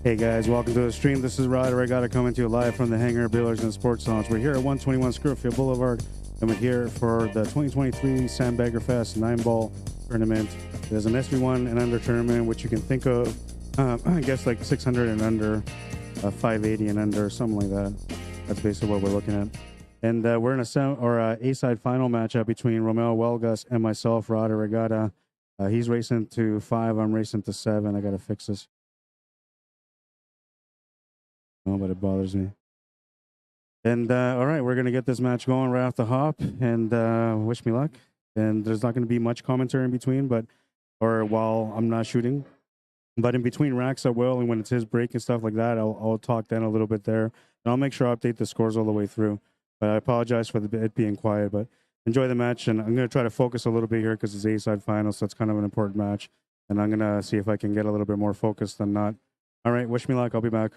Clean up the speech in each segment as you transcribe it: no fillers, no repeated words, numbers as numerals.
Hey guys, welcome to the stream. This is Rod Arriagada coming to you live from the Hangar, Billiards, and Sports Lounge. We're here at 121 Scurfield Blvd, and we're here for the 2023 SANDBAGGERFEST 9-ball tournament. There's an SV1 and under tournament, which you can think of, I guess like 600 and under, 580 and under, something like that. That's basically what we're looking at. And we're in a A-side final matchup between Rommel, HUELGAS, and myself, Rod Arriagada. He's racing to 5, I'm racing to 7. I gotta fix this. No, but it bothers me. And all right, we're gonna get this match going right off the hop, and wish me luck. And there's not gonna be much commentary in between, or while I'm not shooting, but in between racks I will, and when it's his break and stuff like that, I'll talk then a little bit there, and I'll make sure I update the scores all the way through. But I apologize for it being quiet, but enjoy the match, and I'm gonna try to focus a little bit here because it's A-side final, so it's kind of an important match, and I'm gonna see if I can get a little bit more focused than not. All right, wish me luck. I'll be back.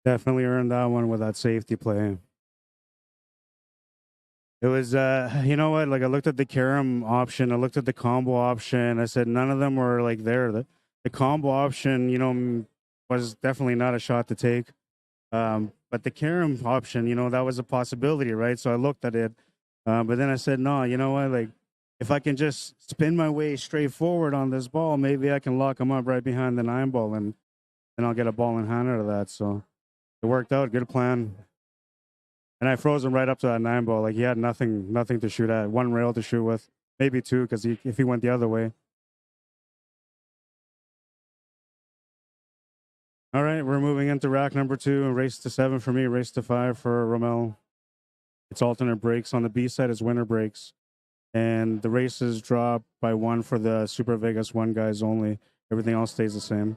Definitely earned that one with that safety play. It was, you know what? Like I looked at the carom option, I looked at the combo option. I said none of them were like there. The combo option, you know, was definitely not a shot to take. But the carom option, you know, that was a possibility, right? So I looked at it, but then I said, no, you know what? Like if I can just spin my way straight forward on this ball, maybe I can lock him up right behind the 9 ball, and I'll get a ball in hand out of that. So it worked out. Good plan. And I froze him right up to that 9 ball. Like he had nothing to shoot at. One rail to shoot with, maybe two, because if he went the other way. All right, we're moving into rack number 2. Race to 7 for me, race to 5 for Rommel. It's alternate breaks. On the B side is winner breaks. And the races drop by 1 for the Super Vegas 1 guys only. Everything else stays the same.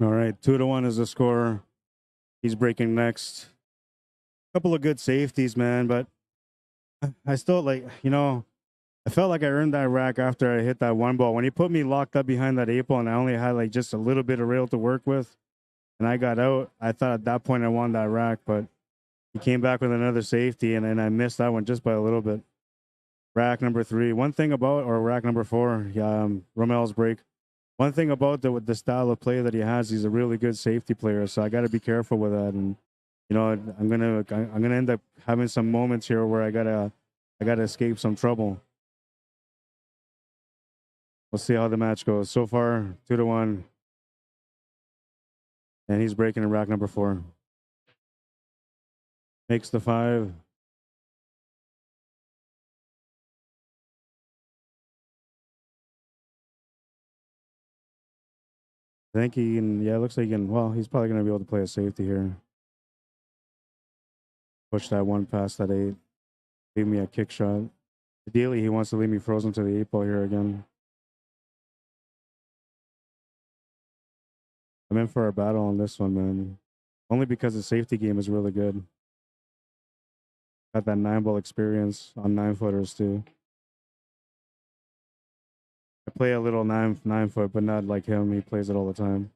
All right, 2-1 is the score. He's breaking next. Couple of good safeties, man, but I still like, I felt like I earned that rack after I hit that one ball. When he put me locked up behind that 8 ball and I only had like just a little bit of rail to work with and I got out, I thought at that point I won that rack, but he came back with another safety and then I missed that one just by a little bit. Rack number 3. One thing about, or rack number 4, Rommel's break. One thing about the style of play that he has, he's a really good safety player. So I got to be careful with that. And I'm gonna end up having some moments here where I gotta escape some trouble. We'll see how the match goes. So far, 2-1, and he's breaking in rack number 4. Makes the 5. I think he can. Yeah, it looks like he can. Well, he's probably gonna be able to play a safety here. Push that one past that 8. Leave me a kick shot. Ideally, he wants to leave me frozen to the 8 ball here again. I'm in for a battle on this one, man. Only because the safety game is really good. Got that 9 ball experience on 9-footers too. I play a little 9-foot, but not like him. He plays it all the time.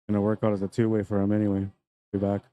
Gonna work out as a 2-way for him anyway. Be back.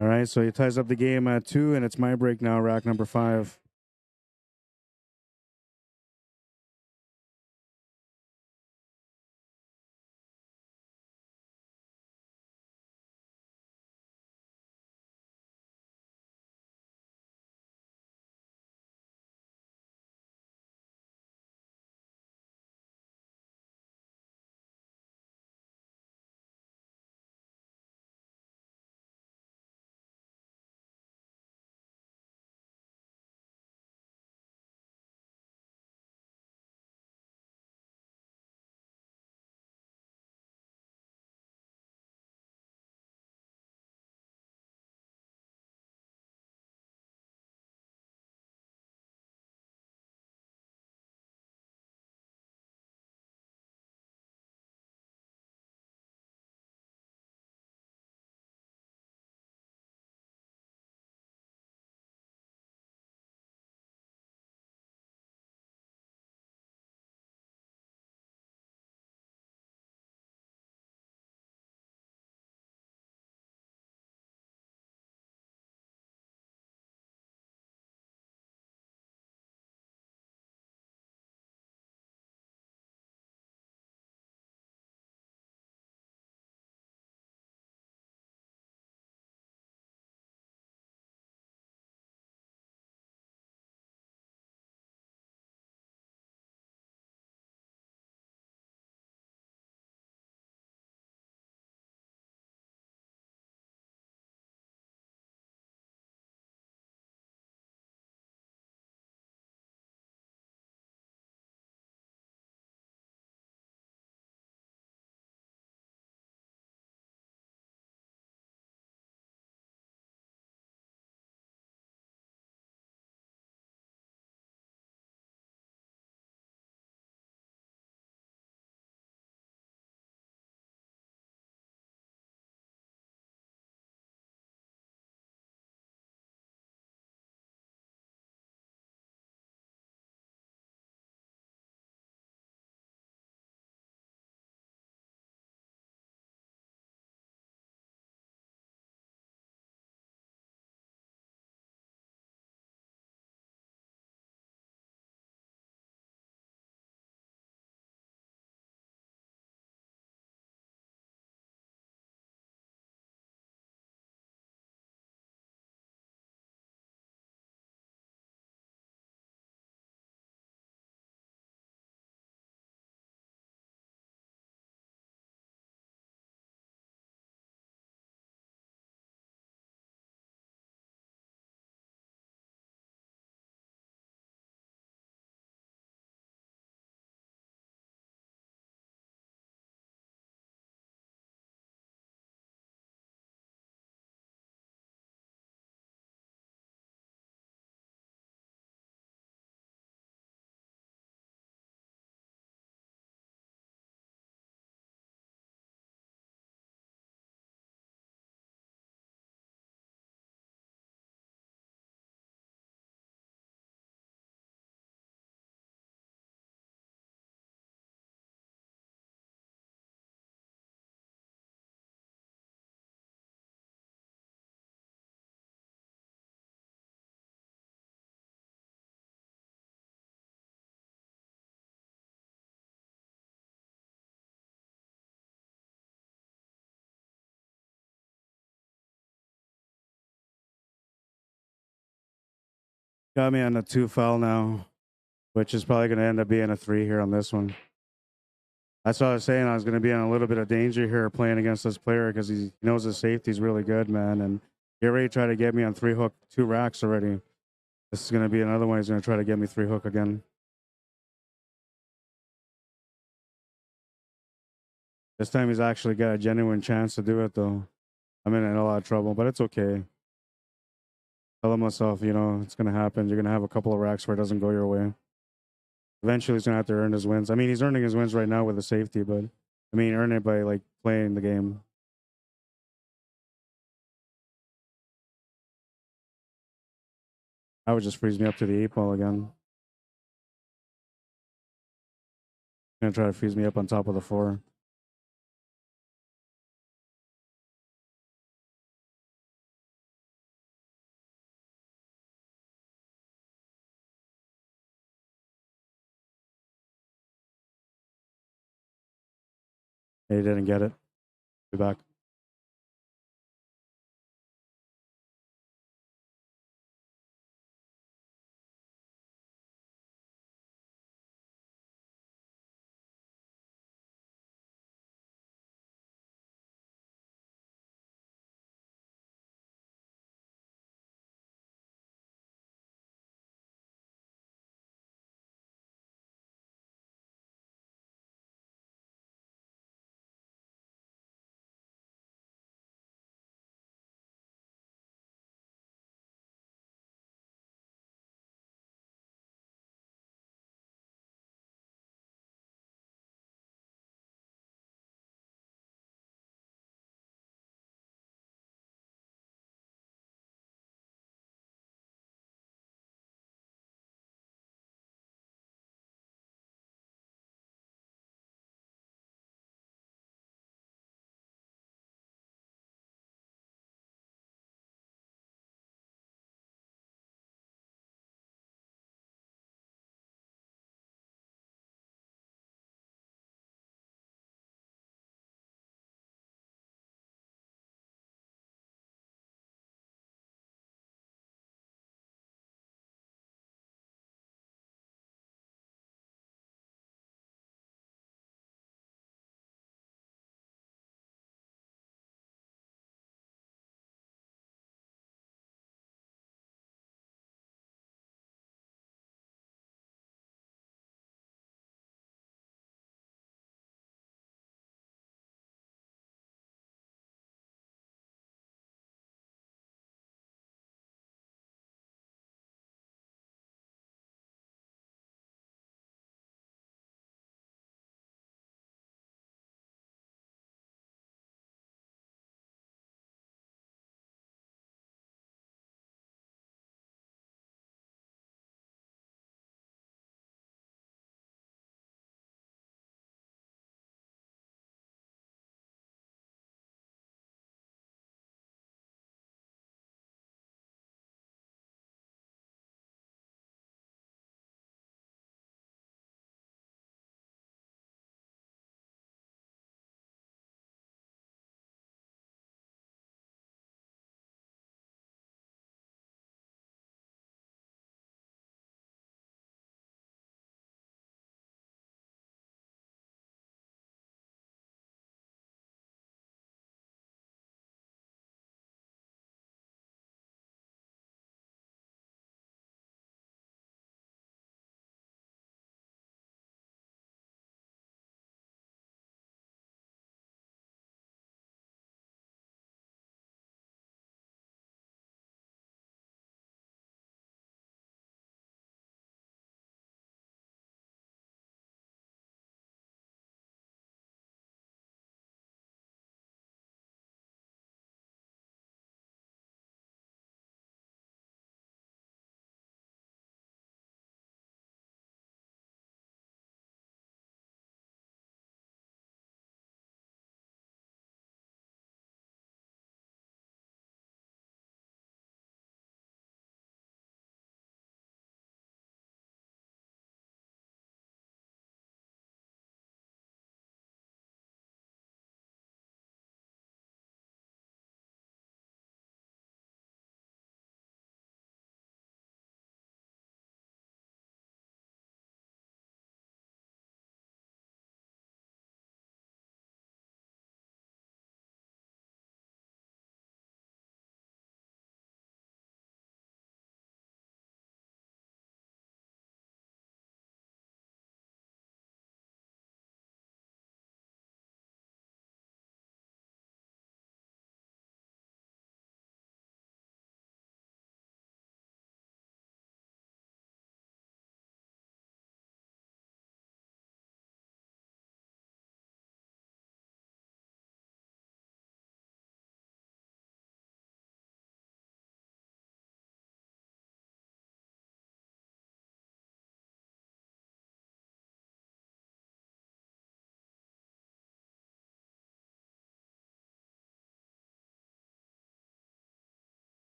All right, so he ties up the game at 2, and it's my break now, rack number 5. Got me on a 2 foul now, which is probably going to end up being a 3 here on this one. That's what I was saying. I was going to be in a little bit of danger here playing against this player because he knows his safety is really good, man. And he already tried to get me on 3 hook, 2 racks already. This is going to be another one. He's going to try to get me 3 hook again. This time he's actually got a genuine chance to do it, though. I'm in a lot of trouble, but it's okay. Telling myself, you know, it's going to happen. You're going to have a couple of racks where it doesn't go your way. Eventually, he's going to have to earn his wins. I mean, he's earning his wins right now with the safety, but I mean, earn it by like playing the game. I would just freeze me up to the 8 ball again. Gonna try to freeze me up on top of the 4. He didn't get it. Be back.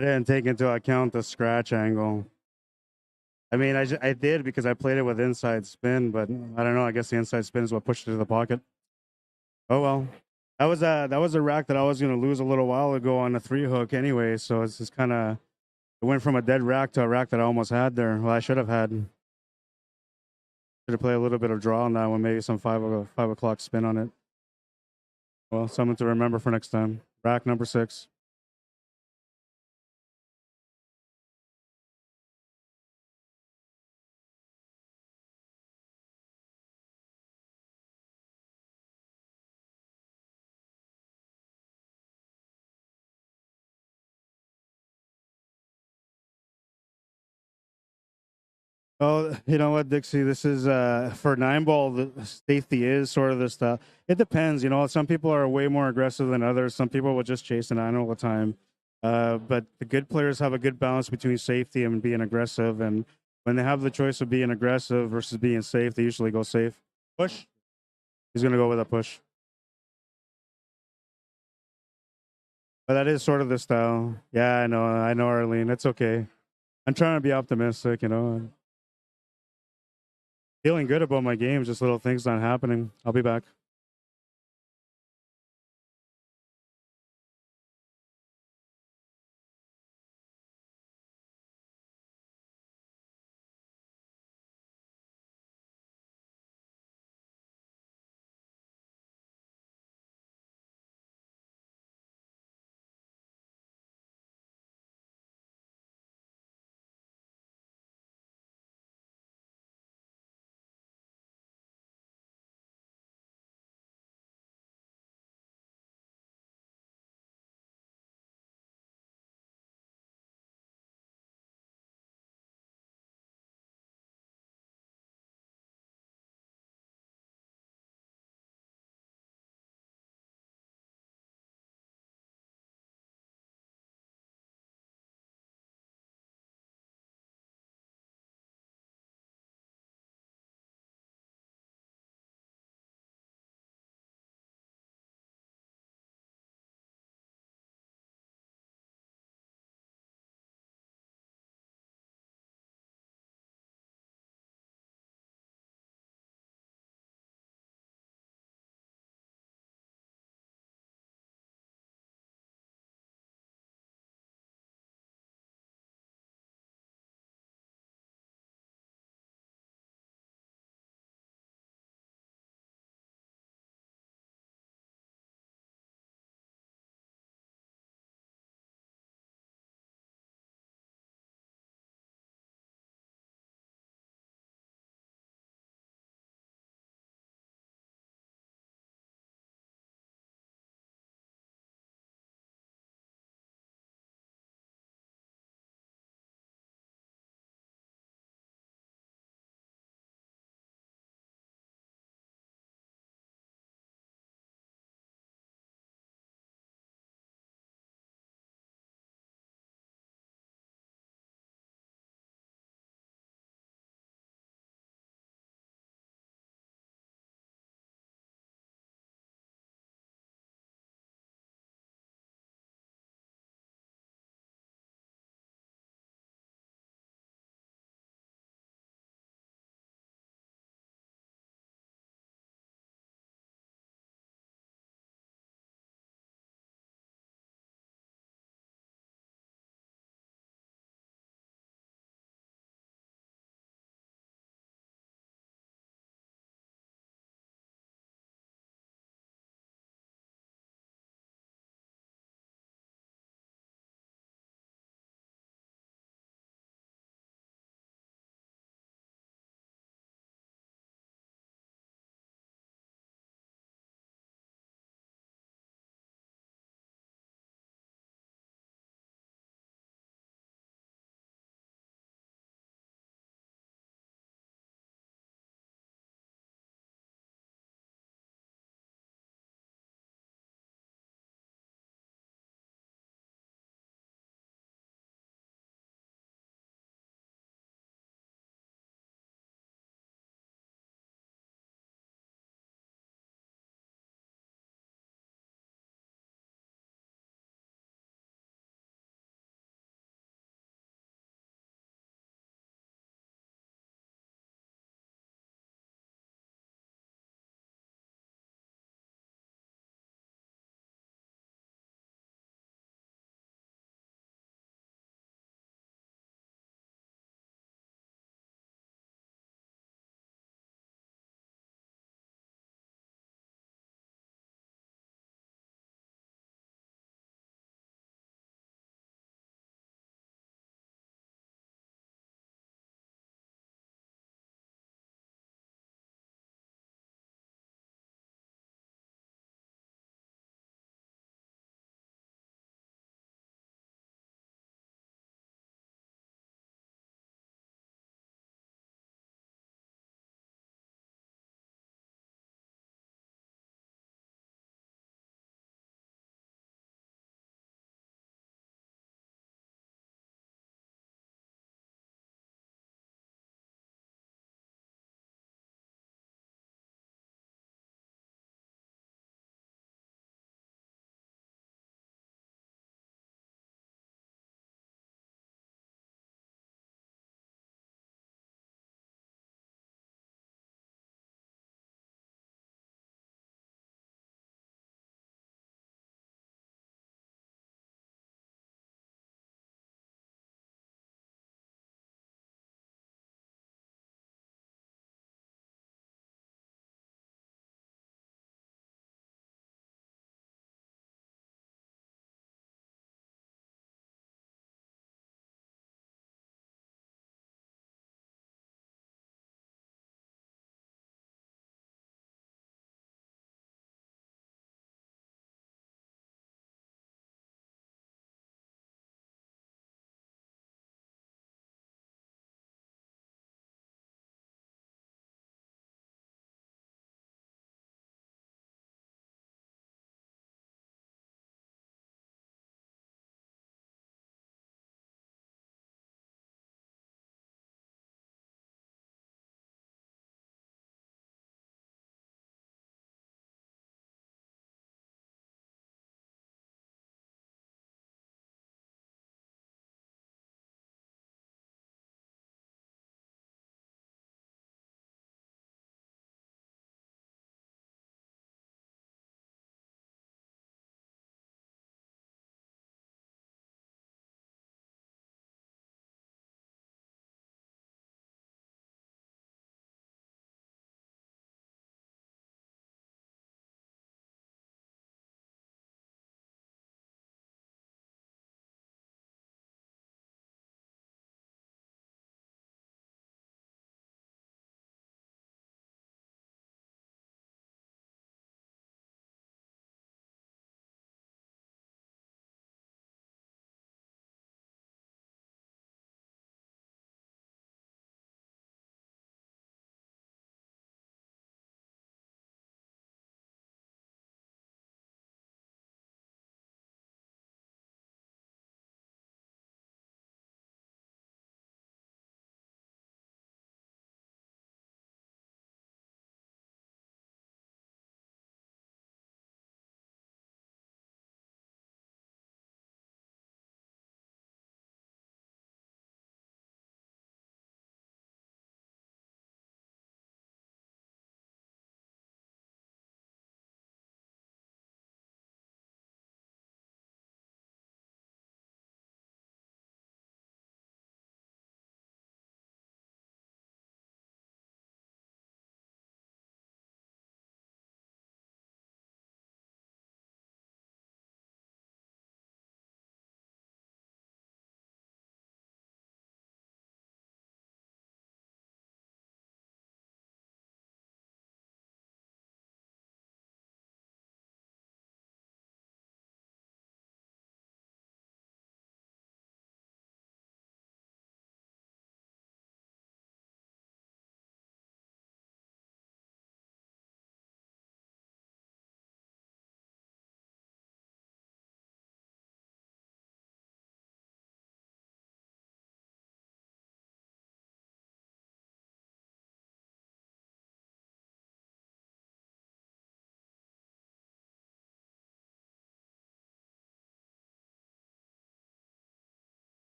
I didn't take into account the scratch angle. I mean, I did because I played it with inside spin, but I don't know. I guess the inside spin is what pushed it to the pocket. Oh well. That was a rack that I was gonna lose a little while ago on a 3 hook anyway. So it's just kind of it went from a dead rack to a rack that I almost had there. Well, I should have had. Should have played a little bit of draw on that one, maybe some 5 o'clock spin on it. Well, something to remember for next time. Rack number 6. Oh, you know what, Dixie? This is for 9 ball. The safety is sort of the style. It depends, you know. Some people are way more aggressive than others. Some people will just chase the 9 all the time. But the good players have a good balance between safety and being aggressive. And when they have the choice of being aggressive versus being safe, they usually go safe. Push. He's gonna go with a push. But that is sort of the style. Yeah, I know, Arlene. It's okay. I'm trying to be optimistic, you know. Feeling good about my game, just little things not happening. I'll be back.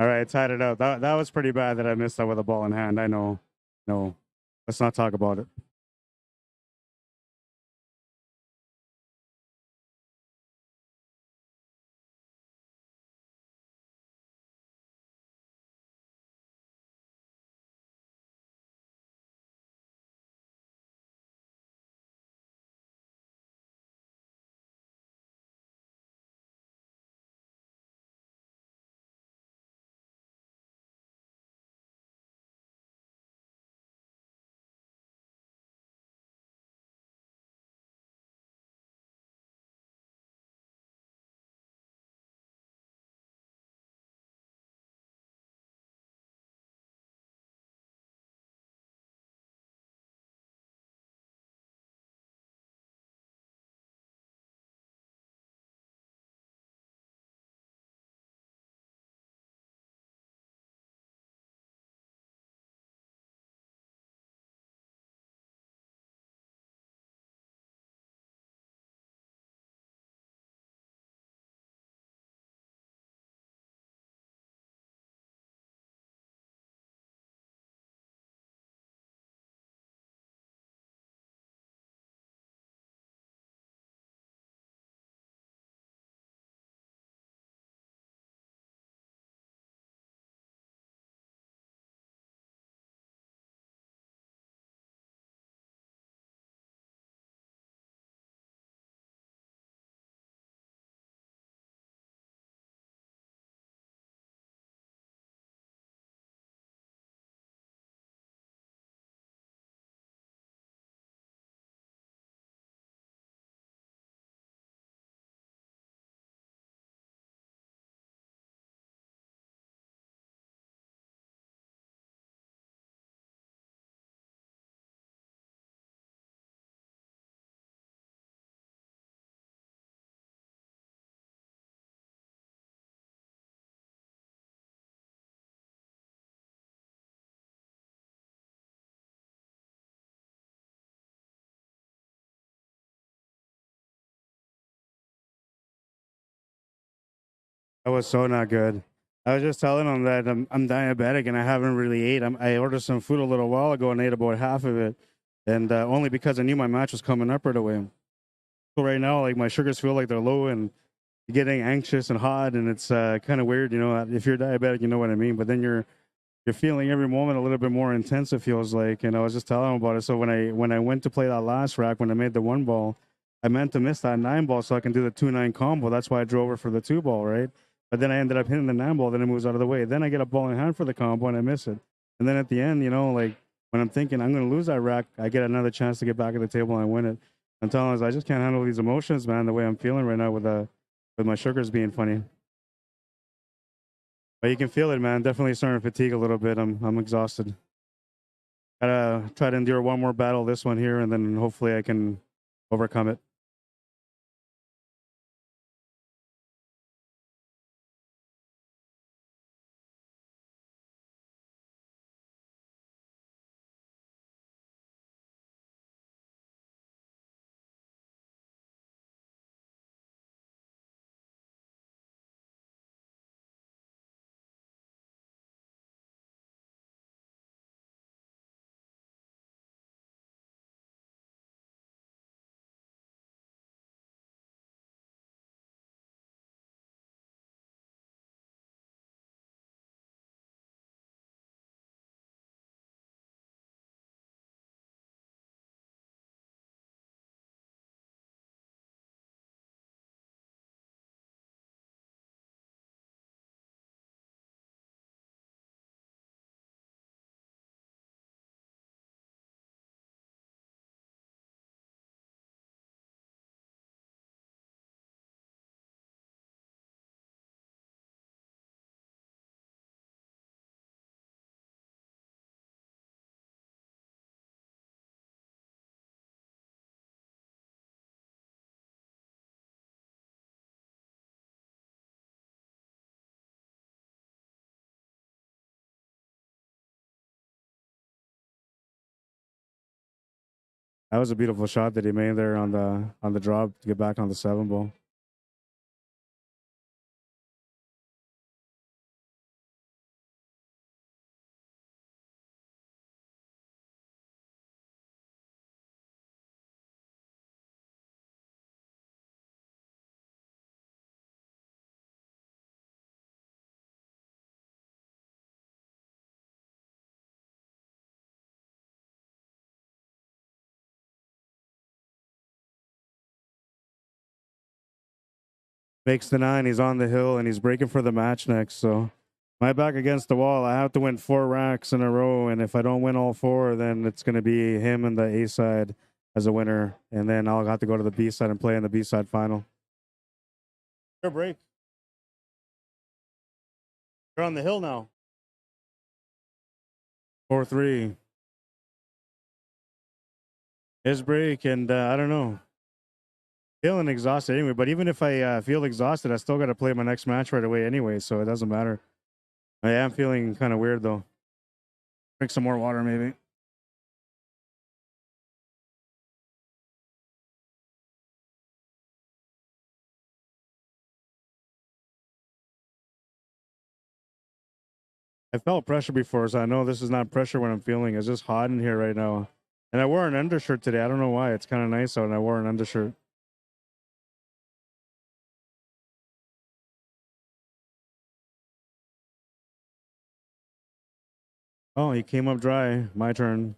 All right, tied it up. That was pretty bad that I missed that with a ball in hand. I know. No, let's not talk about it. That was so not good. I was just telling him that I'm diabetic and I haven't really ate. I ordered some food a little while ago and ate about half of it, and only because I knew my match was coming up right away. So right now, like my sugars feel like they're low and getting anxious and hot, and it's kind of weird. You know, if you're diabetic, you know what I mean. But then you're feeling every moment a little bit more intense. It feels like, and I was just telling him about it. So when I went to play that last rack, when I made the 1 ball, I meant to miss that 9 ball so I can do the 2-9 combo. That's why I drove her for the 2 ball, right? But then I ended up hitting the 9 ball. Then it moves out of the way. Then I get a ball in hand for the combo and I miss it. And then at the end, you know, like when I'm thinking I'm going to lose that rack, I get another chance to get back at the table and I win it. I'm telling us I just can't handle these emotions, man. The way I'm feeling right now with my sugars being funny. But you can feel it, man. Definitely starting to fatigue a little bit. I'm exhausted. Gotta try to endure one more battle, this one here, and then hopefully I can overcome it. That was a beautiful shot that he made there on the drop to get back on the 7 ball. makes the 9. He's on the hill and he's breaking for the match next. So my back against the wall. I have to win 4 racks in a row, and if I don't win all 4, then it's going to be him and the A side as a winner, and then I'll have to go to the B side and play in the B side final. Your break. You're on the hill now. 4-3. His break, and I don't know. Feeling exhausted anyway, but even if I feel exhausted, I still got to play my next match right away anyway, so it doesn't matter. I am feeling kind of weird though. Drink some more water maybe. I felt pressure before, so I know this is not pressure when I'm feeling. It's just hot in here right now. And I wore an undershirt today. I don't know why. It's kind of nice out, and I wore an undershirt. Oh, he came up dry. My turn.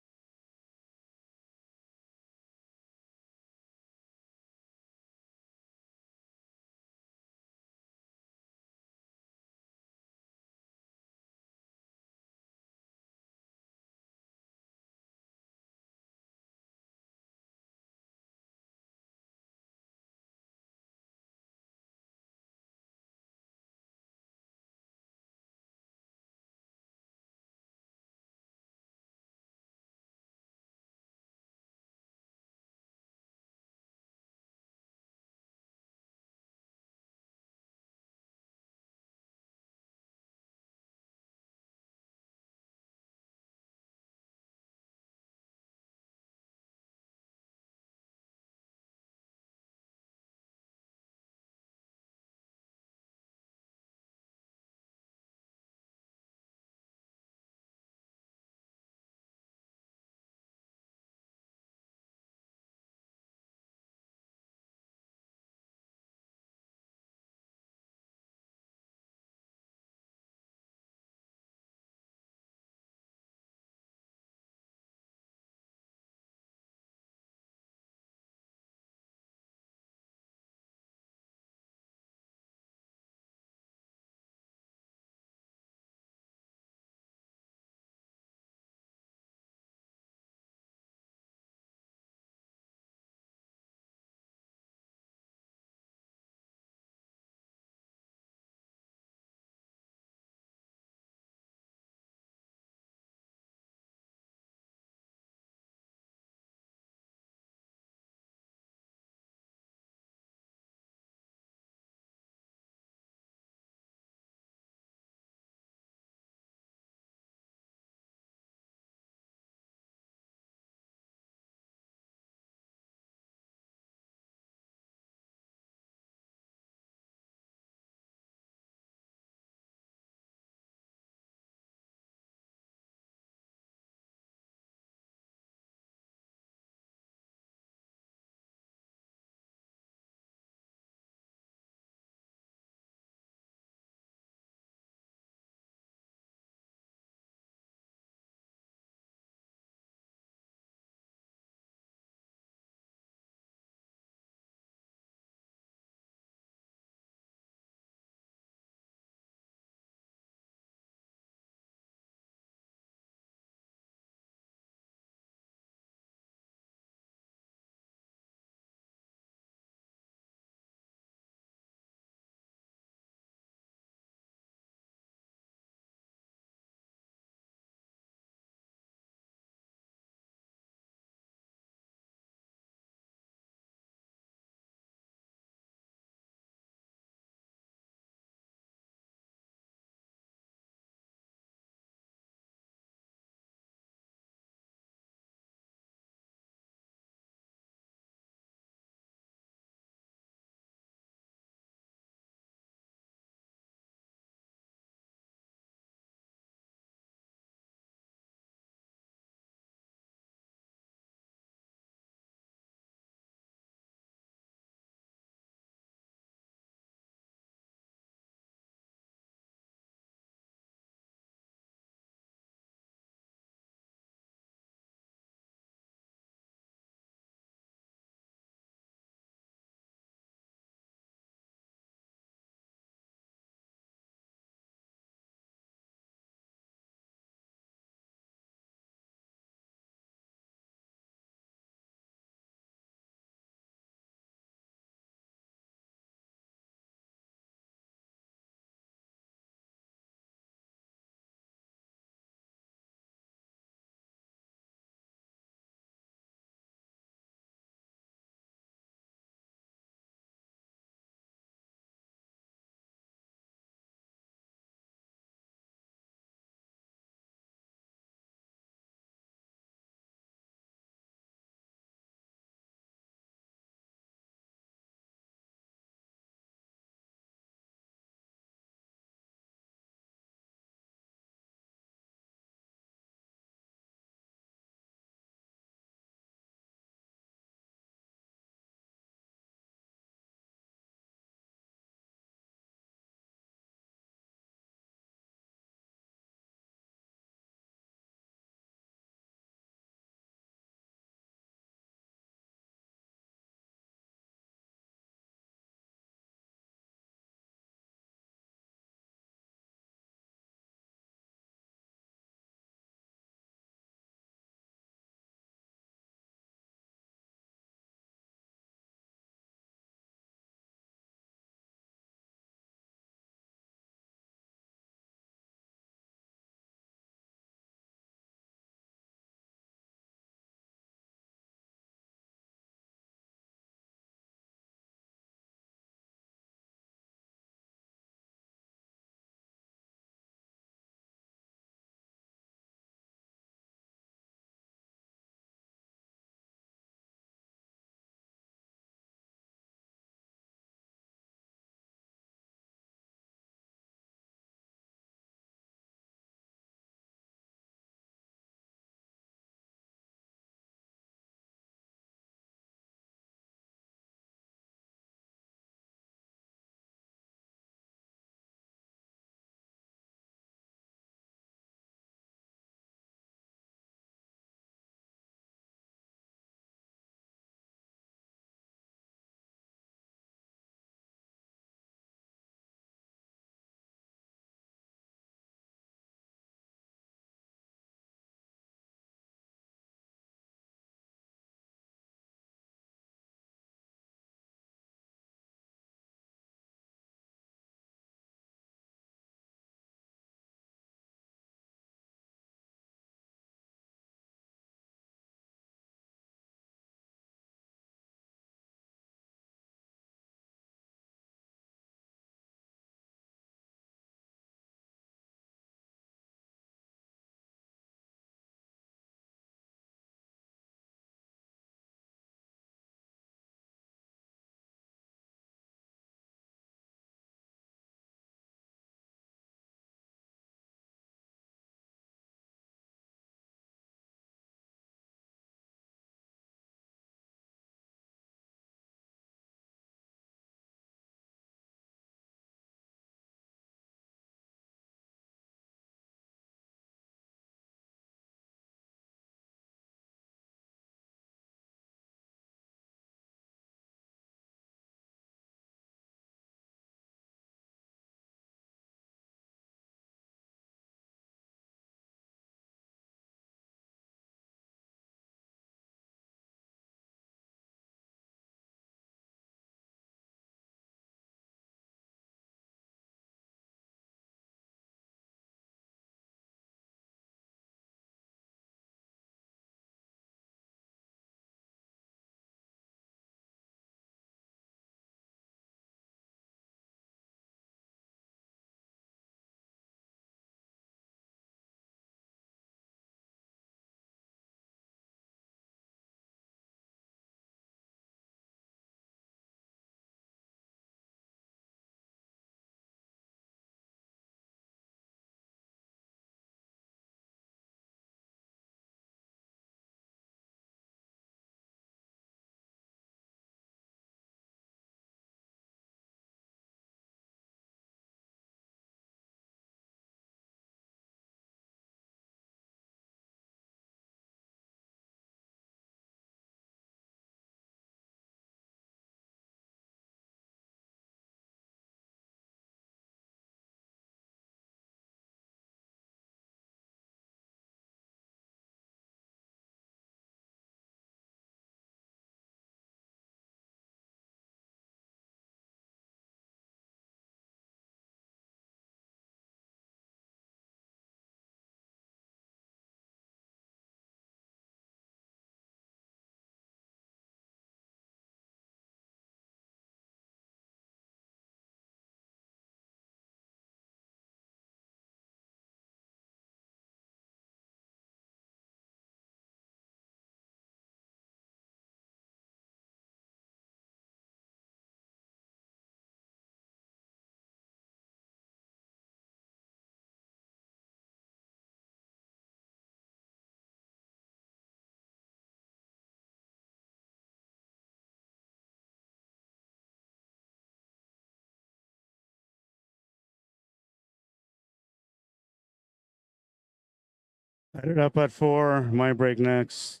Tied it up at 4. My break next.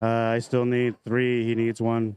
I still need 3. He needs 1.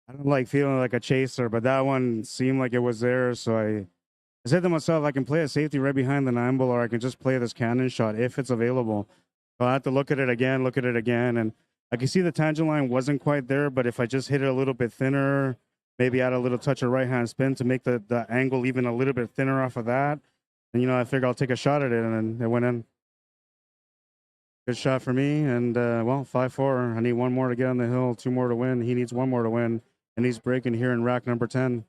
I don't like feeling like a chaser, but that one seemed like it was there. So I said to myself, I can play a safety right behind the 9-ball, or I can just play this cannon shot if it's available. So I have to look at it again. And I can see the tangent line wasn't quite there, but if I just hit it a little bit thinner, maybe add a little touch of right hand spin to make the angle even a little bit thinner off of that. And, I figure I'll take a shot at it, and then it went in. Good shot for me. And, well, 5-4. I need 1 more to get on the hill, 2 more to win. He needs 1 more to win. And he's breaking here in rack number 10.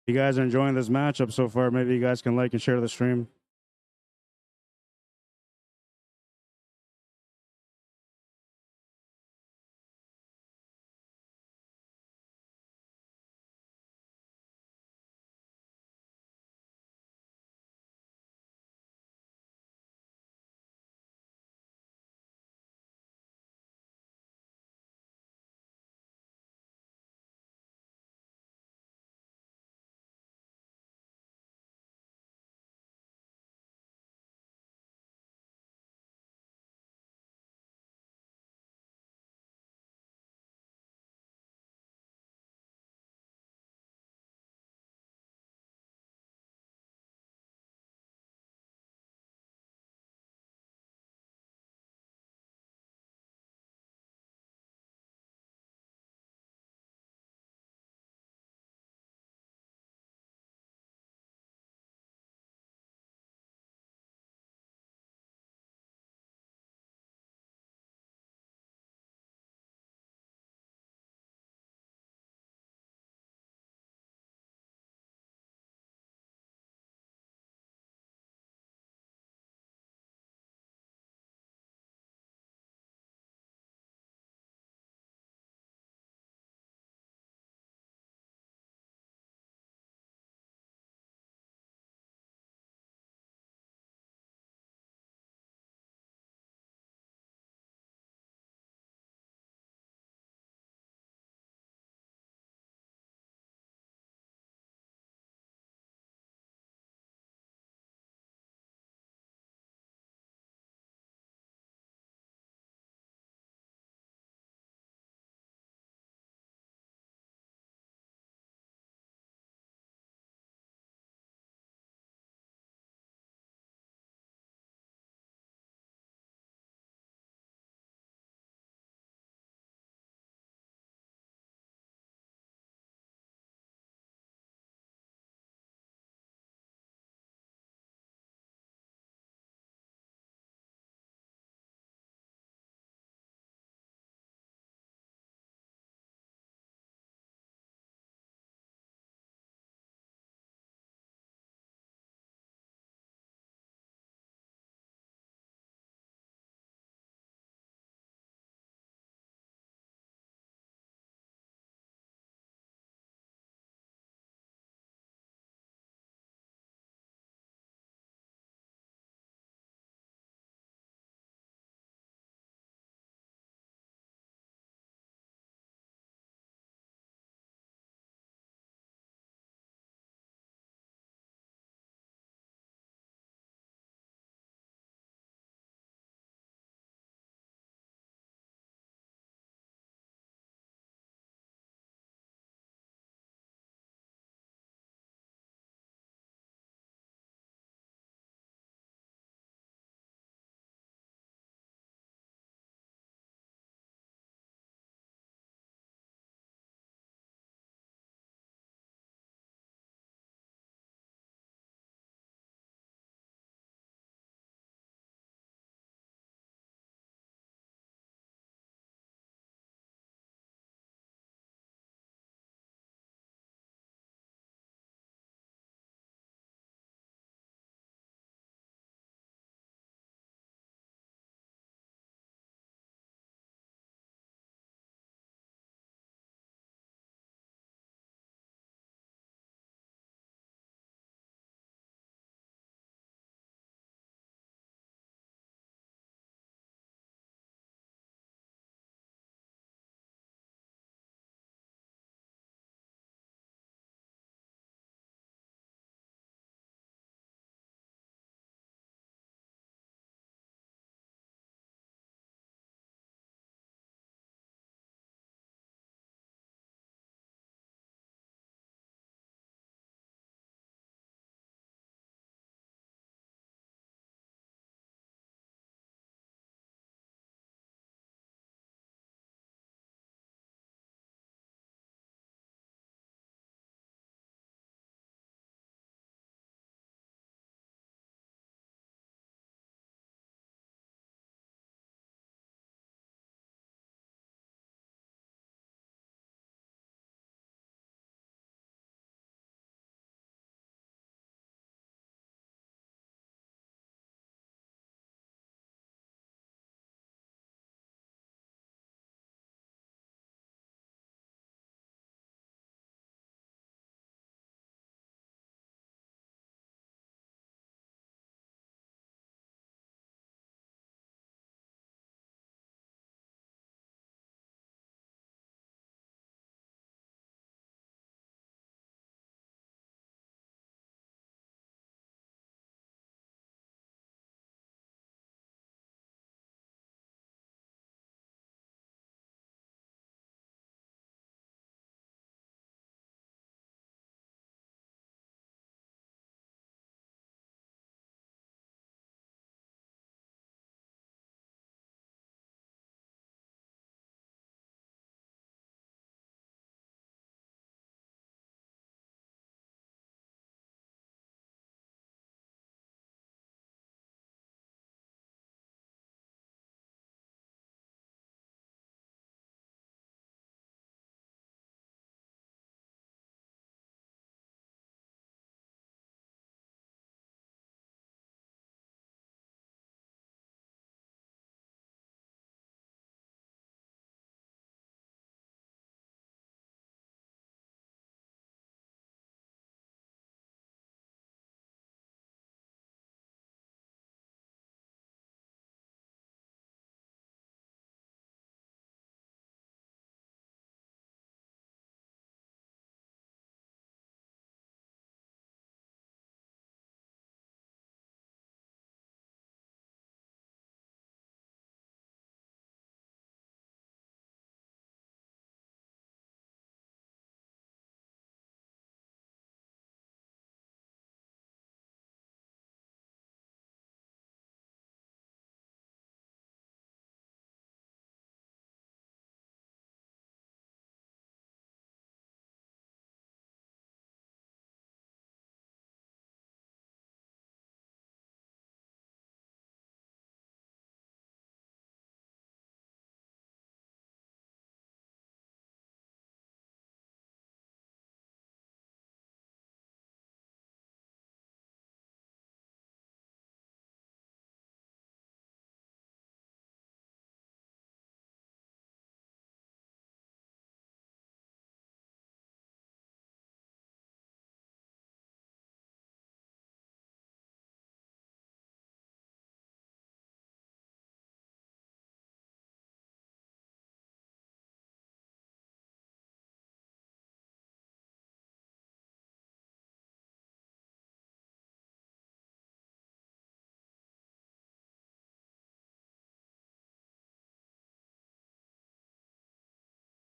If you guys are enjoying this matchup so far, maybe you guys can like and share the stream.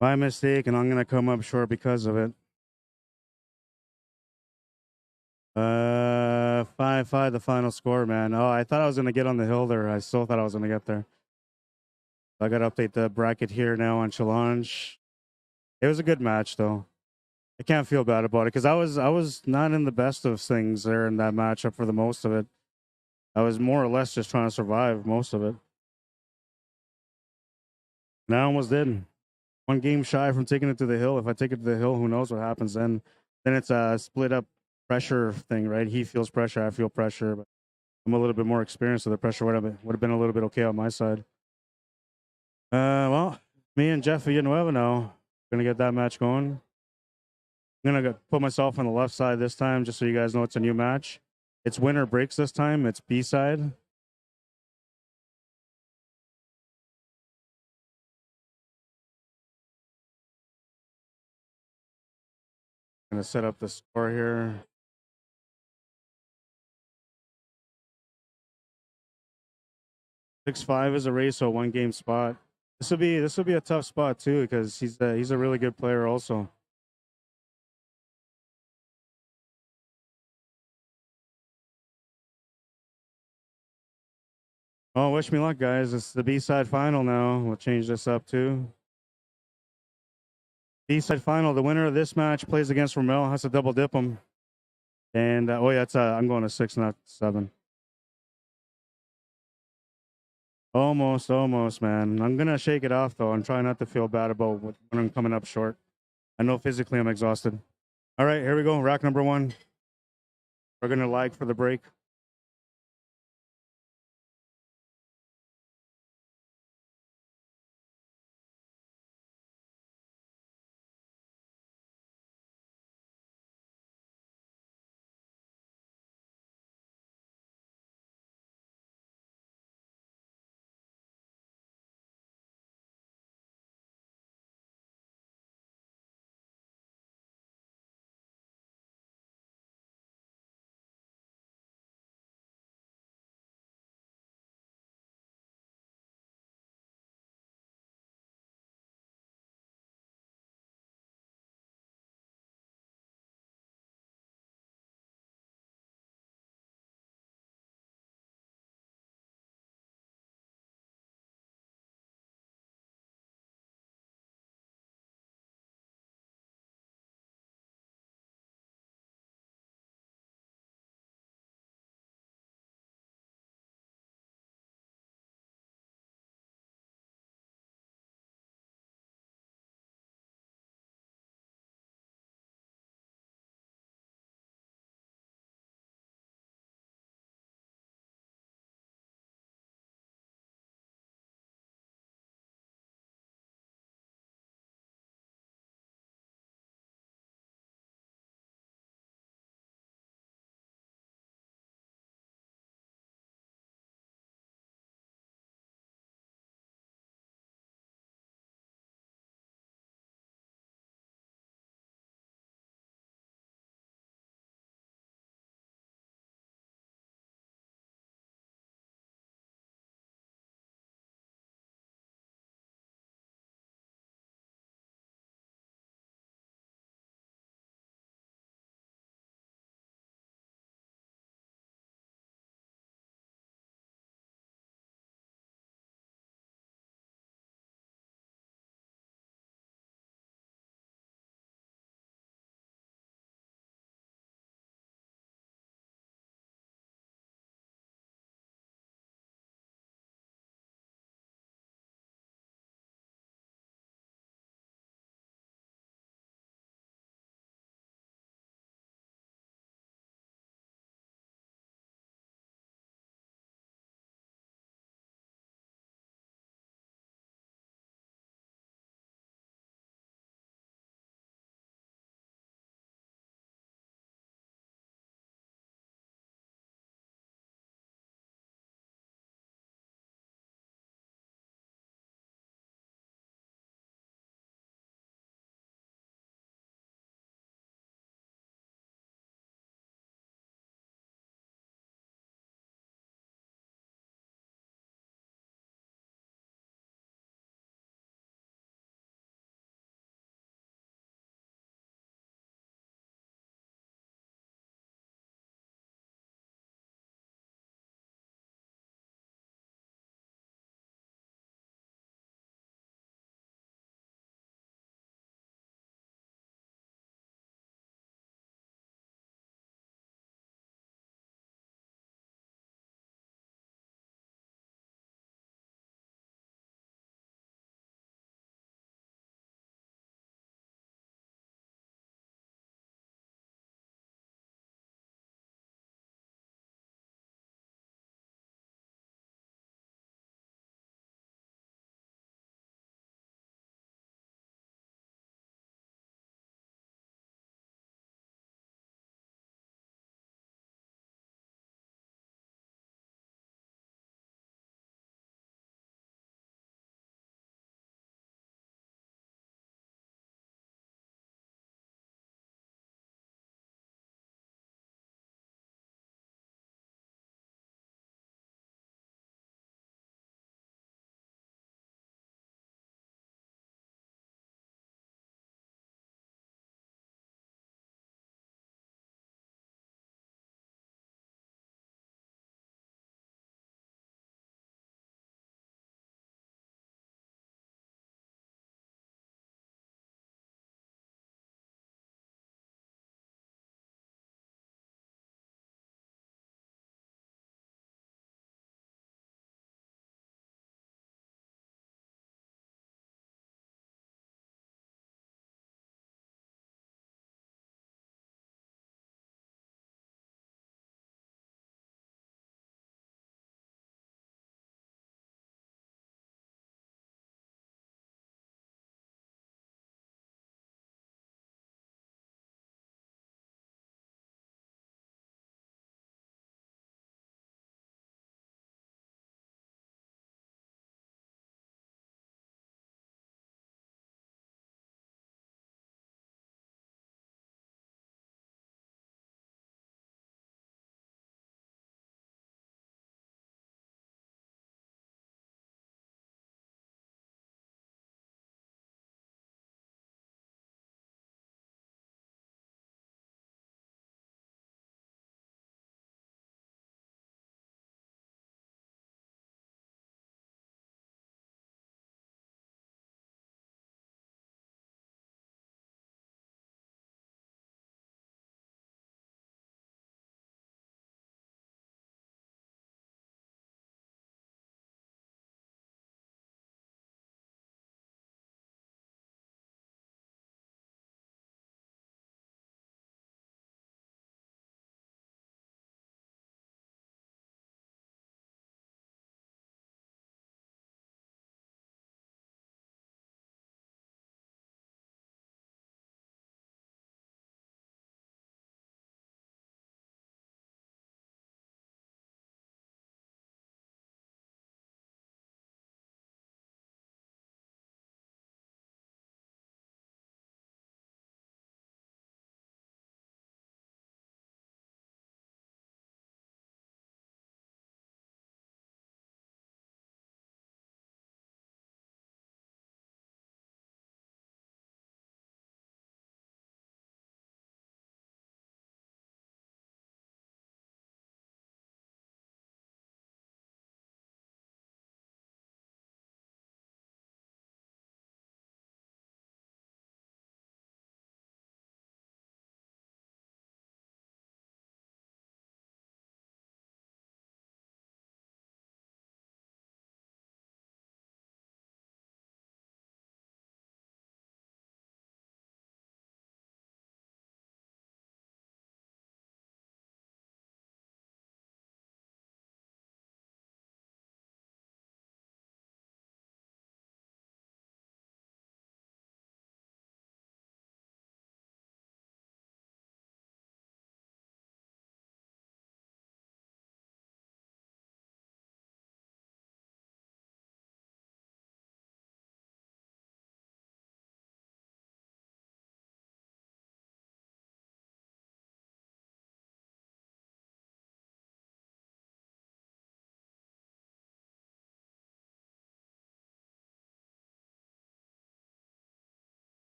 My mistake, and I'm gonna come up short because of it. 5-5 the final score, man. Oh, I thought I was gonna get on the hill there. I still thought I was gonna get there. I gotta update the bracket here now on challenge. It was a good match though. I can't feel bad about it because I was not in the best of things there in that matchup for the most of it. I was more or less just trying to survive most of it. And I almost did. One game shy from taking it to the hill. If I take it to the hill, who knows what happens then? Then it's a split up pressure thing, right? He feels pressure, I feel pressure, but I'm a little bit more experienced, so the pressure would have been a little bit okay on my side. Well, me and Jeff Villanueva now gonna get that match going. I'm gonna put myself on the left side this time, just so you guys know it's a new match. It's winner breaks this time. It's B side. Gonna set up the score here. 6-5 is a race, so 1 game spot. This will be a tough spot too because he's a really good player also. Oh, wish me luck, guys. It's the B-side final now. We'll change this up too. B-side final. The winner of this match plays against Rommel. Has to double dip him. And oh yeah, it's I'm going to 6, not 7. Almost, man. I'm gonna shake it off though and try not to feel bad about when I'm coming up short. I know physically I'm exhausted. All right, here we go. Rack number 1. We're gonna lag for the break.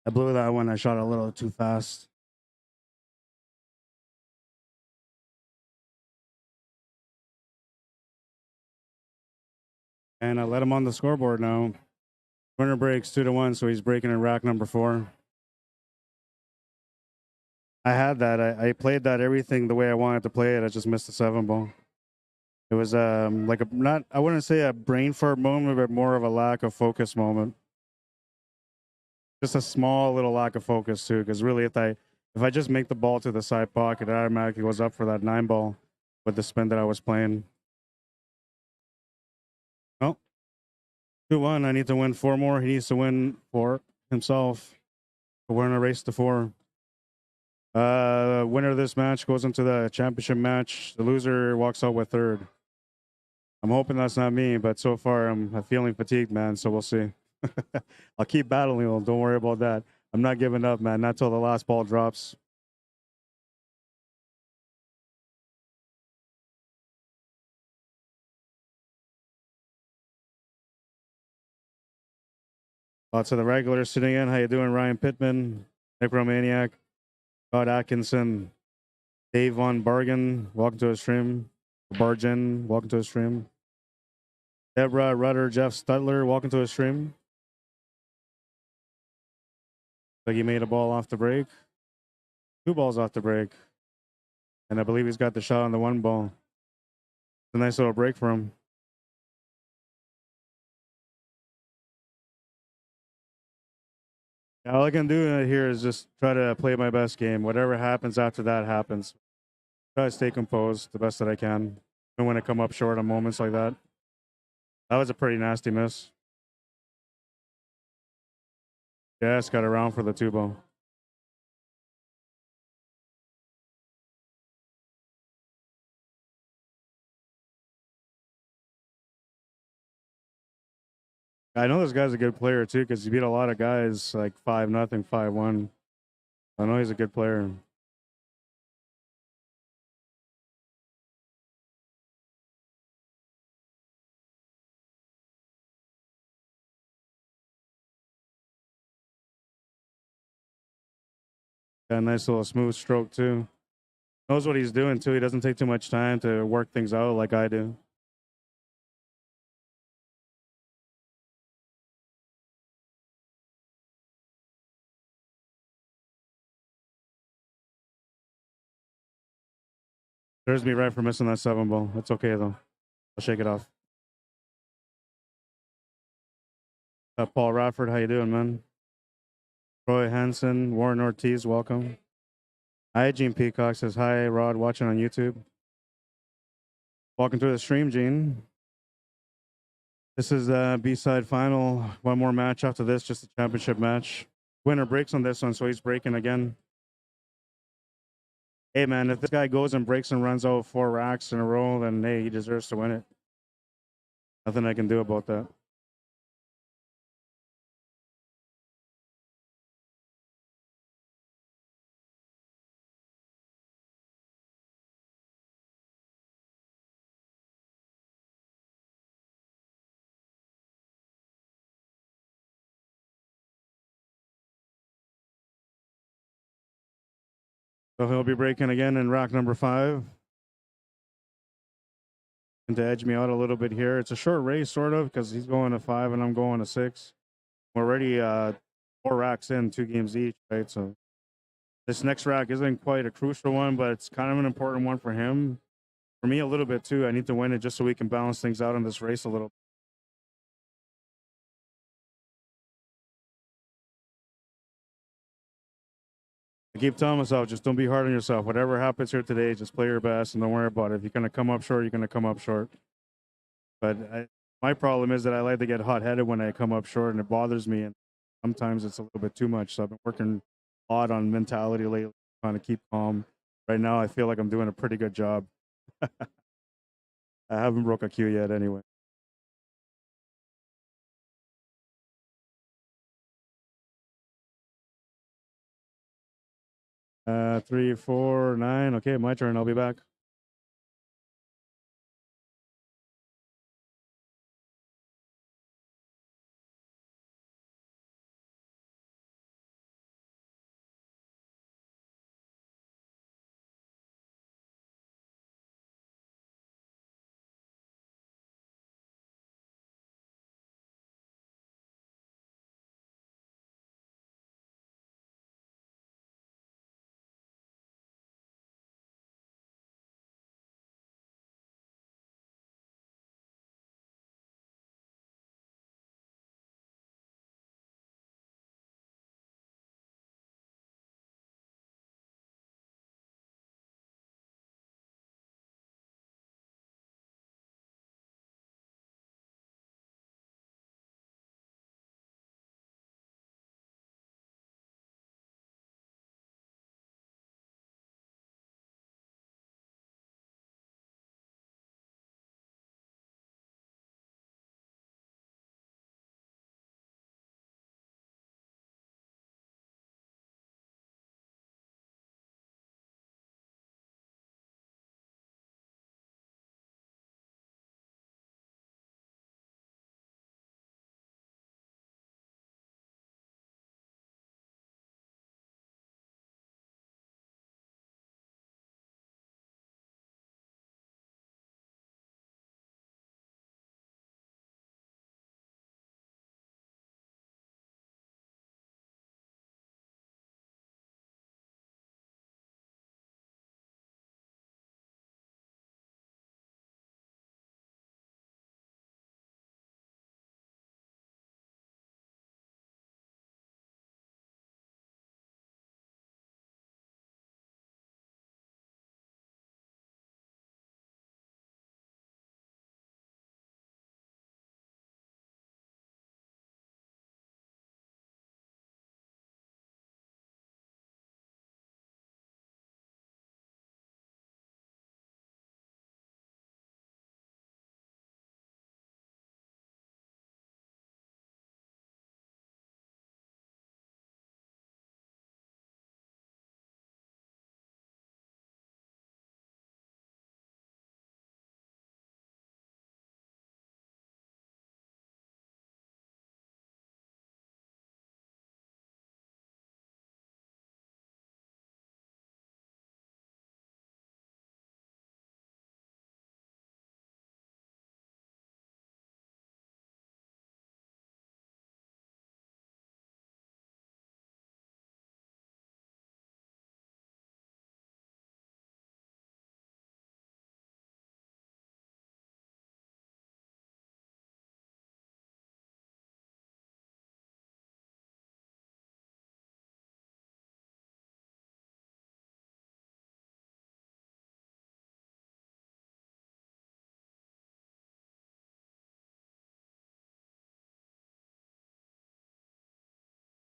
I blew that one. I shot a little too fast. And I let him on the scoreboard now. Winner breaks 2-1, so he's breaking in rack number 4. I had that. I played that everything the way I wanted to play it. I just missed the 7 ball. It was like a not, I wouldn't say a brain fart moment, but more of a lack of focus moment. Just a small little lack of focus too, because really if I just make the ball to the side pocket, it automatically goes up for that 9 ball with the spin that I was playing. Oh, 2-1. I need to win 4 more. He needs to win 4 himself. But we're in a race to 4. Winner of this match goes into the championship match. The loser walks out with 3rd. I'm hoping that's not me, but so far I'm feeling fatigued, man. So we'll see. I'll keep battling. Don't worry about that. I'm not giving up, man. Not till the last ball drops. Lots of the regulars sitting in. How you doing, Ryan Pittman, Necromaniac, Rod Atkinson, Dave Von Bargen, welcome to his stream. Bargen, welcome to his stream. Deborah Rudder, Jeff Stutler, welcome to his stream. Like he made a ball off the break. 2 balls off the break. And I believe he's got the shot on the 1 ball. It's a nice little break for him. All I can do here is just try to play my best game. Whatever happens after that happens. Try to stay composed the best that I can. And when I come up short on moments like that. That was a pretty nasty miss. Yes, got around for the 2 ball. I know this guy's a good player too, because he beat a lot of guys like 5-0, 5-1. I know he's a good player. Got a nice little smooth stroke too. Knows what he's doing too. He doesn't take too much time to work things out like I do. There's me right for missing that 7 ball. That's okay though. I'll shake it off. Paul Rafford, how you doing, man? Troy Hansen, Warren Ortiz, welcome. Hi, Gene Peacock says hi. Rod, watching on YouTube. Welcome to the stream, Gene. This is the B-side final. 1 more match after this, just a championship match. Winner breaks on this one, so he's breaking again. Hey, man, if this guy goes and breaks and runs out 4 racks in a row, then hey, he deserves to win it. Nothing I can do about that. So he'll be breaking again in rack number 5. And to edge me out a little bit here, it's a short race, sort of, because he's going to 5 and I'm going to 6. We're already 4 racks in, 2 games each, right? So this next rack isn't quite a crucial one, but it's kind of an important one for him. For me, a little bit too. I need to win it just so we can balance things out in this race a little. I keep telling myself, just don't be hard on yourself. Whatever happens here today, just play your best and don't worry about it. If you're going to come up short, you're going to come up short. But my problem is that I like to get hot-headed when I come up short, and it bothers me. And sometimes it's a little bit too much. So I've been working a lot on mentality lately, trying to keep calm. Right now, I feel like I'm doing a pretty good job. I haven't broke a cue yet anyway. Three, four, 9. Okay, my turn. I'll be back.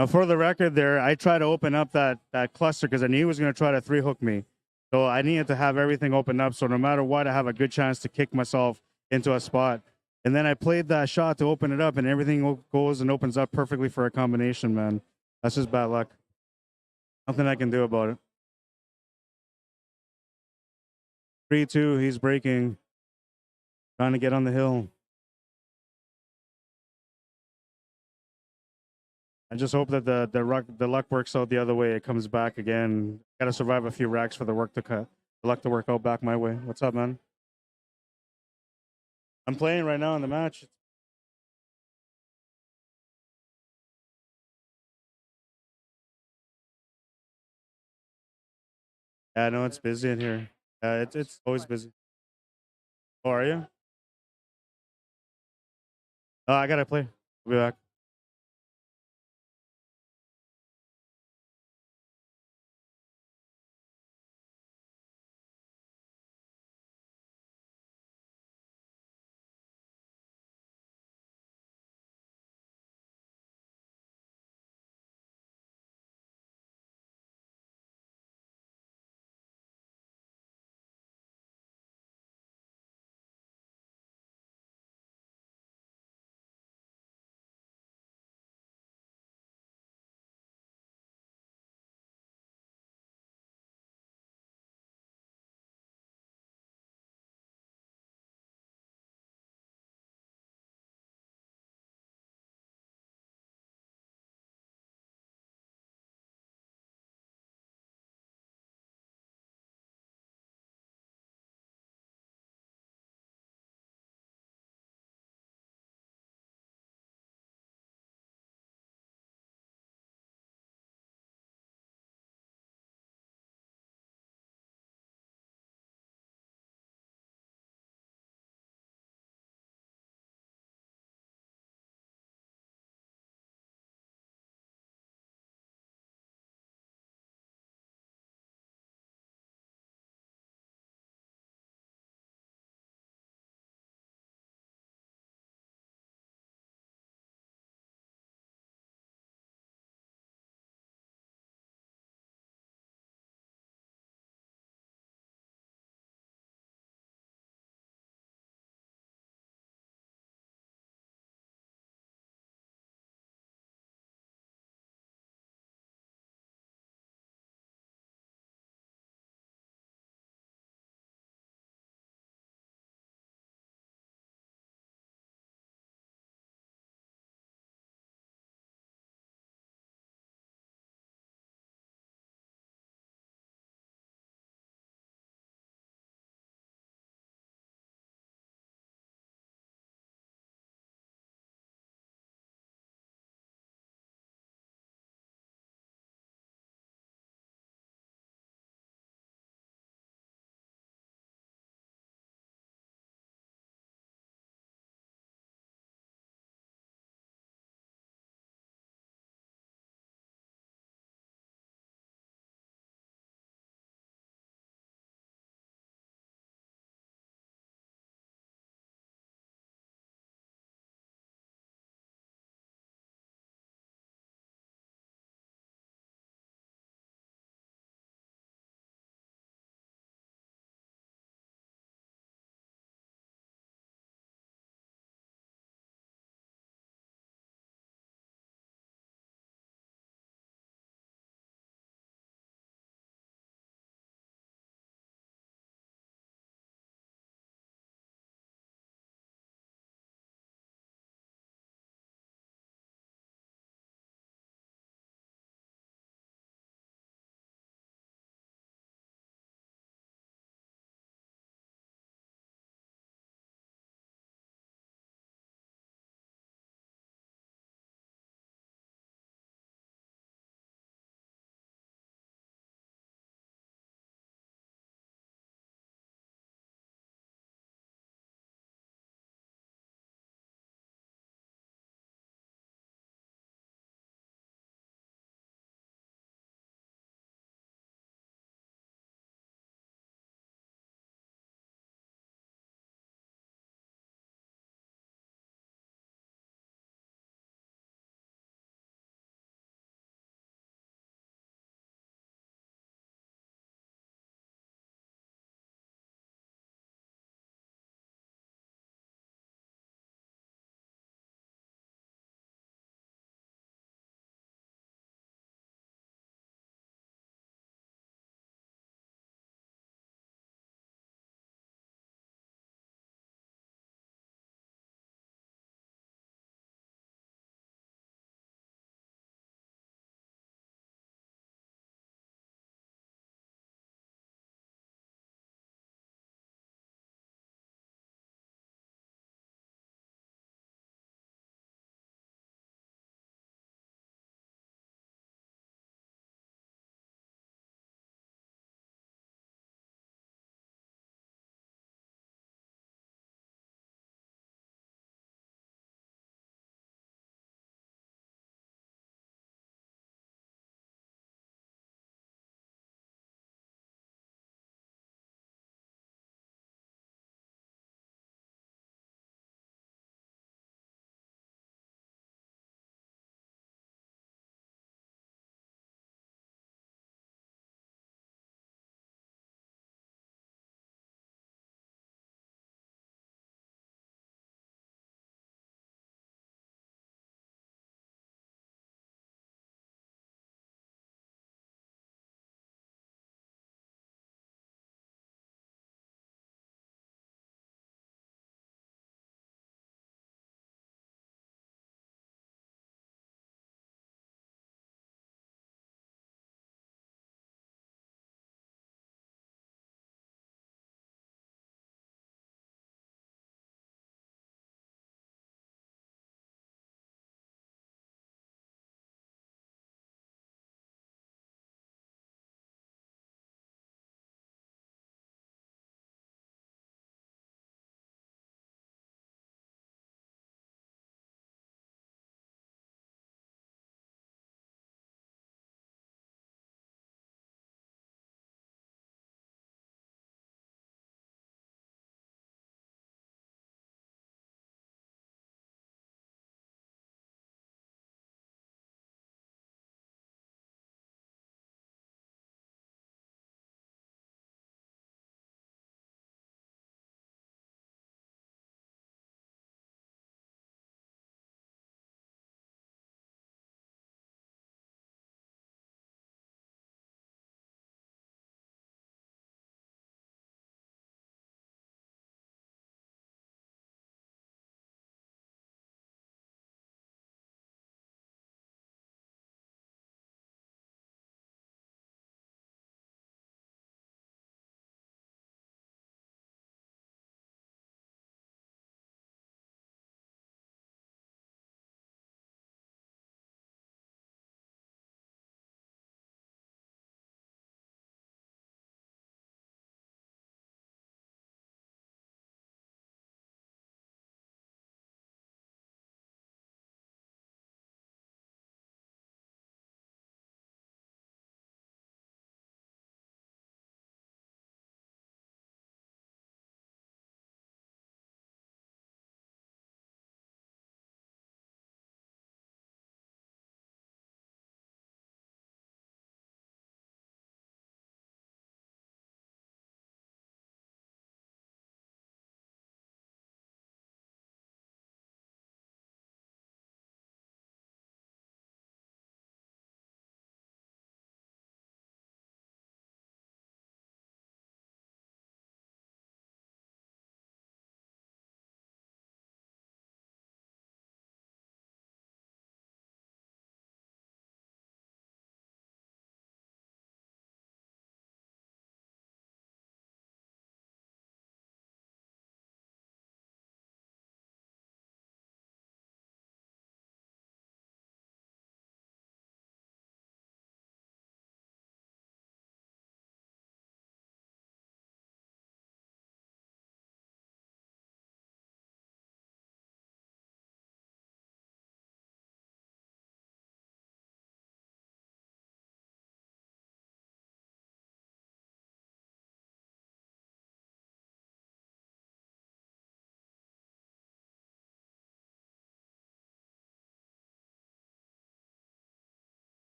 Now, for the record, there, I tried to open up that cluster because I knew he was going to try to 3-hook me. So I needed to have everything open up. So no matter what, I have a good chance to kick myself into a spot. And then I played that shot to open it up, and everything goes and opens up perfectly for a combination, man. That's just bad luck. Nothing I can do about it. 3-2, he's breaking. Trying to get on the hill. I just hope that the luck works out the other way. It comes back again. Got to survive a few racks for the luck to work out back my way. What's up, man? I'm playing right now in the match. Yeah, I know it's busy in here. It's always busy. Oh, are you? Oh, I gotta play. I'll be back.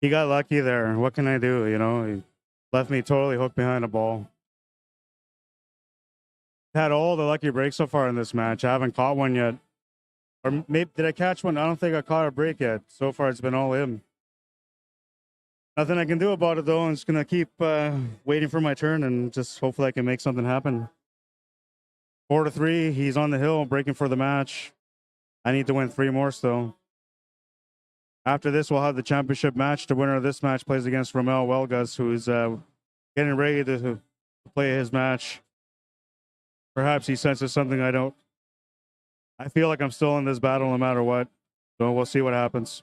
he got lucky there. What can I do? You know, he left me totally hooked behind the ball. Had all the lucky breaks so far in this match. I haven't caught one yet. Or maybe did I catch one? I don't think I caught a break yet. So far, it's been all him. Nothing I can do about it though. I'm just gonna keep waiting for my turn and just hopefully I can make something happen. 4-3. He's on the hill, breaking for the match. I need to win 3 more still. After this, we'll have the championship match. The winner of this match plays against Rommel HUELGAS, who's getting ready to play his match. Perhaps he senses something I don't. I feel like I'm still in this battle no matter what. So we'll see what happens.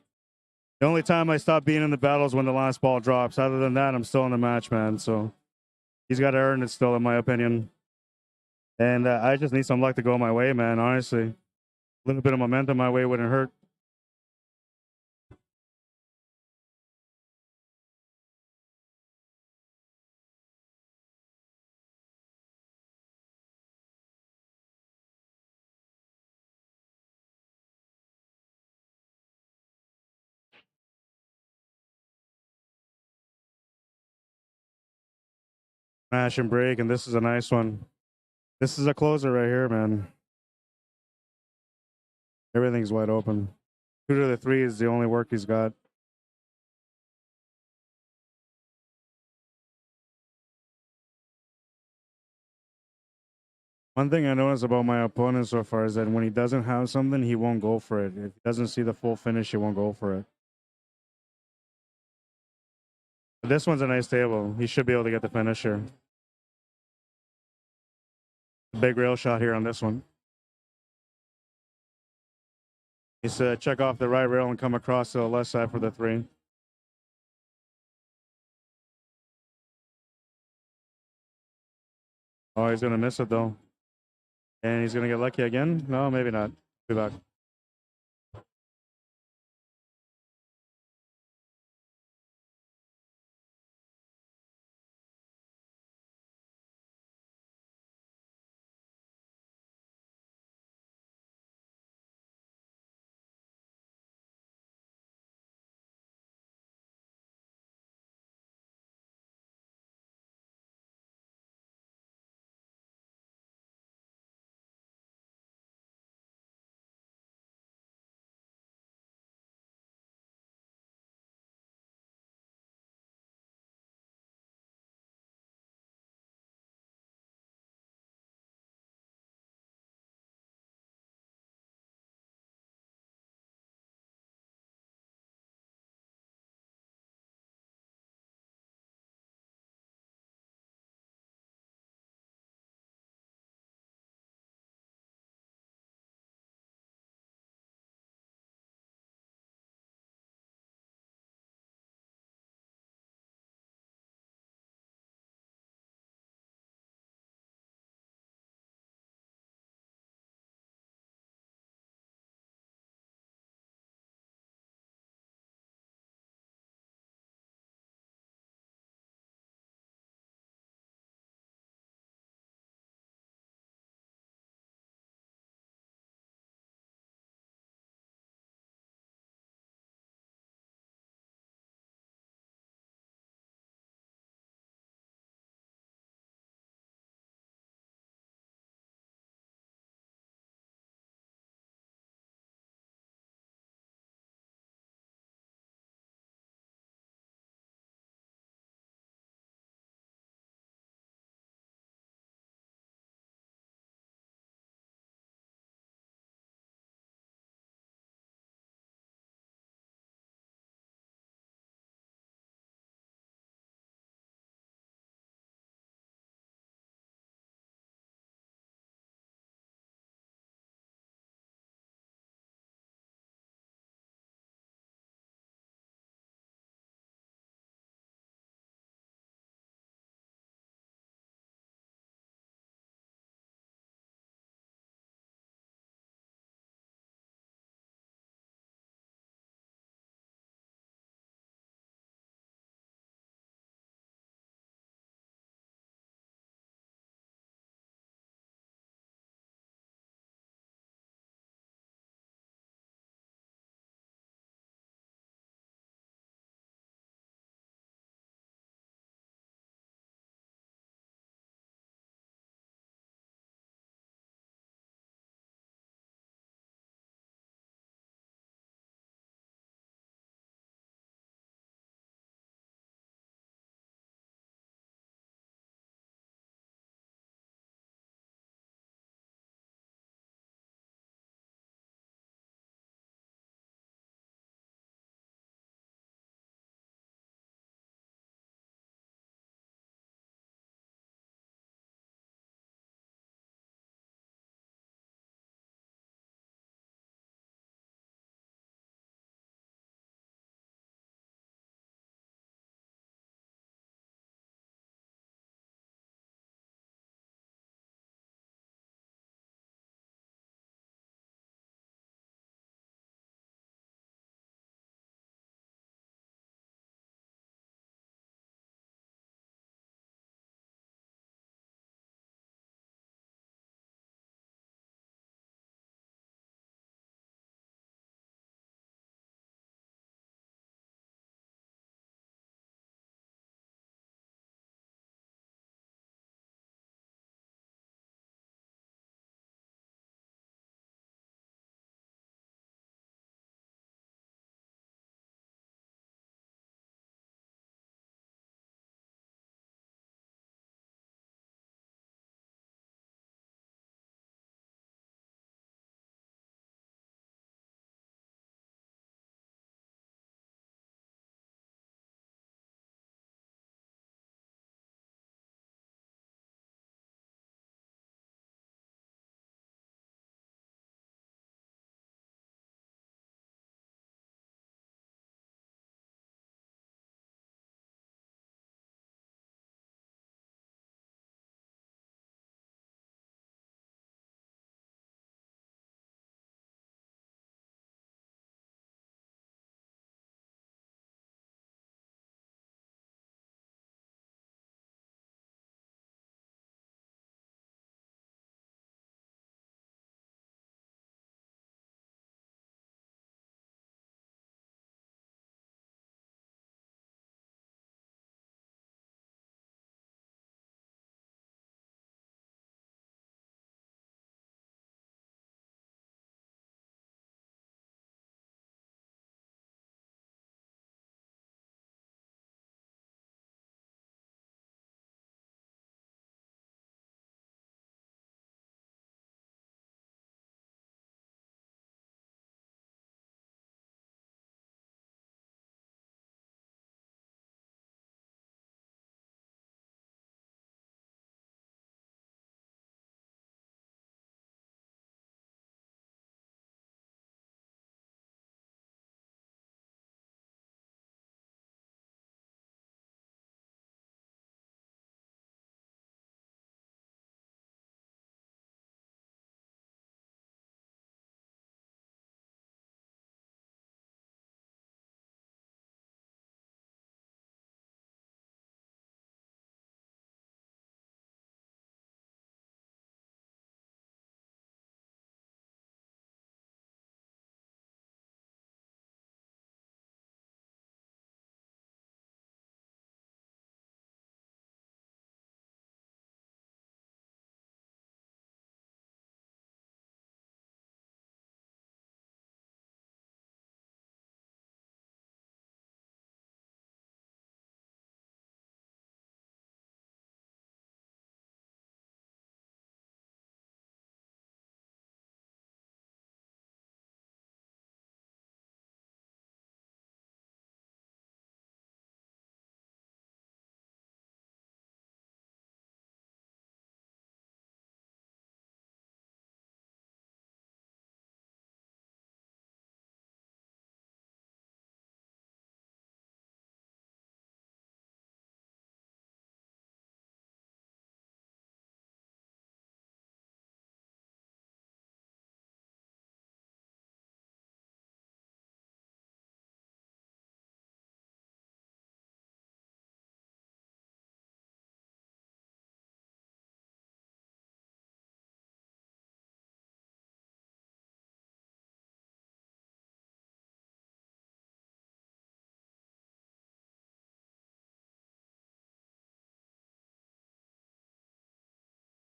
The only time I stop being in the battle is when the last ball drops. Other than that, I'm still in the match, man. So he's got to earn it still, in my opinion. And I just need some luck to go my way, man, honestly. A little bit of momentum my way wouldn't hurt. Smash and break, and this is a nice one. This is a closer right here, man. Everything's wide open. 2 to the 3 is the only work he's got. One thing I notice about my opponent so far is that when he doesn't have something, he won't go for it. If he doesn't see the full finish, he won't go for it. But this one's a nice table. He should be able to get the finish here. Big rail shot here on this one. He's to check off the right rail and come across to the left side for the 3. Oh, he's going to miss it though. And he's going to get lucky again? No, maybe not. Be back.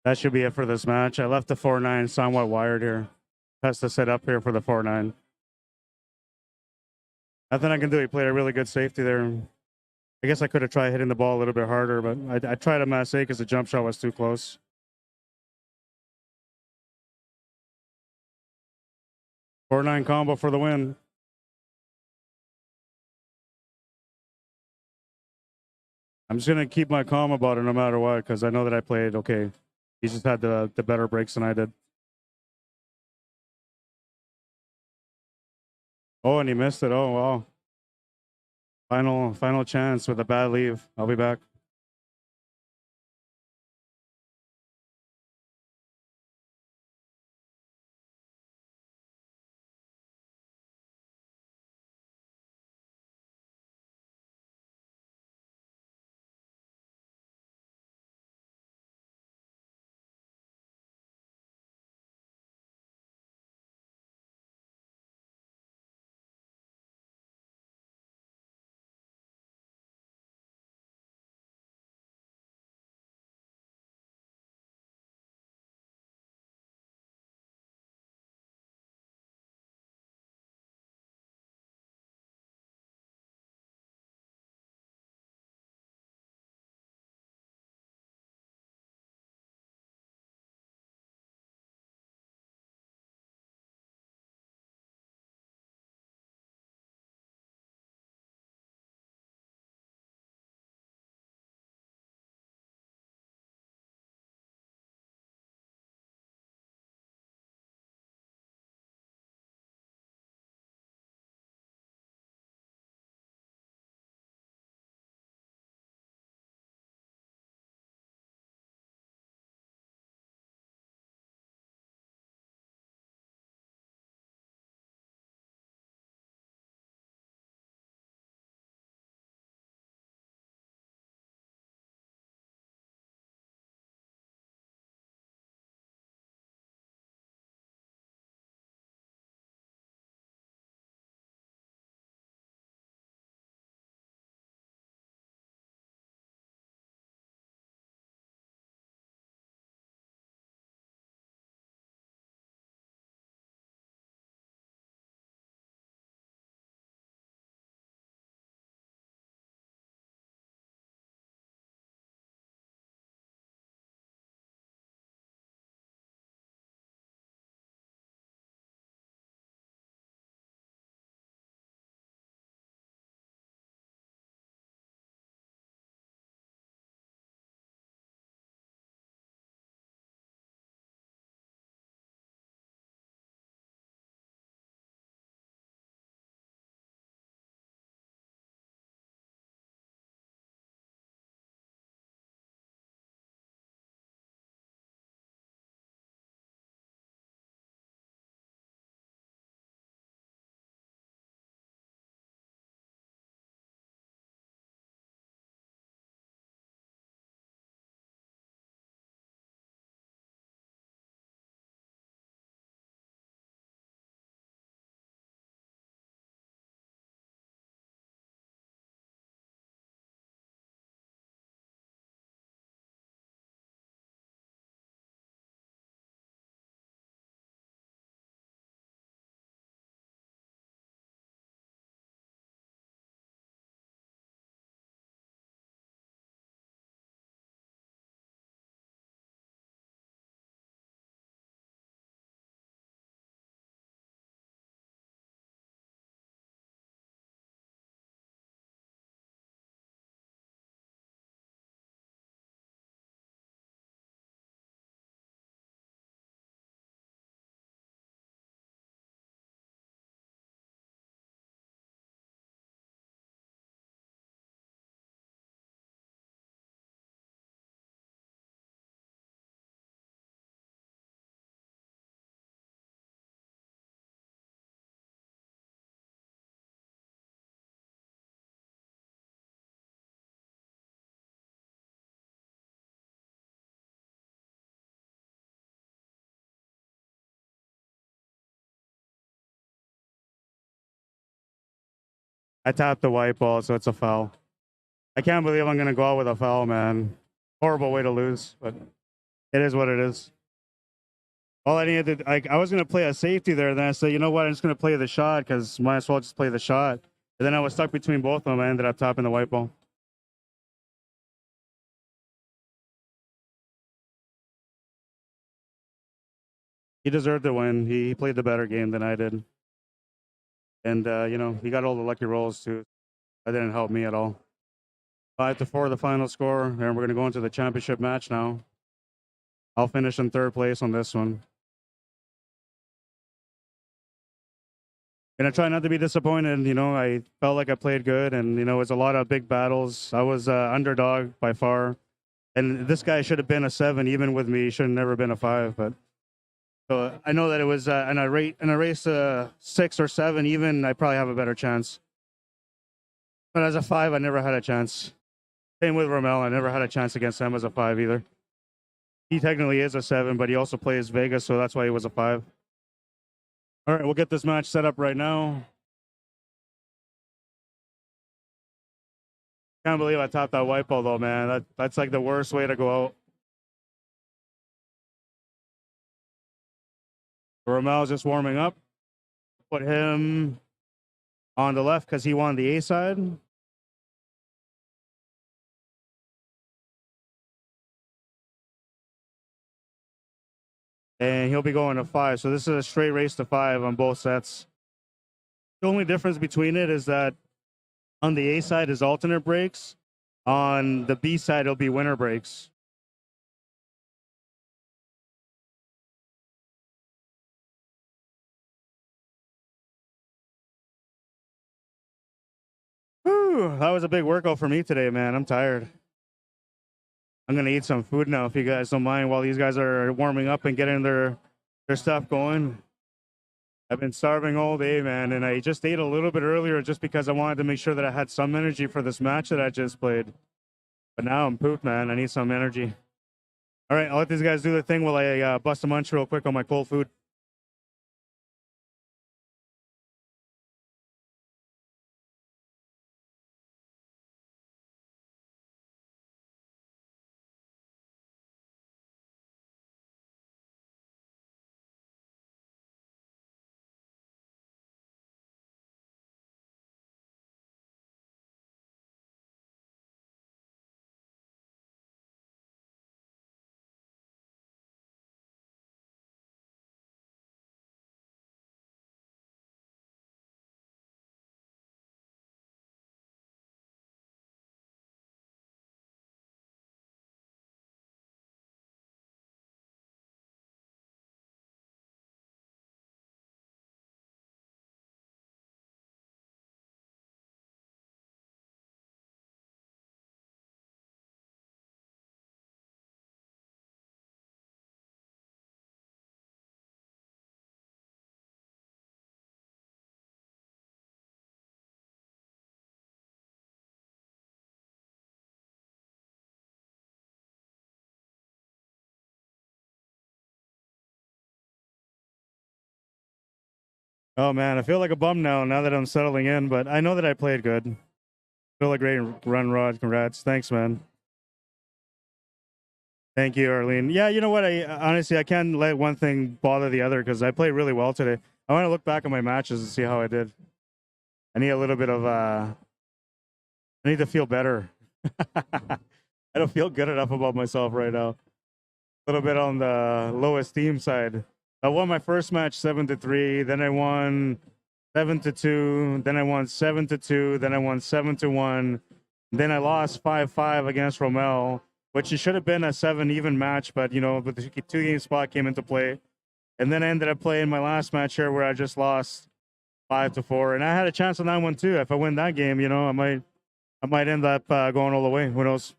That should be it for this match. I left the 4-9 somewhat wired here. Has to set up here for the 4-9. Nothing I can do. He played a really good safety there. I guess I could have tried hitting the ball a little bit harder, but I tried a masse because the jump shot was too close. 4-9 combo for the win. I'm just gonna keep my calm about it no matter what, because I know that I played okay. He just had the better breaks than I did. Oh, and he missed it. Oh wow. Final chance with a bad leave. I'll be back. I tapped the white ball, so it's a foul. I can't believe I'm gonna go out with a foul, man. Horrible way to lose, but It is what it is. All I needed to, like, I was gonna play a safety there. Then I said, you know what? I'm just gonna play the shot because might as well just play the shot. And then I was stuck between both of them. I ended up topping the white ball. He deserved to win. He played the better game than I did. And, you know, he got all the lucky rolls too. That didn't help me at all. 5-4, the final score. And we're going to go into the championship match now. I'll finish in third place on this one. Gonna try not to be disappointed. You know, I felt like I played good, and you know, it was a lot of big battles. I was underdog by far, and this guy should have been a 7 even with me. He should have never been a 5. But so I know that it was in a race 6 or 7 even. I probably have a better chance. But as a 5, I never had a chance. Same with Rommel. I never had a chance against him as a 5 either. He technically is a 7, but he also plays Vegas, so that's why he was a 5. All right, we'll get this match set up right now. Can't believe I topped that white ball though, man. That's like the worst way to go out. Rommel's just warming up. Put him on the left because he won the A side. And he'll be going to 5. So this is a straight race to 5 on both sets. The only difference between it is that on the A side is alternate breaks. On the B side, it'll be winner breaks. Whew, that was a big workout for me today, man. I'm tired. I'm gonna eat some food now if you guys don't mind while these guys are warming up and getting their stuff going. I've been starving all day, man, and I just ate a little bit earlier just because I wanted to make sure that I had some energy for this match that I just played. But now I'm pooped, man. I need some energy. All right, I'll let these guys do their thing while I bust a munch real quick on my cold food. Oh, man, I feel like a bum now that I'm settling in, but I know that I played good. Still a great run, Rod. Congrats. Thanks, man. Thank you, Arlene. Yeah, you know what? I honestly, I can't let one thing bother the other because I played really well today. I want to look back at my matches and see how I did. I need a little bit of, I need to feel better. I don't feel good enough about myself right now. A little bit on the low esteem side. I won my first match 7-3. Then I won 7-2. Then I won 7-2. Then I won 7-1. Then I lost 5-5 against Rommel, which it should have been a 7 even match, but you know, but the 2-game spot came into play. And then I ended up playing my last match here where I just lost 5-4. And I had a chance on that one too. If I win that game, you know, I might end up going all the way. Who knows?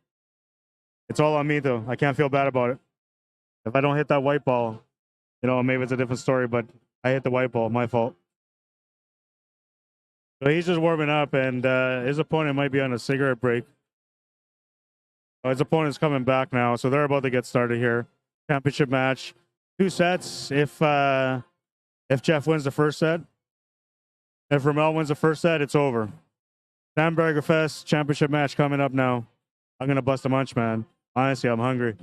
It's all on me though. I can't feel bad about it. If I don't hit that white ball, you know, maybe it's a different story, but I hit the white ball, my fault. So he's just warming up, and his opponent might be on a cigarette break. Oh, his opponent's coming back now, so they're about to get started here. Championship match, 2 sets. If Jeff wins the first set, if Rommel wins the first set, it's over. SANDBAGGERFEST championship match coming up now. I'm gonna bust a munch, man. Honestly, I'm hungry.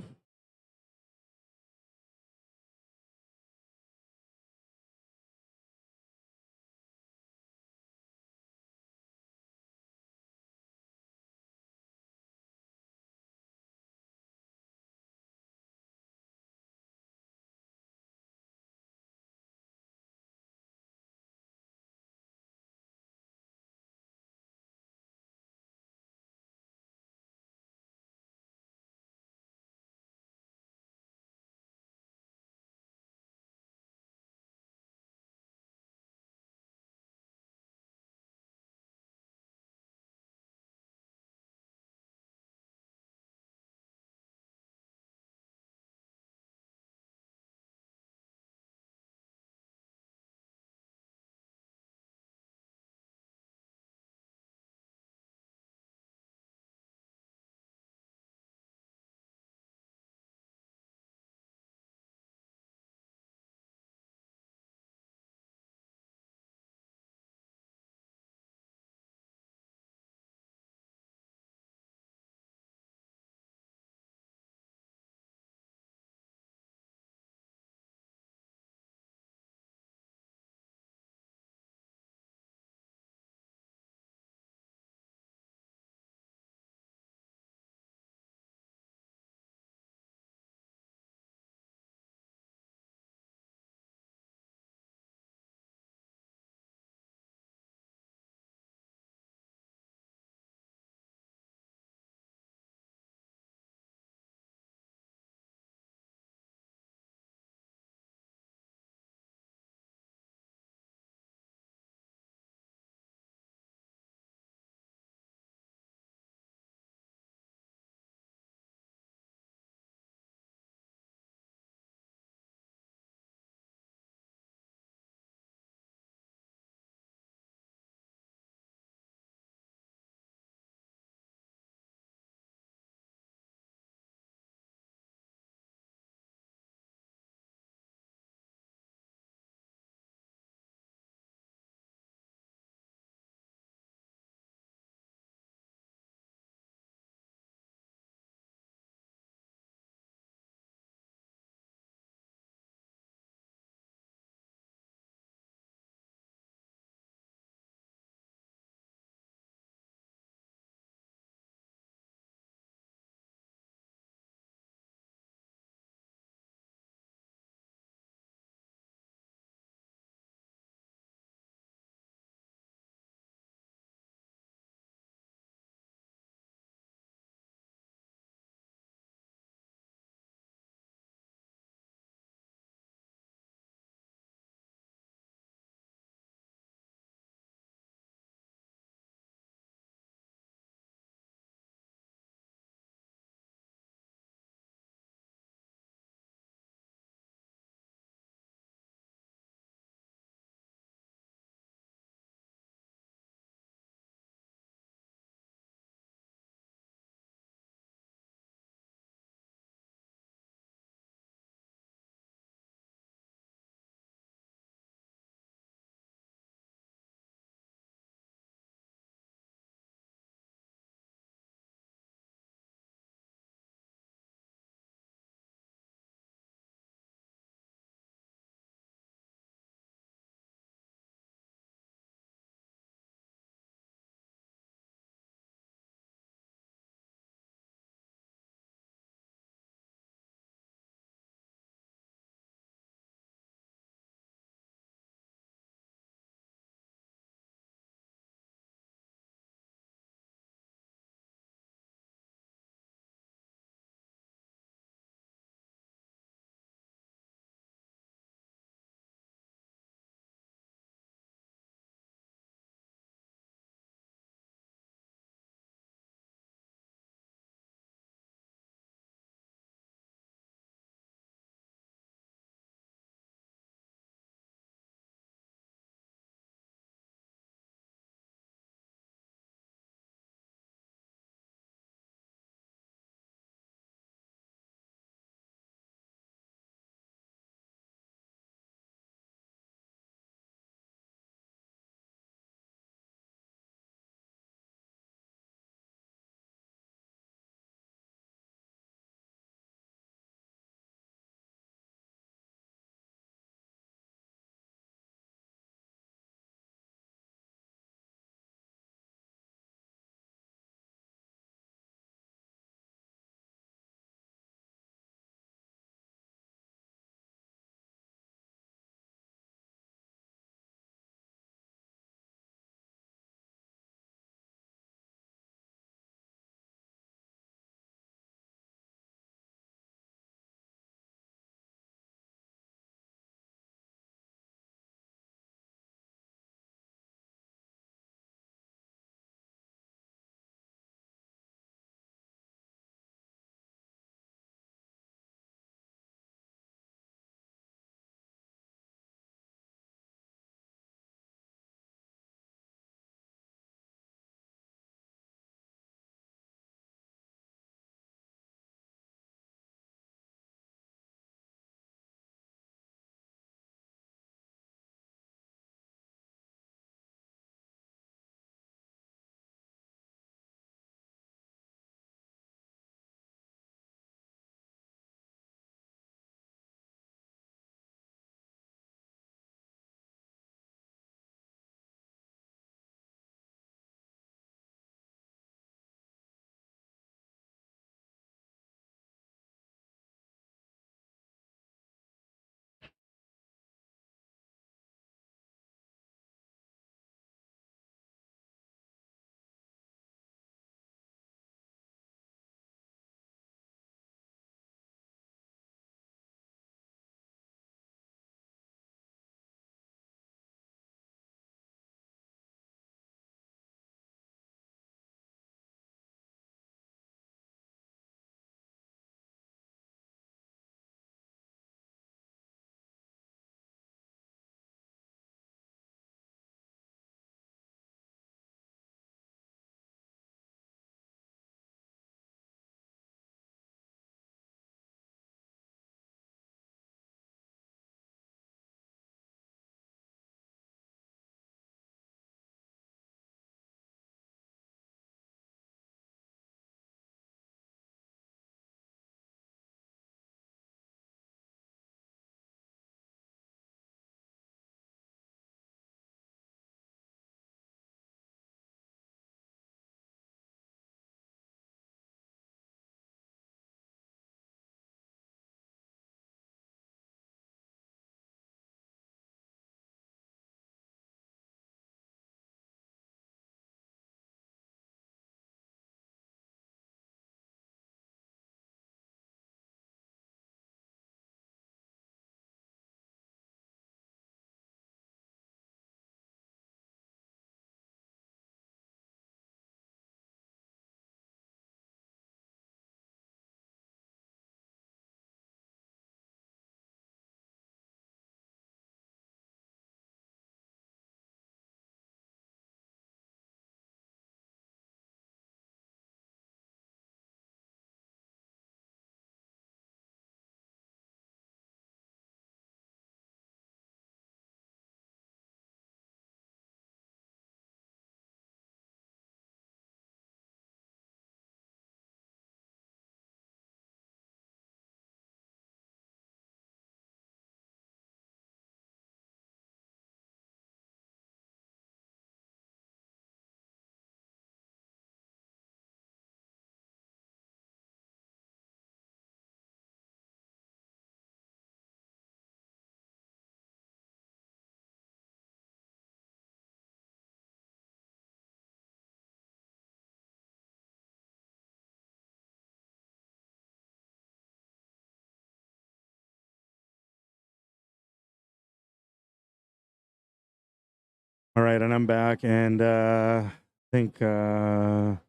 All right, and I'm back, and I think Jeff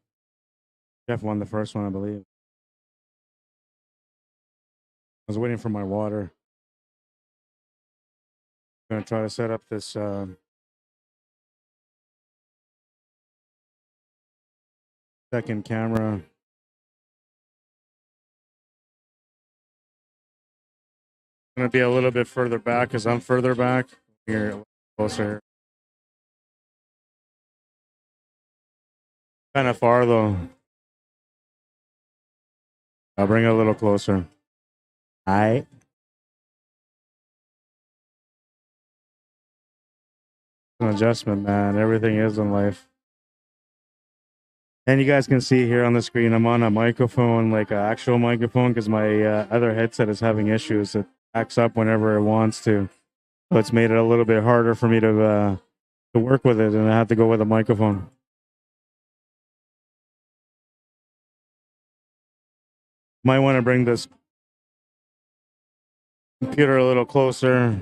won the first one, I believe. I was waiting for my water. I'm gonna try to set up this second camera. Gonna be a little bit further back because I'm further back. Here, closer. Kind of far though. I'll bring it a little closer. All right. An adjustment, man. Everything is in life. And you guys can see here on the screen, I'm on a microphone, like an actual microphone, because my other headset is having issues. It backs up whenever it wants to. So it's made it a little bit harder for me to work with it, and I have to go with a microphone. Might want to bring this computer a little closer,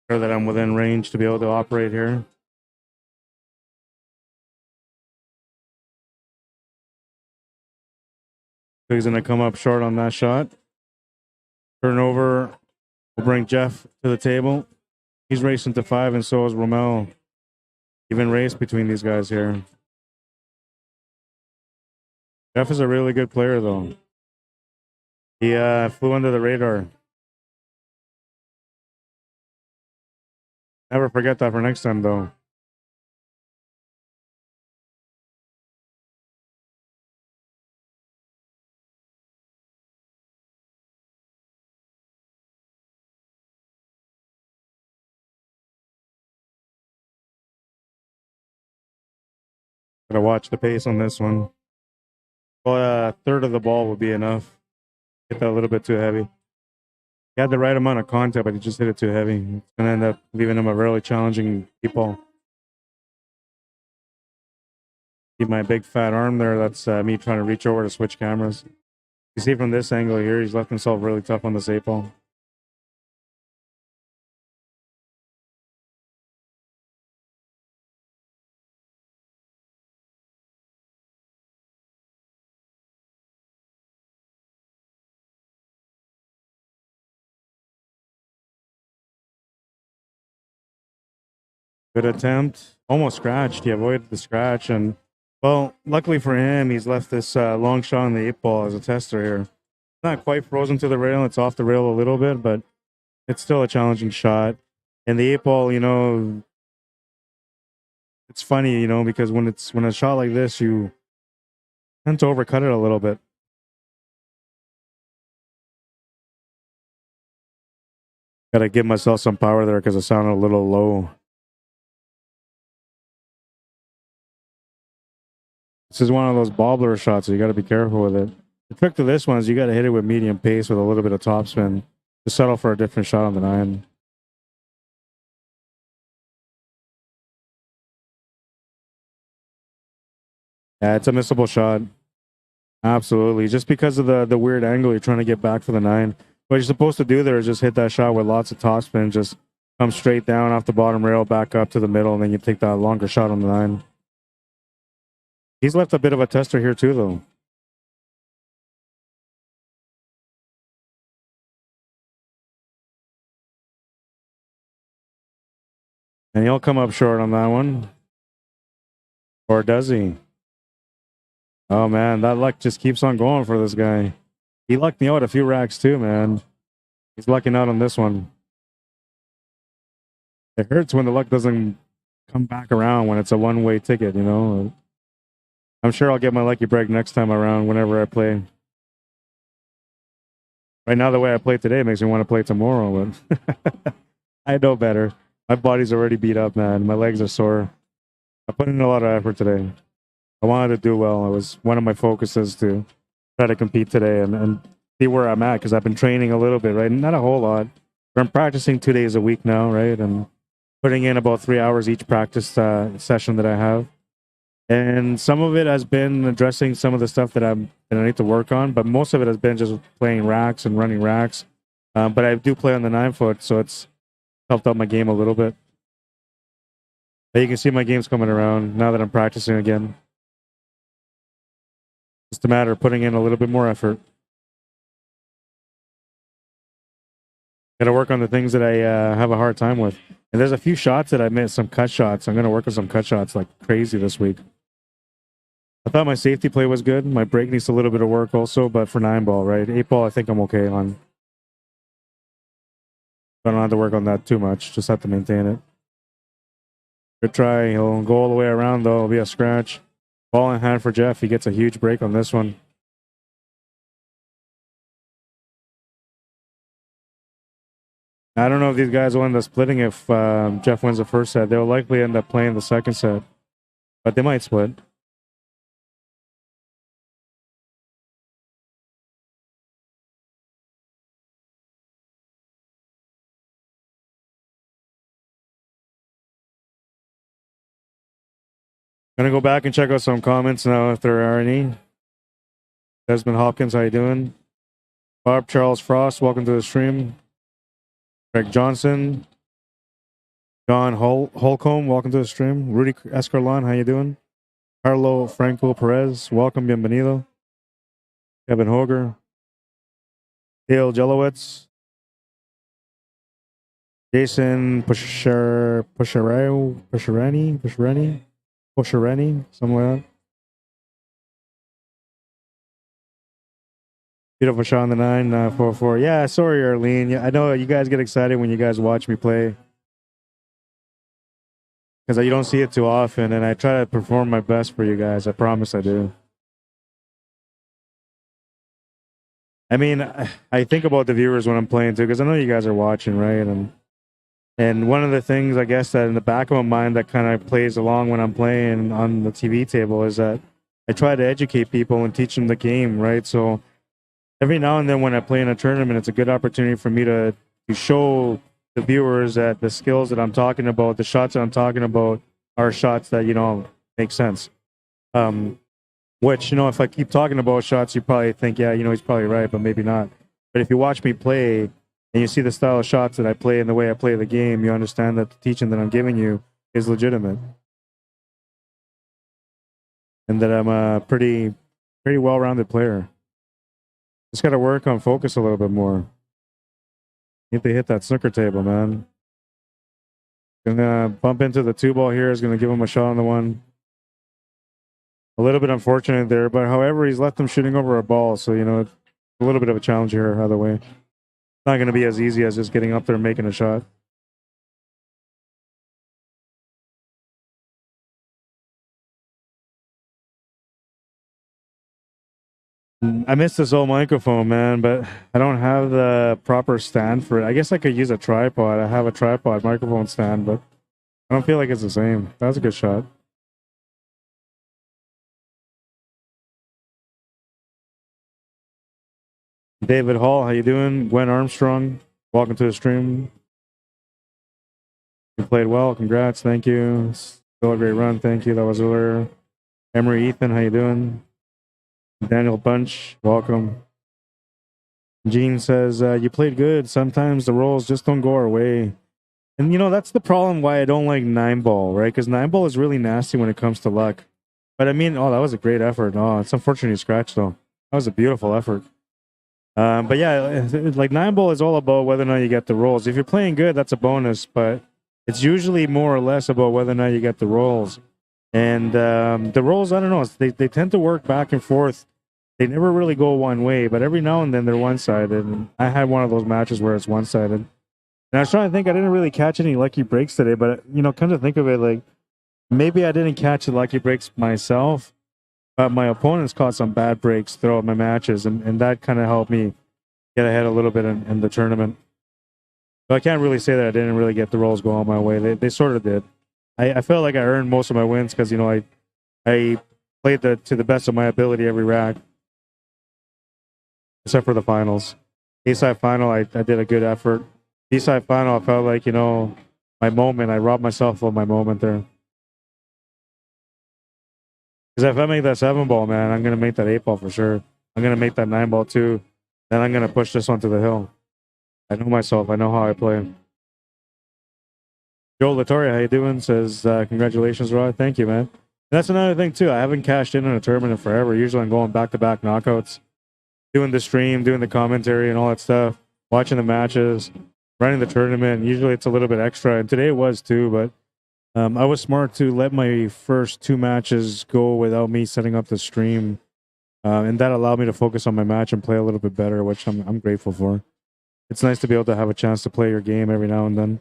so that I'm within range to be able to operate here. So he's going to come up short on that shot. Turnover will bring Jeff to the table. He's racing to 5, and so is Rommel. Even race between these guys here. Jeff is a really good player, though. He flew under the radar. Never forget that for next time, though. Gotta watch the pace on this one. Well, a third of the ball would be enough. Hit that a little bit too heavy. He had the right amount of contact, but he just hit it too heavy. It's gonna end up leaving him a really challenging deep ball. See my big fat arm there? That's me trying to reach over to switch cameras. You see from this angle here, he's left himself really tough on this 8-ball. Good attempt. Almost scratched. He avoided the scratch. And, well, luckily for him, he's left this long shot on the 8-ball as a tester here. Not quite frozen to the rail. It's off the rail a little bit, but it's still a challenging shot. And the 8-ball, you know, it's funny, you know, because when a shot like this, you tend to overcut it a little bit. Gotta give myself some power there because it sounded a little low. This is one of those bobbler shots, so you got to be careful with it. The trick to this one is you got to hit it with medium pace with a little bit of topspin to settle for a different shot on the 9. Yeah, it's a missable shot. Absolutely. Just because of the weird angle, you're trying to get back for the 9. What you're supposed to do there is just hit that shot with lots of topspin, just come straight down off the bottom rail, back up to the middle, and then you take that longer shot on the 9. He's left a bit of a tester here too, though. And he'll come up short on that one. Or does he? Oh, man, that luck just keeps on going for this guy. He lucked me out a few racks too, man. He's lucking out on this one. It hurts when the luck doesn't come back around when it's a one-way ticket, you know? I'm sure I'll get my lucky break next time around whenever I play. Right now, the way I play today makes me want to play tomorrow, but I know better. My body's already beat up, man. My legs are sore. I put in a lot of effort today. I wanted to do well. It was one of my focuses to try to compete today and see where I'm at, because I've been training a little bit, right? Not a whole lot. But I'm practicing 2 days a week now, right? And putting in about 3 hours each practice session that I have. And some of it has been addressing some of the stuff that I need to work on, but most of it has been just playing racks and running racks. But I do play on the 9-foot, so it's helped out my game a little bit. But you can see my game's coming around now that I'm practicing again. Just a matter of putting in a little bit more effort. Got to work on the things that I have a hard time with. And there's a few shots that I missed, some cut shots. I'm going to work on some cut shots like crazy this week. I thought my safety play was good. My break needs a little bit of work also, but for 9-ball, right? 8-ball, I think I'm okay on. I don't have to work on that too much. Just have to maintain it. Good try. He'll go all the way around, though. It'll be a scratch. Ball in hand for Jeff. He gets a huge break on this one. I don't know if these guys will end up splitting if Jeff wins the first set. They'll likely end up playing the second set, but they might split. Gonna go back and check out some comments now if there are any. Desmond Hopkins, how you doing? Bob Charles Frost, welcome to the stream. Greg Johnson. John Holcomb, welcome to the stream. Rudy Escarlon, how you doing? Carlo Franco Perez, welcome, bienvenido. Kevin Hoger. Dale Jelowitz. Jason Pusharani, something like that. Beautiful shot on the 9-4-4. Yeah, sorry, Arlene. Yeah, I know you guys get excited when you guys watch me play because you don't see it too often, and I try to perform my best for you guys. I promise I do. I mean, I think about the viewers when I'm playing too, because I know you guys are watching, right? And one of the things, I guess, that in the back of my mind that kind of plays along when I'm playing on the TV table is that I try to educate people and teach them the game, right? So every now and then when I play in a tournament, it's a good opportunity for me to show the viewers that the skills that I'm talking about, the shots that I'm talking about are shots that, you know, make sense. Which, you know, if I keep talking about shots, you probably think, yeah, you know, he's probably right, but maybe not. But if you watch me play and you see the style of shots that I play and the way I play the game, you understand that the teaching that I'm giving you is legitimate. And that I'm a pretty well-rounded player. Just got to work on focus a little bit more. Need to hit that snooker table, man. Gonna bump into the 2-ball here. Is gonna give him a shot on the 1. A little bit unfortunate there, but however, he's left him shooting over a ball, so you know it's a little bit of a challenge here either way. It's not gonna be as easy as just getting up there and making a shot. I missed this old microphone, man, but I don't have the proper stand for it. I guess I could use a tripod. I have a tripod microphone stand, but I don't feel like it's the same. That was a good shot. David Hall, how you doing? Gwen Armstrong, welcome to the stream. You played well. Congrats. Thank you. Still a great run. Thank you. That was earlier. Emery Ethan, how you doing? Daniel Bunch, welcome. Gene says, you played good. Sometimes the rolls just don't go our way. And, you know, that's the problem why I don't like 9-ball, right? Because 9-ball is really nasty when it comes to luck. But, I mean, oh, that was a great effort. Oh, it's unfortunate you scratched, though. That was a beautiful effort. But, yeah, like 9-ball is all about whether or not you get the rolls. If you're playing good, that's a bonus. But it's usually more or less about whether or not you get the rolls. And the rolls, I don't know, they tend to work back and forth. They never really go one way, but every now and then they're one-sided. And I had one of those matches where it's one-sided. And I was trying to think, I didn't really catch any lucky breaks today, but, you know, come to think of it, like, maybe I didn't catch the lucky breaks myself, but my opponents caught some bad breaks throughout my matches, and that kind of helped me get ahead a little bit in the tournament. So I can't really say that I didn't really get the rolls going my way. They sort of did. I felt like I earned most of my wins because, you know, I played to the best of my ability every rack. Except for the finals. A-side final, I did a good effort. B-side final, I felt like, you know, my moment, I robbed myself of my moment there. Because if I make that 7-ball, man, I'm going to make that 8-ball for sure. I'm going to make that 9-ball too. Then I'm going to push this one to the hill. I know myself. I know how I play. Joe Latoria, how you doing? Says, congratulations, Rod. Thank you, man. And that's another thing, too. I haven't cashed in on a tournament in forever. Usually I'm going back-to-back knockouts, doing the stream, doing the commentary and all that stuff, watching the matches, running the tournament. Usually it's a little bit extra, and today it was, too, but I was smart to let my first 2 matches go without me setting up the stream, and that allowed me to focus on my match and play a little bit better, which I'm grateful for. It's nice to be able to have a chance to play your game every now and then.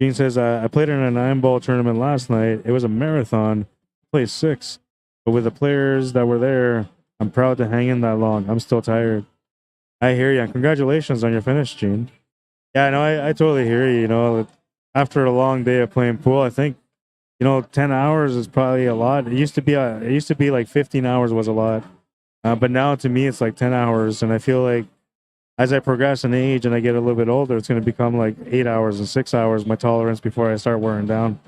Gene says, I played in a 9-ball tournament last night. It was a marathon. I played 6. But with the players that were there, I'm proud to hang in that long. I'm still tired. I hear you. Congratulations on your finish, Gene. Yeah, no, I totally hear you. You know, after a long day of playing pool, I think, 10 hours is probably a lot. It used to be like 15 hours was a lot. But now to me, it's like 10 hours. And I feel like as I progress in age and I get a little bit older, it's going to become like 8 hours and 6 hours, my tolerance, before I start wearing down.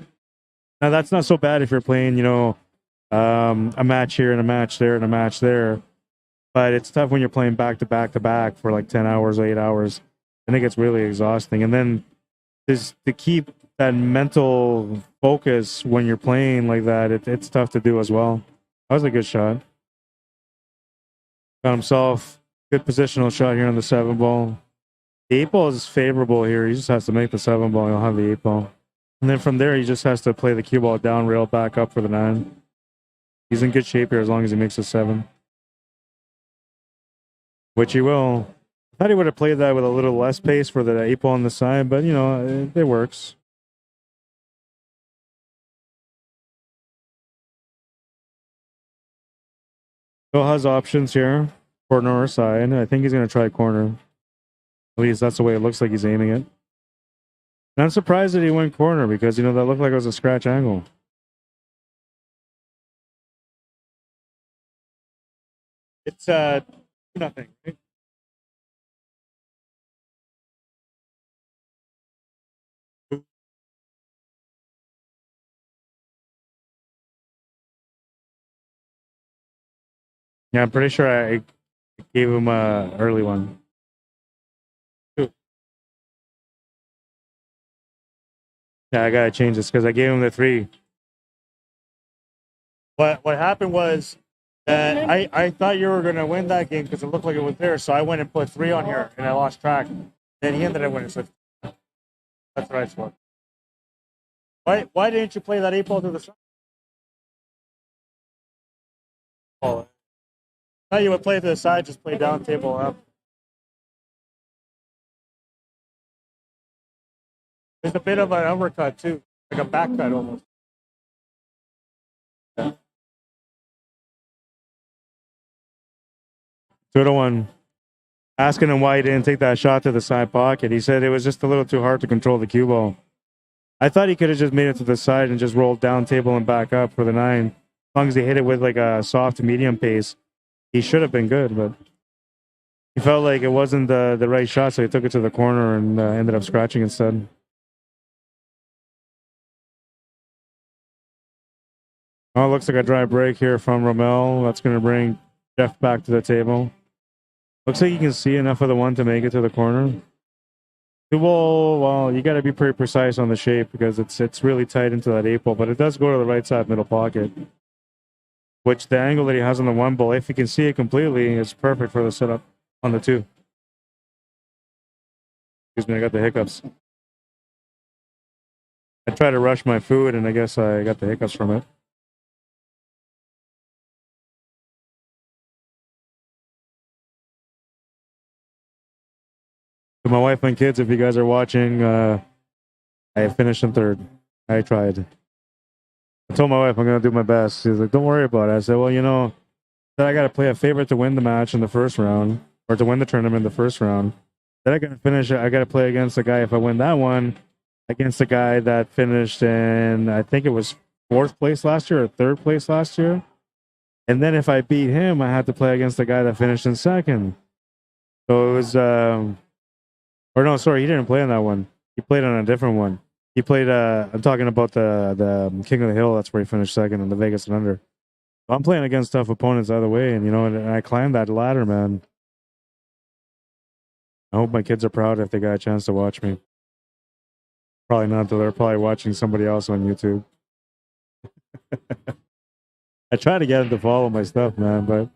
Now, that's not so bad if you're playing, a match here and a match there and a match there. But it's tough when you're playing back to back to back for like 10 hours or 8 hours. And it gets really exhausting. And then just to keep that mental focus when you're playing like that, it's tough to do as well. That was a good shot. Got himself good positional shot here on the 7-ball. The 8-ball is favorable here. He just has to make the 7-ball. He'll have the 8-ball. And then from there, he just has to play the cue ball down, rail back up for the 9. He's in good shape here as long as he makes a 7. Which he will. I thought he would have played that with a little less pace for the 8-ball on the side, but, it works. Still has options here. Corner or side. I think he's going to try corner. At least that's the way it looks like he's aiming it. And I'm surprised that he went corner because, that looked like it was a scratch angle. It's 2-0, right? Yeah, I'm pretty sure I gave him a early one. Yeah, I gotta change this because I gave him the 3. What happened was that I thought you were gonna win that game because it looked like it was there, so I went and put 3 on here and I lost track. Then he ended up winning, so that's the right score. Why didn't you play that 8-ball to the side? Oh, I thought you would play to the side, just play down, table up. There's a bit of an uppercut too, like a back cut almost. Yeah. 2-1. Asking him why he didn't take that shot to the side pocket. He said it was just a little too hard to control the cue ball. I thought he could have just made it to the side and just rolled down table and back up for the 9. As long as he hit it with like a soft to medium pace, he should have been good, but he felt like it wasn't the right shot, so he took it to the corner and ended up scratching instead. Oh, it looks like a dry break here from Rommel. That's going to bring Jeff back to the table. Looks like you can see enough of the 1 to make it to the corner. 2-ball, well, you got to be pretty precise on the shape because it's really tight into that 8-ball, but it does go to the right side middle pocket. Which the angle that he has on the 1-ball, if you can see it completely, is perfect for the setup on the 2. Excuse me, I got the hiccups. I tried to rush my food, and I guess I got the hiccups from it. To my wife and kids, if you guys are watching, I finished in 3rd. I tried. I told my wife I'm going to do my best. She's like, don't worry about it. I said, well, I got to play a favorite to win the match in the first round, or to win the tournament in the first round. Then I got to finish. I got to play against the guy, if I win that one, against the guy that finished in, I think it was 4th place last year or 3rd place last year. And then if I beat him, I had to play against the guy that finished in 2nd. So it was, or no, sorry, he didn't play on that one. He played on a different one. He played, I'm talking about the King of the Hill. That's where he finished 2nd in the Vegas and Under. I'm playing against tough opponents either way, and and I climbed that ladder, man. I hope my kids are proud if they got a chance to watch me. Probably not, though. They're probably watching somebody else on YouTube. I try to get them to follow my stuff, man, but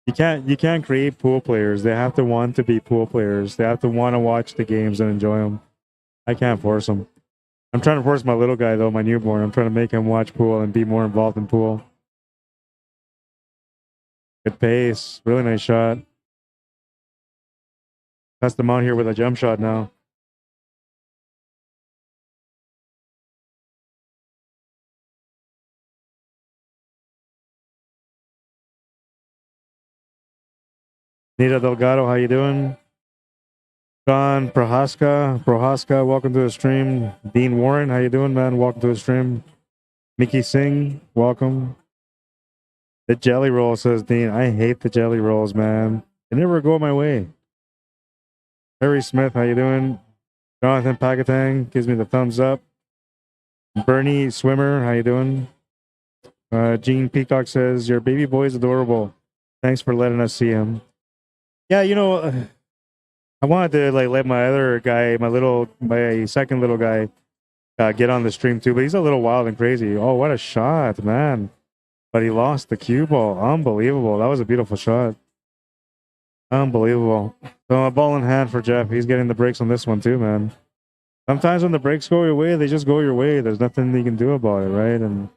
you can't create pool players. They have to want to be pool players. They have to want to watch the games and enjoy them. I can't force them. I'm trying to force my little guy, though, my newborn. I'm trying to make him watch pool and be more involved in pool. Good pace. Really nice shot. Test him out here with a jump shot now. Nita Delgado, how you doing? John Prohaska, welcome to the stream. Dean Warren, how you doing, man? Welcome to the stream. Mickey Singh, welcome. The jelly roll, says Dean. I hate the jelly rolls, man. They never go my way. Harry Smith, how you doing? Jonathan Pakatang gives me the thumbs up. Bernie Swimmer, how you doing? Gene Peacock says, your baby boy is adorable. Thanks for letting us see him. Yeah, you know, I wanted to let my other guy, my second little guy, get on the stream too, but he's a little wild and crazy. Oh, what a shot, man. But he lost the cue ball. Unbelievable. That was a beautiful shot. Unbelievable. So a ball in hand for Jeff. He's getting the breaks on this one too, man. Sometimes when the breaks go your way, they just go your way. There's nothing you can do about it, right? And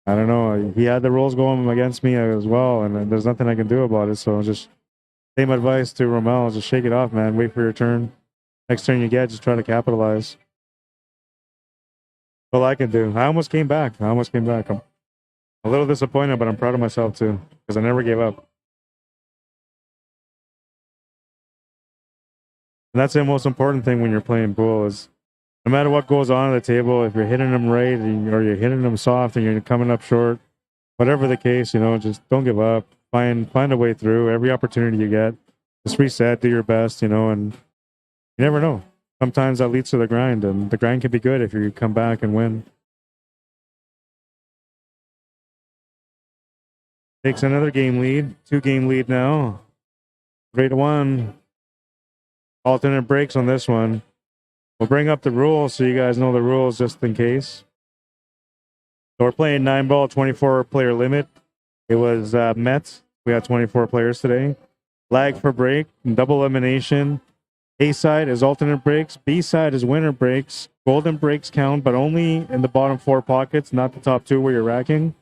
I don't know. He had the rolls going against me as well, and there's nothing I can do about it. So just same advice to Rommel. Just shake it off, man. Wait for your turn. Next turn you get, just try to capitalize. All I can do. I almost came back. I'm a little disappointed, but I'm proud of myself too, because I never gave up. And that's the most important thing when you're playing pool is no matter what goes on at the table, if you're hitting them right or you're hitting them soft and you're coming up short, whatever the case, you know, just don't give up. Find a way through every opportunity you get. Just reset, do your best, you know, and you never know. Sometimes that leads to the grind, and the grind can be good if you come back and win. Takes another game lead, 2-game lead now. 3-1. Alternate breaks on this one. We'll bring up the rules so you guys know the rules just in case. So we're playing 9-ball, 24-player limit. It was met. We had 24 players today. Lag for break, double elimination. A side is alternate breaks. B side is winner breaks. Golden breaks count, but only in the bottom 4 pockets, not the top 2 where you're racking.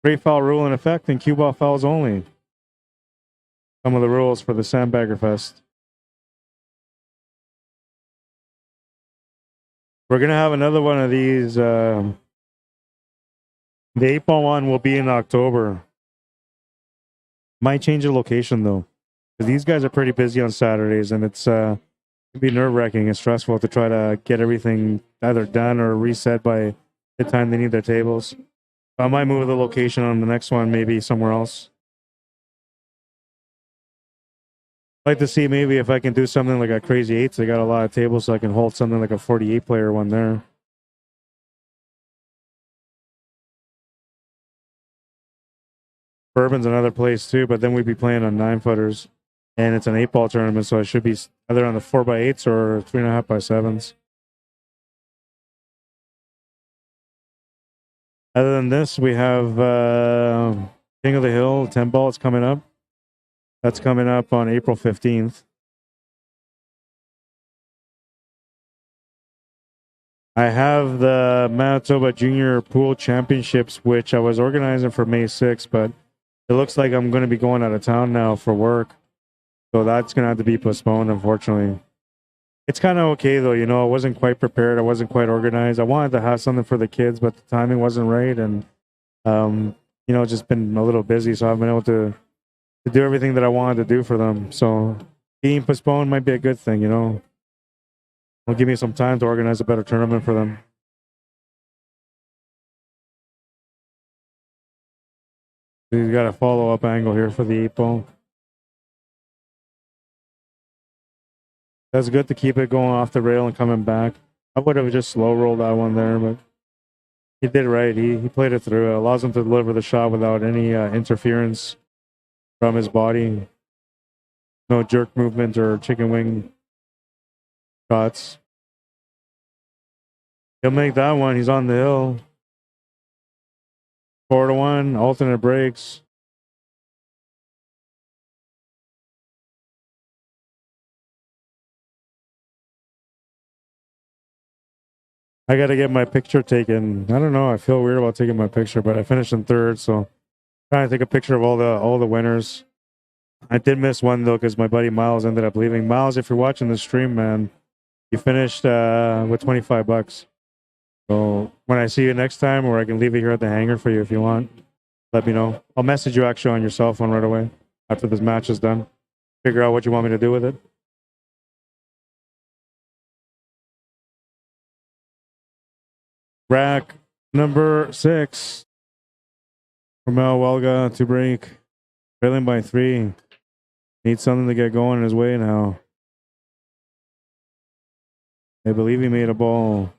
Straight foul rule in effect, and cue ball fouls only. Some of the rules for the SANDBAGGERFEST. We're going to have another one of these. The 8-ball one will be in October. Might change the location, though. Because these guys are pretty busy on Saturdays, and it can be nerve-wracking and stressful to try to get everything either done or reset by the time they need their tables. I might move the location on the next one, maybe somewhere else. I'd like to see maybe if I can do something like a Crazy 8s. They got a lot of tables, so I can hold something like a 48-player one there. Bourbon's another place too, but then we'd be playing on 9-footers. And it's an 8-ball tournament, so I should be either on the 4x8s or 3.5x7s. Other than this, we have King of the Hill 10-ball. It's coming up. That's coming up on April 15th. I have the Manitoba Junior Pool Championships, which I was organizing for May 6th, but it looks like I'm going to be going out of town now for work. So that's going to have to be postponed, unfortunately. It's kind of okay, though. You know, I wasn't quite prepared. I wasn't quite organized. I wanted to have something for the kids, but the timing wasn't right. And, you know, just been a little busy, so I haven't been able to do everything that I wanted to do for them. So being postponed might be a good thing, you know. It'll give me some time to organize a better tournament for them. We've got a follow-up angle here for the 8-ball. That's good to keep it going off the rail and coming back. I would have just slow rolled that one there, but he did right. He played it through. It allows him to deliver the shot without any interference from his body. No jerk movement or chicken wing shots. He'll make that one. He's on the hill. 4-1, alternate breaks. I got to get my picture taken. I don't know. I feel weird about taking my picture, but I finished in third, so trying to take a picture of all the winners. I did miss one though because my buddy Miles ended up leaving. Miles, if you're watching the stream, man, you finished with $25. So when I see you next time, or I can leave it here at the hangar for you if you want, let me know. I'll message you actually on your cell phone right away after this match is done. Figure out what you want me to do with it. Rack number 6. Rommel Huelga to break. Trailing by 3. Needs something to get going his way now. I believe he made a ball.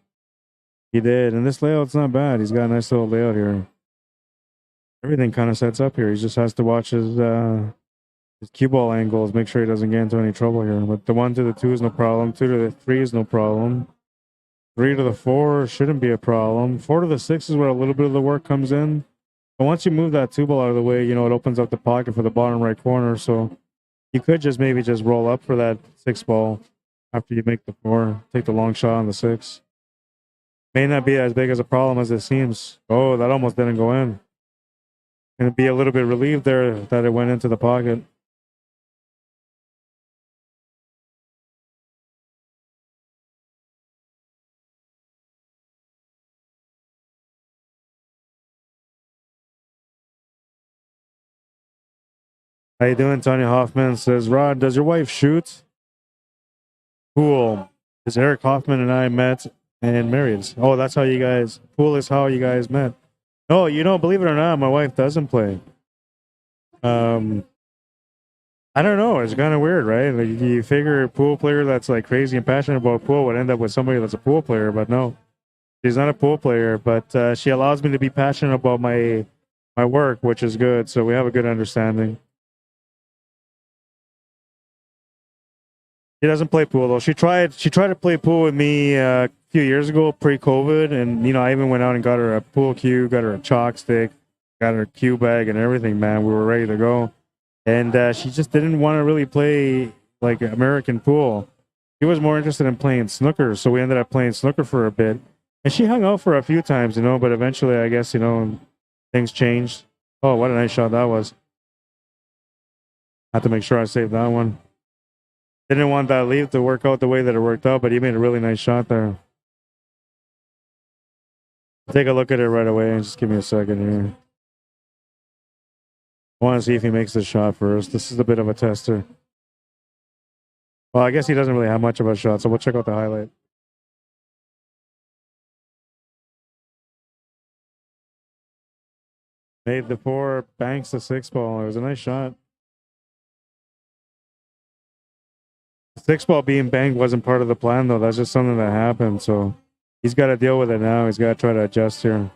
He did. And this layout's not bad. He's got a nice little layout here. Everything kind of sets up here. He just has to watch his cue ball angles, make sure he doesn't get into any trouble here. But the 1 to the 2 is no problem. 2 to the 3 is no problem. 3 to the 4 shouldn't be a problem. 4 to the 6 is where a little bit of the work comes in. But once you move that 2 ball out of the way, you know, it opens up the pocket for the bottom right corner. So you could just maybe just roll up for that 6 ball after you make the 4. Take the long shot on the 6. May not be as big as a problem as it seems. Oh, that almost didn't go in. Gonna be a little bit relieved there that it went into the pocket. How you doing? Tanya Hoffman says, Rod, does your wife shoot? Pool. Because Eric Hoffman and I met and married. Oh, that's how you guys, pool is how you guys met. No, you don't, believe it or not, my wife doesn't play. I don't know. It's kind of weird, right? Like, you figure a pool player that's like crazy and passionate about pool would end up with somebody that's a pool player, but no. She's not a pool player, but she allows me to be passionate about my work, which is good. So we have a good understanding. She doesn't play pool though. She tried to play pool with me a few years ago, pre-COVID, and you know I even went out and got her a pool cue, got her a chalk stick, got her a cue bag and everything. Man, we were ready to go, and she just didn't want to really play like American pool. She was more interested in playing snooker, so we ended up playing snooker for a bit, and she hung out for a few times, you know. But eventually, I guess things changed. Oh, what a nice shot that was! I have to make sure I saved that one. Didn't want that leave to work out the way that it worked out, but he made a really nice shot there. Take a look at it right away. Just give me a second here. I want to see if he makes the shot first. This is a bit of a tester. Well, I guess he doesn't really have much of a shot, so we'll check out the highlight. Made the 4, banks the 6 ball. It was a nice shot. The 6 ball being banked wasn't part of the plan, though. That's just something that happened, so he's got to deal with it now. He's got to try to adjust here.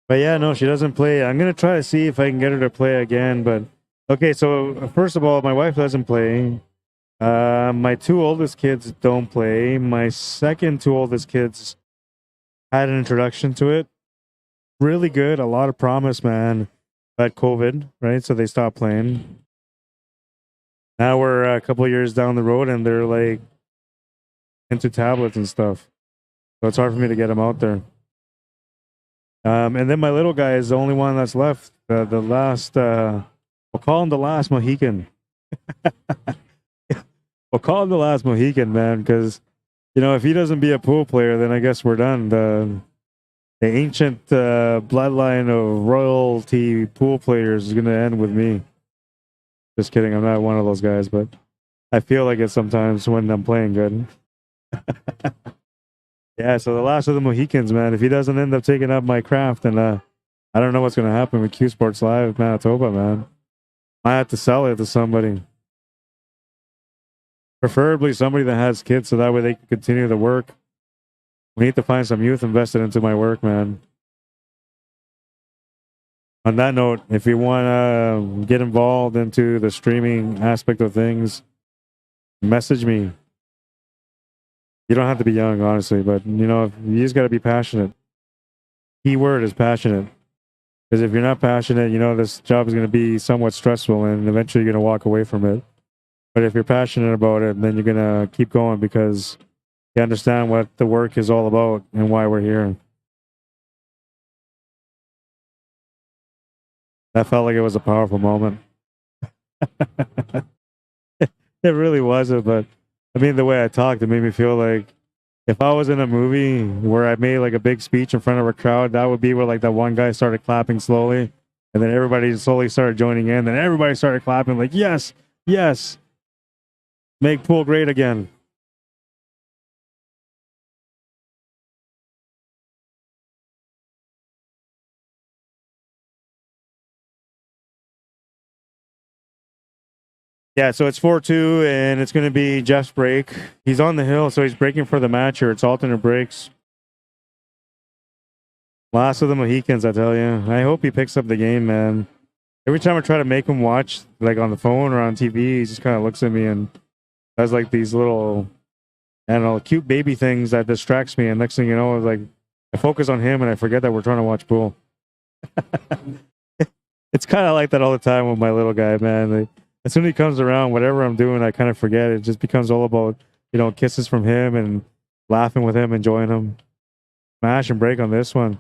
But yeah, no, she doesn't play. I'm going to try to see if I can get her to play again. But okay, so first of all, my wife doesn't play. My 2 oldest kids don't play. My second 2 oldest kids had an introduction to it. Really good, a lot of promise, man. But COVID, right? So they stopped playing. Now we're a couple of years down the road, and they're like into tablets and stuff. So it's hard for me to get them out there. And then my little guy is the only one that's left. The last, we'll call him the last Mohican. We'll call him the last Mohican, man, because, you know, if he doesn't be a pool player, then I guess we're done. The ancient bloodline of royalty pool players is going to end with me. Just kidding. I'm not one of those guys, but I feel like it sometimes when I'm playing good. Yeah, so the last of the Mohicans, man. If he doesn't end up taking up my craft, then I don't know what's going to happen with CUESPORTS Live Manitoba, man. I have to sell it to somebody. Preferably somebody that has kids, so that way they can continue the work. We need to find some youth invested into my work, man. On that note, if you want to get involved into the streaming aspect of things, message me. You don't have to be young, honestly, but you know, you just got to be passionate. Key word is passionate. Because if you're not passionate, you know, this job is going to be somewhat stressful and eventually you're going to walk away from it. But if you're passionate about it, then you're going to keep going because you understand what the work is all about and why we're here. That felt like it was a powerful moment. It really wasn't, but I mean, the way I talked, it made me feel like if I was in a movie where I made like a big speech in front of a crowd, that would be where like that one guy started clapping slowly, and then everybody slowly started joining in, and everybody started clapping like, yes, yes, make pool great again. Yeah, so it's 4-2, and it's going to be Jeff's break. He's on the hill, so he's breaking for the match, or it's alternate breaks. Last of the Mohicans, I tell you. I hope he picks up the game, man. Every time I try to make him watch, like on the phone or on TV, he just kind of looks at me and does like these little, I don't know, cute baby things that distracts me. And next thing you know, like I focus on him and I forget that we're trying to watch pool. It's kind of like that all the time with my little guy, man. Like, as soon as he comes around, whatever I'm doing, I kind of forget. It just becomes all about, you know, kisses from him and laughing with him, enjoying him. Smash and break on this one.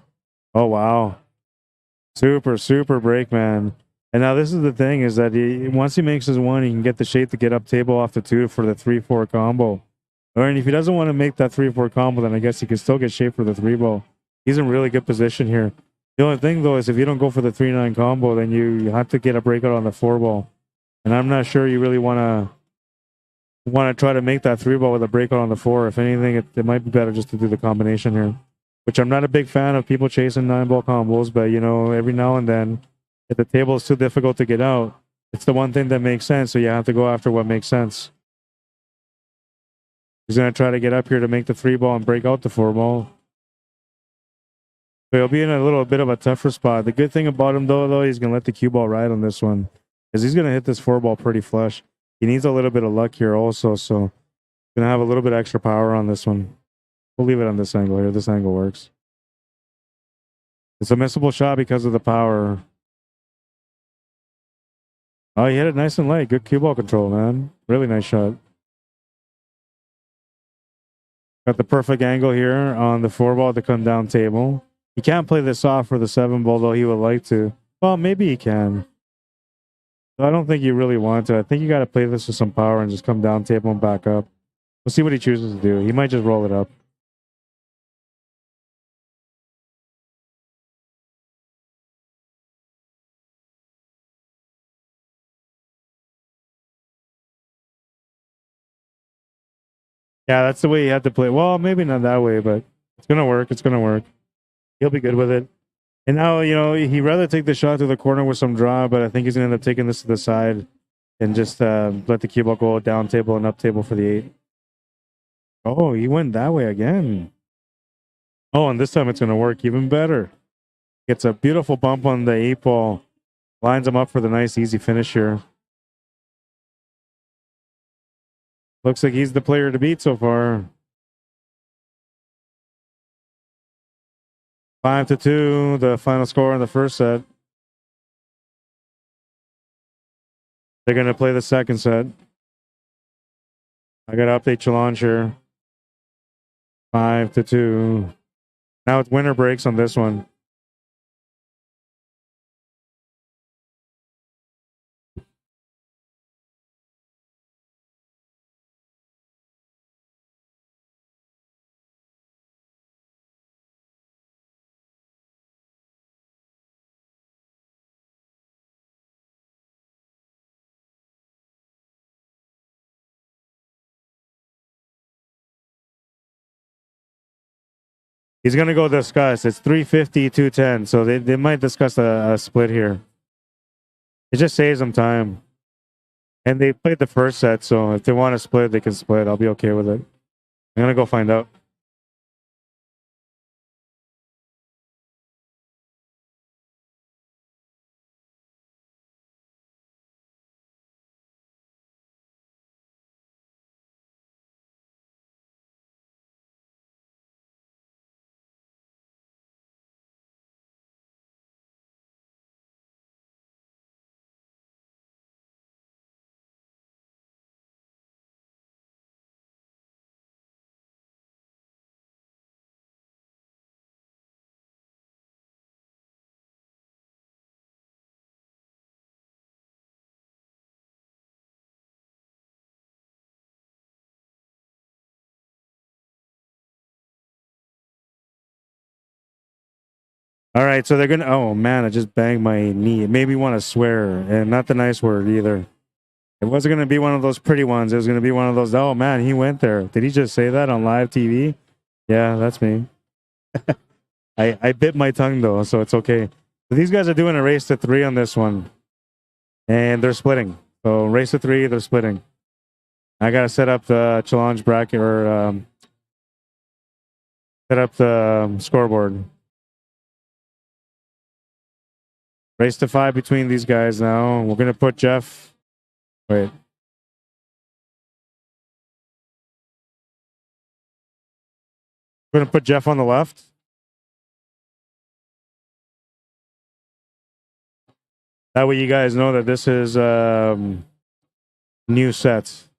Oh, wow. Super, super break, man. And now this is the thing, is that once he makes his one, he can get the shape to get up table off the 2 for the 3-4 combo. Or if he doesn't want to make that 3-4 combo, then I guess he can still get shape for the 3-ball. He's in really good position here. The only thing, though, is if you don't go for the 3-9 combo, then you have to get a breakout on the 4-ball. And I'm not sure you really want to try to make that 3-ball with a breakout on the 4. If anything, it might be better just to do the combination here. Which I'm not a big fan of people chasing 9-ball combos, but, you know, every now and then, if the table is too difficult to get out, it's the one thing that makes sense, so you have to go after what makes sense. He's going to try to get up here to make the 3-ball and break out the 4-ball. But he'll be in a little bit of a tougher spot. The good thing about him, though, he's going to let the cue ball ride on this one. Because he's going to hit this 4-ball pretty flush. He needs a little bit of luck here also, so going to have a little bit extra power on this one. We'll leave it on this angle here. This angle works. It's a missable shot because of the power. Oh, he hit it nice and light. Good cue ball control, man. Really nice shot. Got the perfect angle here on the 4-ball to come down table. He can't play this off for the 7-ball, though he would like to. Well, maybe he can. I don't think you really want to. I think you got to play this with some power and just come down table and back up. We'll see what he chooses to do. He might just roll it up. Yeah, that's the way you have to play. Well, maybe not that way, but it's going to work. It's going to work. He'll be good with it. And now, you know, he'd rather take the shot to the corner with some draw, but I think he's going to end up taking this to the side and just let the cue ball go down table and up table for the 8. Oh, he went that way again. Oh, and this time it's going to work even better. Gets a beautiful bump on the 8-ball. Lines him up for the nice, easy finish here. Looks like he's the player to beat so far. 5-2, the final score in the first set. They're going to play the second set. I got to update challenge here. 5-2. Now it's winner breaks on this one. He's going to go discuss. It's 350, 210. So they might discuss a split here. It just saves them time. And they played the first set, so if they want to split, they can split. I'll be okay with it. I'm going to go find out. All right, so they're gonna. Oh man, I just banged my knee. It made me want to swear, and not the nice word either. It wasn't gonna be one of those pretty ones. It was gonna be one of those. Oh man, he went there. Did he just say that on live TV? Yeah, that's me. I bit my tongue though, so it's okay. So these guys are doing a race to 3 on this one, and they're splitting. So race to 3, they're splitting. I gotta set up the challenge bracket or set up the scoreboard. Race to 5 between these guys now. We're gonna put Jeff. Wait. We're gonna put Jeff on the left. That way you guys know that this is new sets.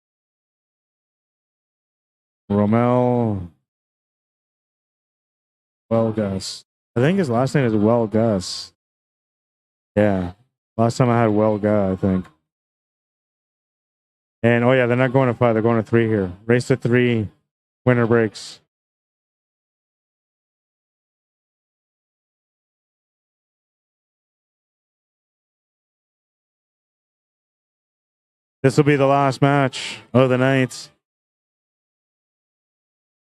Rommel. HUELGAS. I think his last name is HUELGAS. Yeah. Last time I had HUELGA, I think. And oh yeah, they're not going to 5, they're going to 3 here. Race to 3, winner breaks. This will be the last match of the night.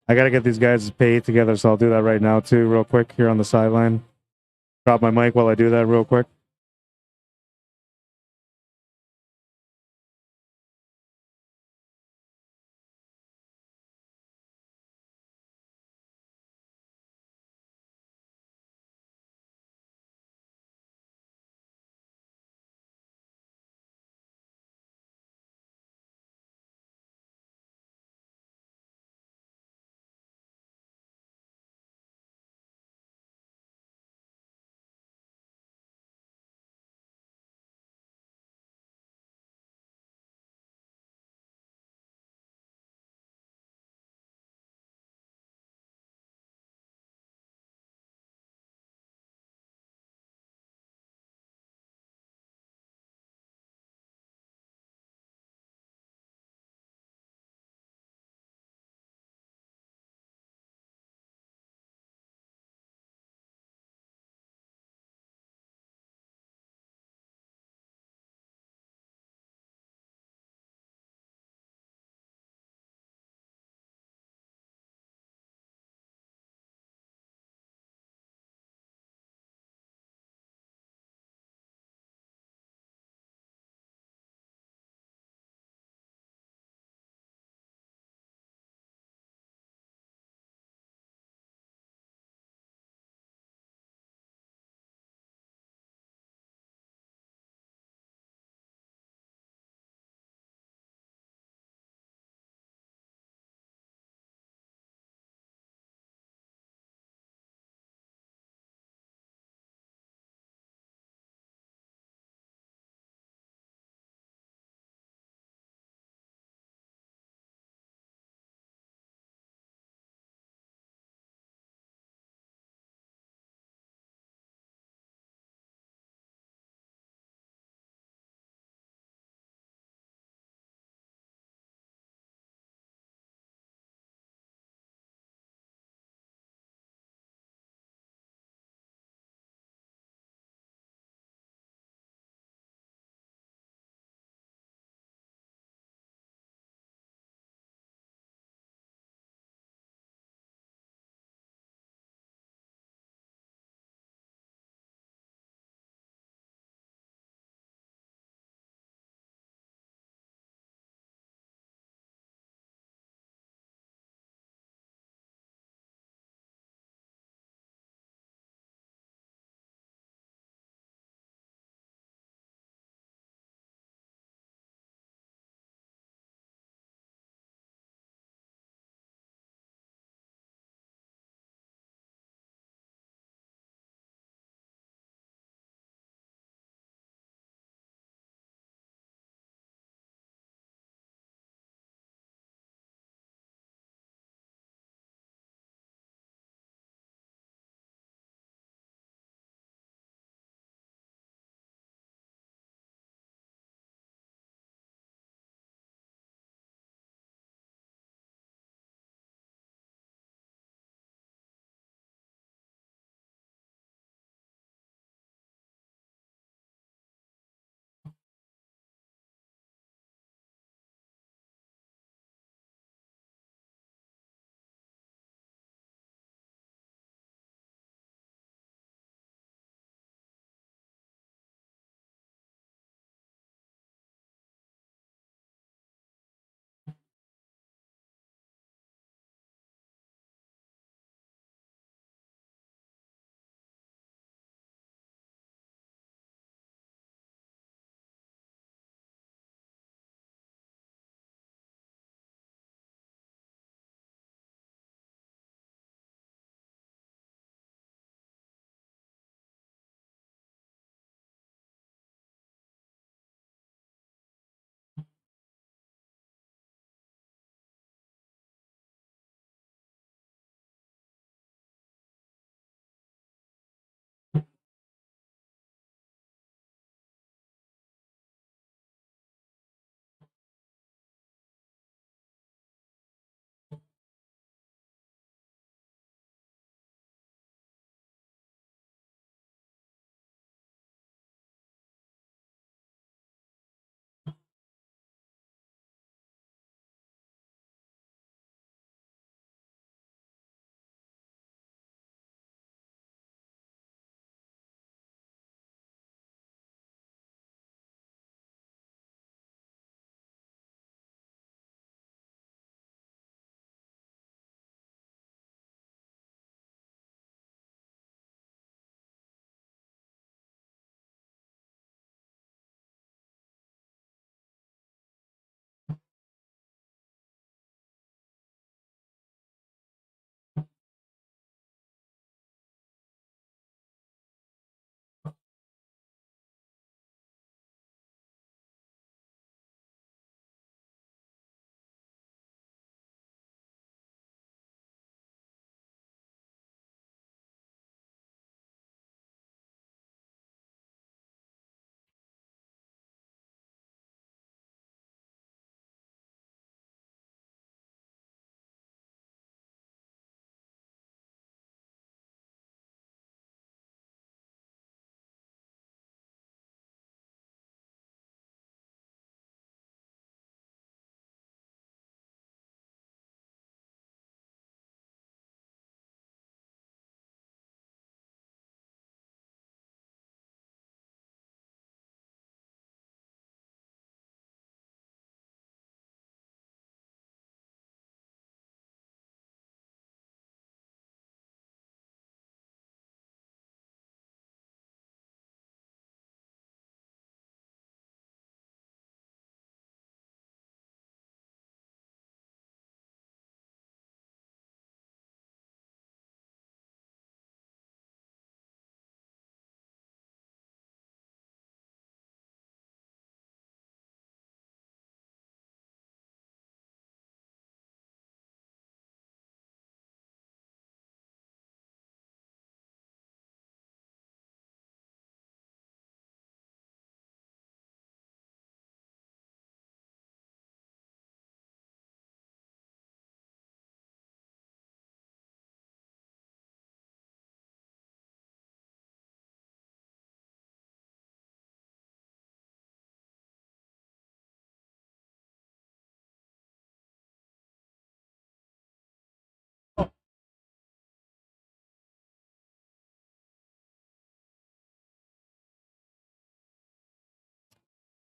I gotta get these guys paid together, so I'll do that right now too, real quick here on the sideline. Drop my mic while I do that real quick.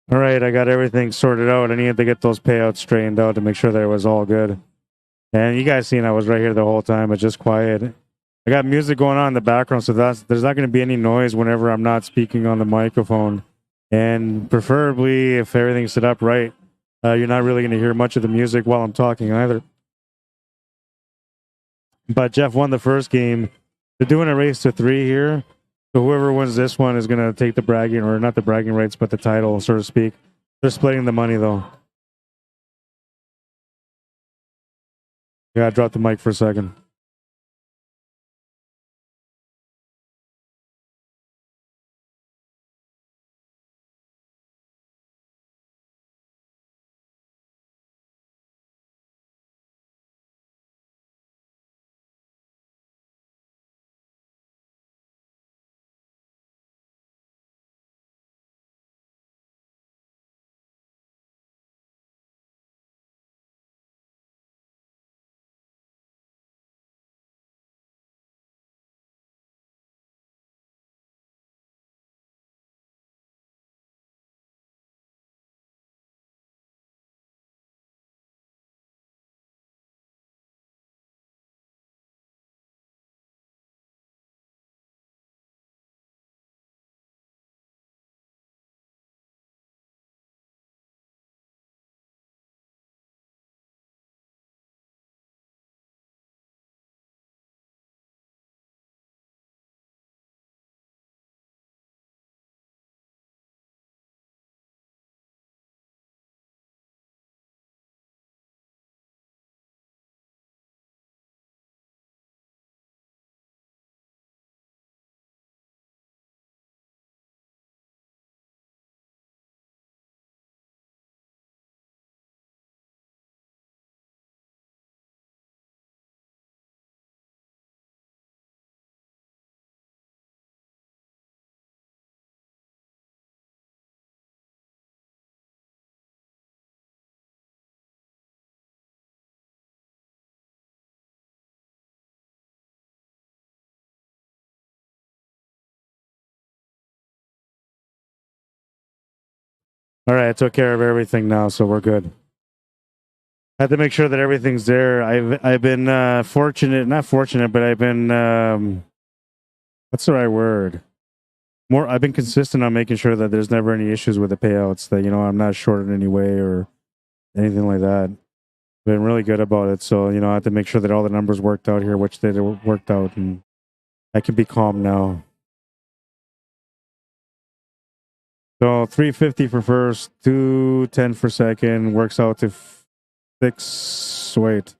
All right, I got everything sorted out. I needed to get those payouts straightened out to make sure that it was all good. And you guys seen I was right here the whole time, but just quiet. I got music going on in the background, so there's not going to be any noise whenever I'm not speaking on the microphone. And preferably, if everything's set up right, you're not really going to hear much of the music while I'm talking either. But Jeff won the first game. They're doing a race to 3 here. So whoever wins this one is going to take the bragging, or not the bragging rights, but the title, so to speak. They're splitting the money, though. Yeah, I dropped the mic for a second. All right, I took care of everything now, so we're good. I have to make sure that everything's there. I've been fortunate, not fortunate, but I've been what's the right word? I've been consistent on making sure that there's never any issues with the payouts. That I'm not short in any way or anything like that. Been really good about it. So I have to make sure that all the numbers worked out here, which they worked out, and I can be calm now. So 350 for first, 210 for second, works out to 560.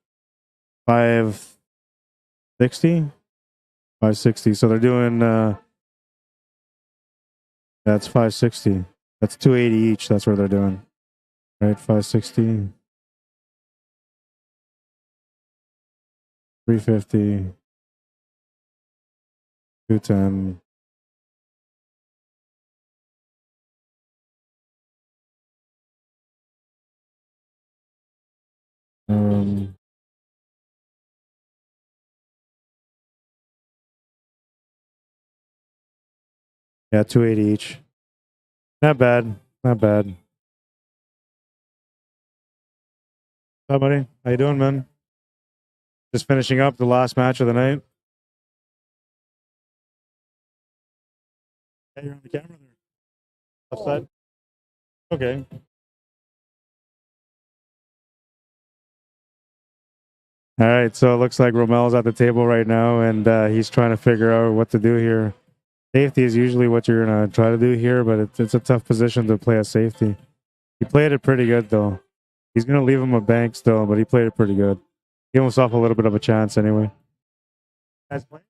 560. So they're doing that's 560. That's 280 each. That's what they're doing. Right, 560. 350. 210. Yeah, 280 each. Not bad. Not bad. Hi, buddy. How you doing, man? Just finishing up the last match of the night. Hey, you're on the camera there. Left side. Okay. All right. So it looks like Rommel's at the table right now, and he's trying to figure out what to do here. Safety is usually what you're gonna try to do here, but it's a tough position to play a safety. He played it pretty good though. He's gonna leave him a bank still, but he played it pretty good. Gave himself a little bit of a chance anyway. Guys play?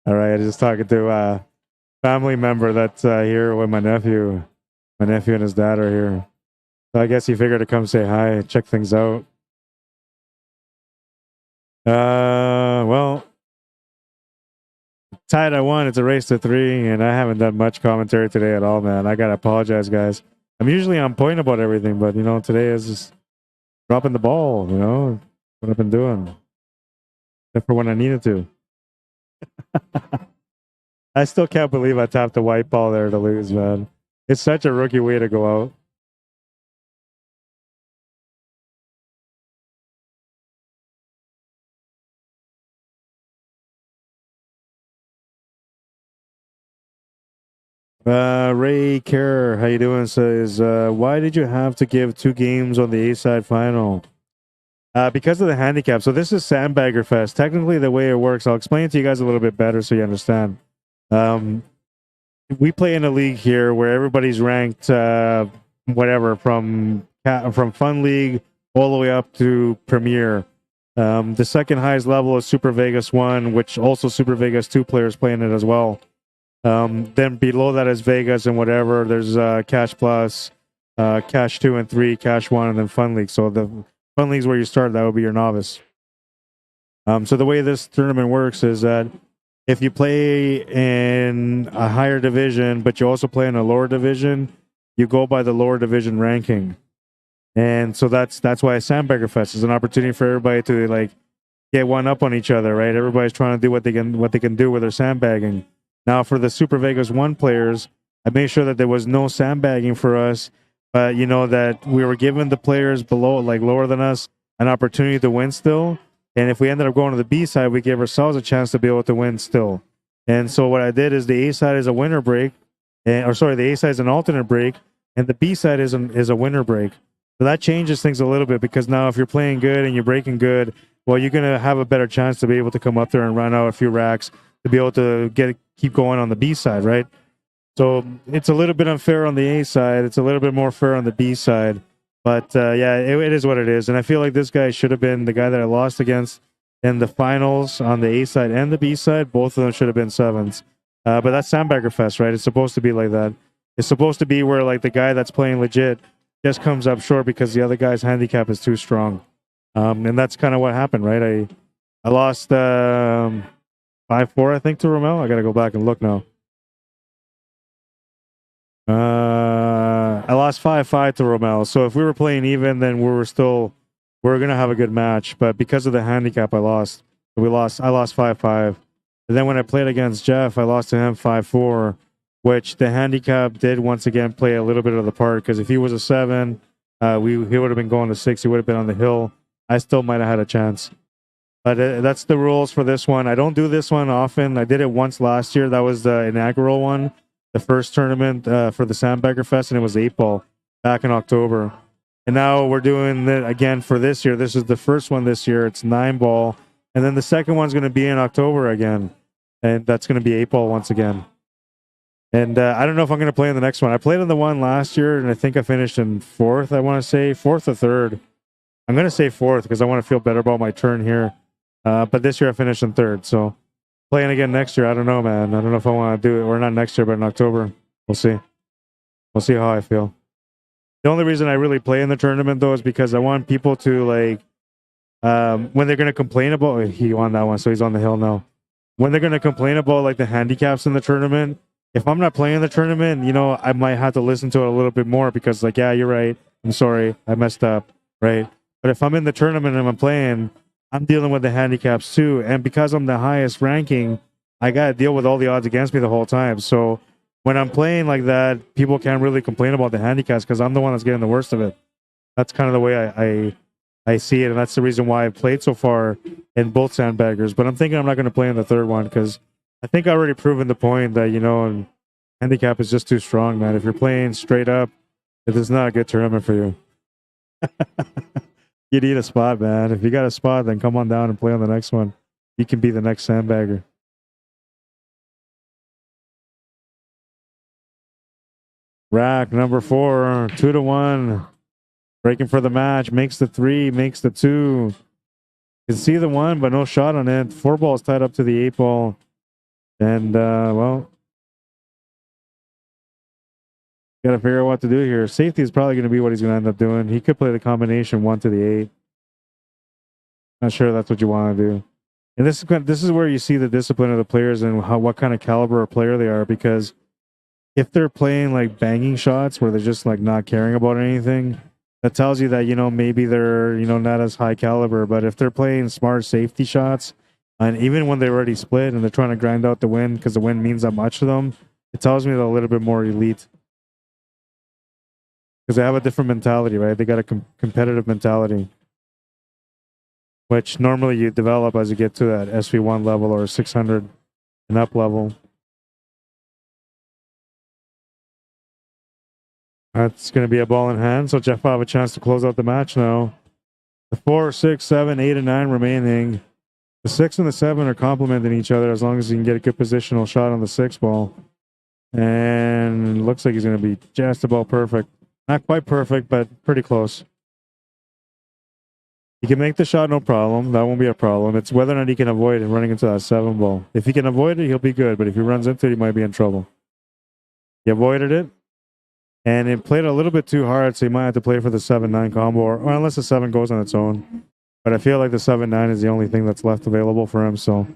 All right, I'm just talking to a family member that's here with my nephew. My nephew and his dad are here. So I guess he figured to come say hi, check things out. Well, tied at 1. It's a race to 3, and I haven't done much commentary today at all, man. I gotta apologize, guys. I'm usually on point about everything, but today is just dropping the ball. What I've been doing, except for when I needed to. I still can't believe I tapped the white ball there to lose, man. It's such a rookie way to go out. Ray Kerr, how you doing? Says, why did you have to give 2 games on the A-side final? Because of the handicap. So this is SANDBAGGERFEST. Technically, the way it works, I'll explain it to you guys a little bit better so you understand. We play in a league here where everybody's ranked, whatever, from Fun League all the way up to Premier. The second highest level is Super Vegas 1, which also Super Vegas 2 players play in it as well. Then below that is Vegas and whatever. There's Cash Plus, Cash 2 and 3, Cash 1, and then Fun League. So the Fun League's where you start. That would be your novice. So the way this tournament works is that if you play in a higher division, but you also play in a lower division, you go by the lower division ranking. And so that's why SANDBAGGERFEST is an opportunity for everybody to get one up on each other, right? Everybody's trying to do what they can do with their sandbagging. Now, for the Super Vegas 1 players, I made sure that there was no sandbagging for us, but that we were giving the players below, lower than us, an opportunity to win still. And if we ended up going to the B side, we gave ourselves a chance to be able to win still. And so what I did is the A side is a winner break, the A side is an alternate break, and the B side is a winner break. So that changes things a little bit, because now if you're playing good and you're breaking good, well, you're going to have a better chance to be able to come up there and run out a few racks to be able to keep going on the B side, right? So it's a little bit unfair on the A side. It's a little bit more fair on the B side. But yeah, it is what it is. And I feel like this guy should have been the guy that I lost against in the finals on the A side and the B side. Both of them should have been 7s. But that's SANDBAGGERFEST, right? It's supposed to be like that. It's supposed to be where the guy that's playing legit just comes up short because the other guy's handicap is too strong. And that's kind of what happened, right? I lost 5-4, I think, to Rommel. I got to go back and look now. I lost 5-5 to Rommel. So if we were playing even, then we were going to have a good match. But because of the handicap, I lost. I lost 5-5. And then when I played against Jeff, I lost to him 5-4, which the handicap did once again play a little bit of the part. Because if he was a 7, he would have been going to 6. He would have been on the hill. I still might have had a chance. But that's the rules for this one. I don't do this one often. I did it once last year. That was the inaugural one, the first tournament for the SANDBAGGERFEST, and it was 8-ball back in October. And now we're doing it again for this year. This is the first one this year. It's 9-ball. And then the second one's going to be in October again. And that's going to be 8-ball once again. And I don't know if I'm going to play in the next one. I played in the one last year, and I think I finished in 4th, I want to say. 4th or 3rd. I'm going to say 4th because I want to feel better about my turn here. But this year I finished in 3rd. So playing again next year, I don't know, man. I don't know if I want to do it. Or not next year, but in October. We'll see. We'll see how I feel. The only reason I really play in the tournament, though, is because I want people to, when they're going to complain about... He won that one, so he's on the hill now. When they're going to complain about, the handicaps in the tournament, if I'm not playing the tournament, I might have to listen to it a little bit more because, yeah, you're right. I'm sorry. I messed up, right? But if I'm in the tournament and I'm playing... I'm dealing with the handicaps too, and because I'm the highest ranking, I got to deal with all the odds against me the whole time. So when I'm playing like that, people can't really complain about the handicaps because I'm the one that's getting the worst of it. That's kind of the way I see it, and that's the reason why I've played so far in both sandbaggers. But I'm thinking I'm not going to play in the third one because I think I've already proven the point that handicap is just too strong, man. If you're playing straight up, it is not a good tournament for you. You need a spot, man. If you got a spot, then come on down and play on the next one. You can be the next sandbagger. Rack number 4, 2-1. Breaking for the match. Makes the 3, makes the 2. You can see the one, but no shot on it. 4 balls tied up to the 8 ball. And, well, got to figure out what to do here. Safety is probably going to be what he's going to end up doing. He could play the combination 1 to the 8. Not sure that's what you want to do. And this is where you see the discipline of the players and what kind of caliber of player they are. Because if they're playing like banging shots where they're just like not caring about anything, that tells you that, maybe they're, not as high caliber. But if they're playing smart safety shots, and even when they're already split and they're trying to grind out the win because the win means that much to them, it tells me they're a little bit more elite. Because they have a different mentality, right? They got a competitive mentality, which normally you develop as you get to that SV1 level or 600 and up level. That's going to be a ball in hand, so Jeff will have a chance to close out the match now. The 4, 6, 7, 8, and 9 remaining. The 6 and the 7 are complementing each other as long as you can get a good positional shot on the 6 ball. And it looks like he's going to be just about perfect. Not quite perfect, but pretty close. He can make the shot, no problem. That won't be a problem. It's whether or not he can avoid it running into that 7 ball. If he can avoid it, he'll be good. But if he runs into it, he might be in trouble. He avoided it. And it played a little bit too hard, so he might have to play for the 7-9 combo, or unless the 7 goes on its own. But I feel like the 7-9 is the only thing that's left available for him. So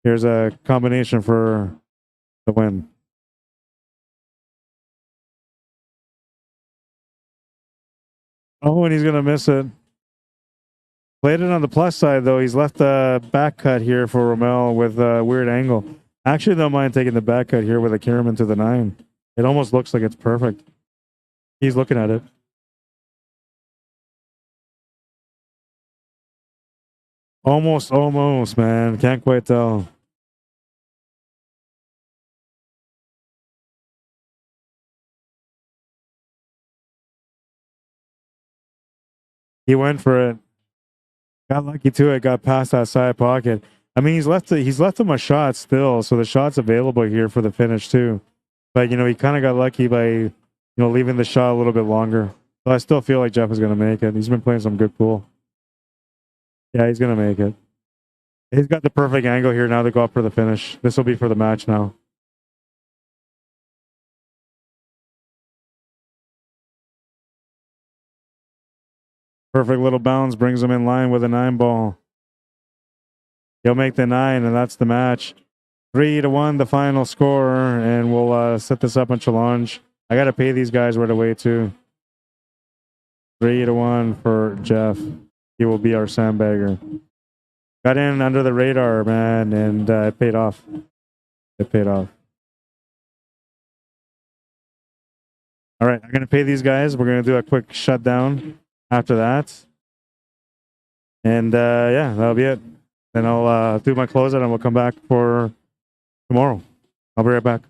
here's a combination for the win. Oh, and he's going to miss it. Played it on the plus side, though. He's left the back cut here for Rommel with a weird angle. Actually, don't mind taking the back cut here with a Kierman to the 9. It almost looks like it's perfect. He's looking at it. Almost, man. Can't quite tell. He went for it. Got lucky too. It got past that side pocket. I mean, he's left him a shot still, so the shot's available here for the finish too. But he kind of got lucky by leaving the shot a little bit longer. So I still feel like Jeff is going to make it. He's been playing some good pool. Yeah, he's going to make it. He's got the perfect angle here now to go up for the finish. This will be for the match now. Perfect little bounce brings him in line with a 9 ball. He'll make the 9, and that's the match. 3-1, the final score, and we'll set this up on challenge. I got to pay these guys right away too. 3-1 for Jeff. He will be our sandbagger. Got in under the radar, man, and it paid off. It paid off. All right, I'm going to pay these guys. We're going to do a quick shutdown after that. And yeah, that'll be it. Then I'll do my closeout and we'll come back for tomorrow. I'll be right back.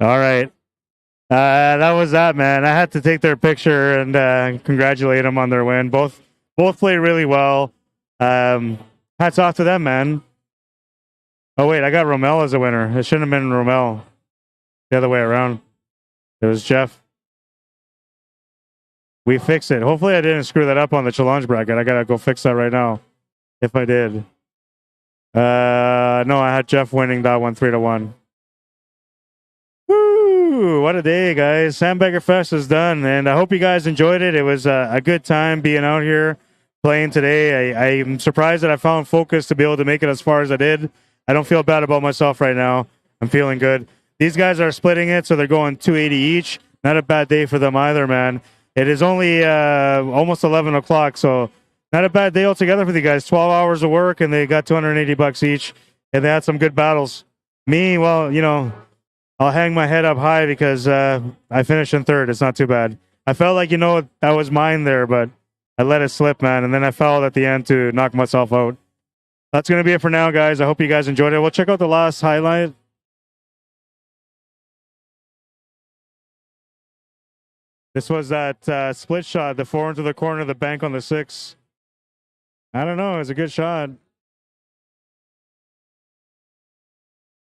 All right. That was that, man. I had to take their picture and congratulate them on their win. Both played really well. Hats off to them, man. Oh wait, I got Rommel as a winner. It shouldn't have been Rommel. The other way around. It was Jeff. We fixed it. Hopefully I didn't screw that up on the challenge bracket. I gotta go fix that right now. If I did. No, I had Jeff winning that one 3-1. Woo! What a day, guys. SANDBAGGERFEST is done, and I hope you guys enjoyed it. It was a good time being out here playing today. I'm surprised that I found focus to be able to make it as far as I did. I don't feel bad about myself right now. I'm feeling good. These guys are splitting it, so they're going 280 each. Not a bad day for them either, man. It is only almost 11 o'clock, so not a bad day altogether for the guys. 12 hours of work, and they got 280 bucks each, and they had some good battles. Me, well, you know, I'll hang my head up high because I finished in third. It's not too bad. I felt like, you know, that was mine there, but I let it slip, man, and then I fouled at the end to knock myself out. That's going to be it for now, guys. I hope you guys enjoyed it. We'll check out the last highlight. This was that split shot, the 4 into the corner of the bank on the 6. I don't know. It was a good shot.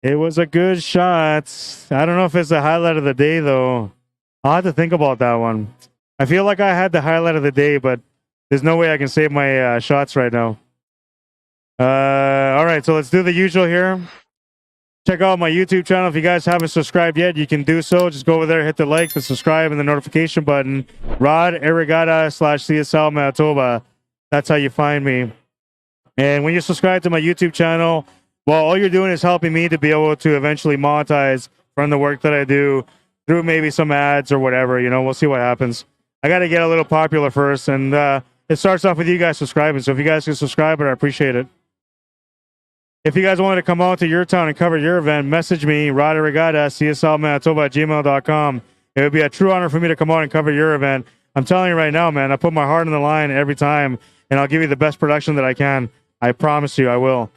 It was a good shot. I don't know if it's the highlight of the day, though. I'll have to think about that one. I feel like I had the highlight of the day, but there's no way I can save my shots right now. All right, so let's do the usual here. Check out my YouTube channel. If you guys haven't subscribed yet, you can do so. Just go over there, hit the like, the subscribe, and the notification button. Rod Arriagada /CSL Manitoba. That's how you find me. And when you subscribe to my YouTube channel, well, all you're doing is helping me to be able to eventually monetize from the work that I do through maybe some ads or whatever. You know, we'll see what happens. I got to get a little popular first, and it starts off with you guys subscribing. So if you guys can subscribe, I appreciate it. If you guys wanted to come out to your town and cover your event, message me, Rod Arriagada, CSLManitoba@gmail.com. It would be a true honor for me to come out and cover your event. I'm telling you right now, man, I put my heart on the line every time, and I'll give you the best production that I can. I promise you I will.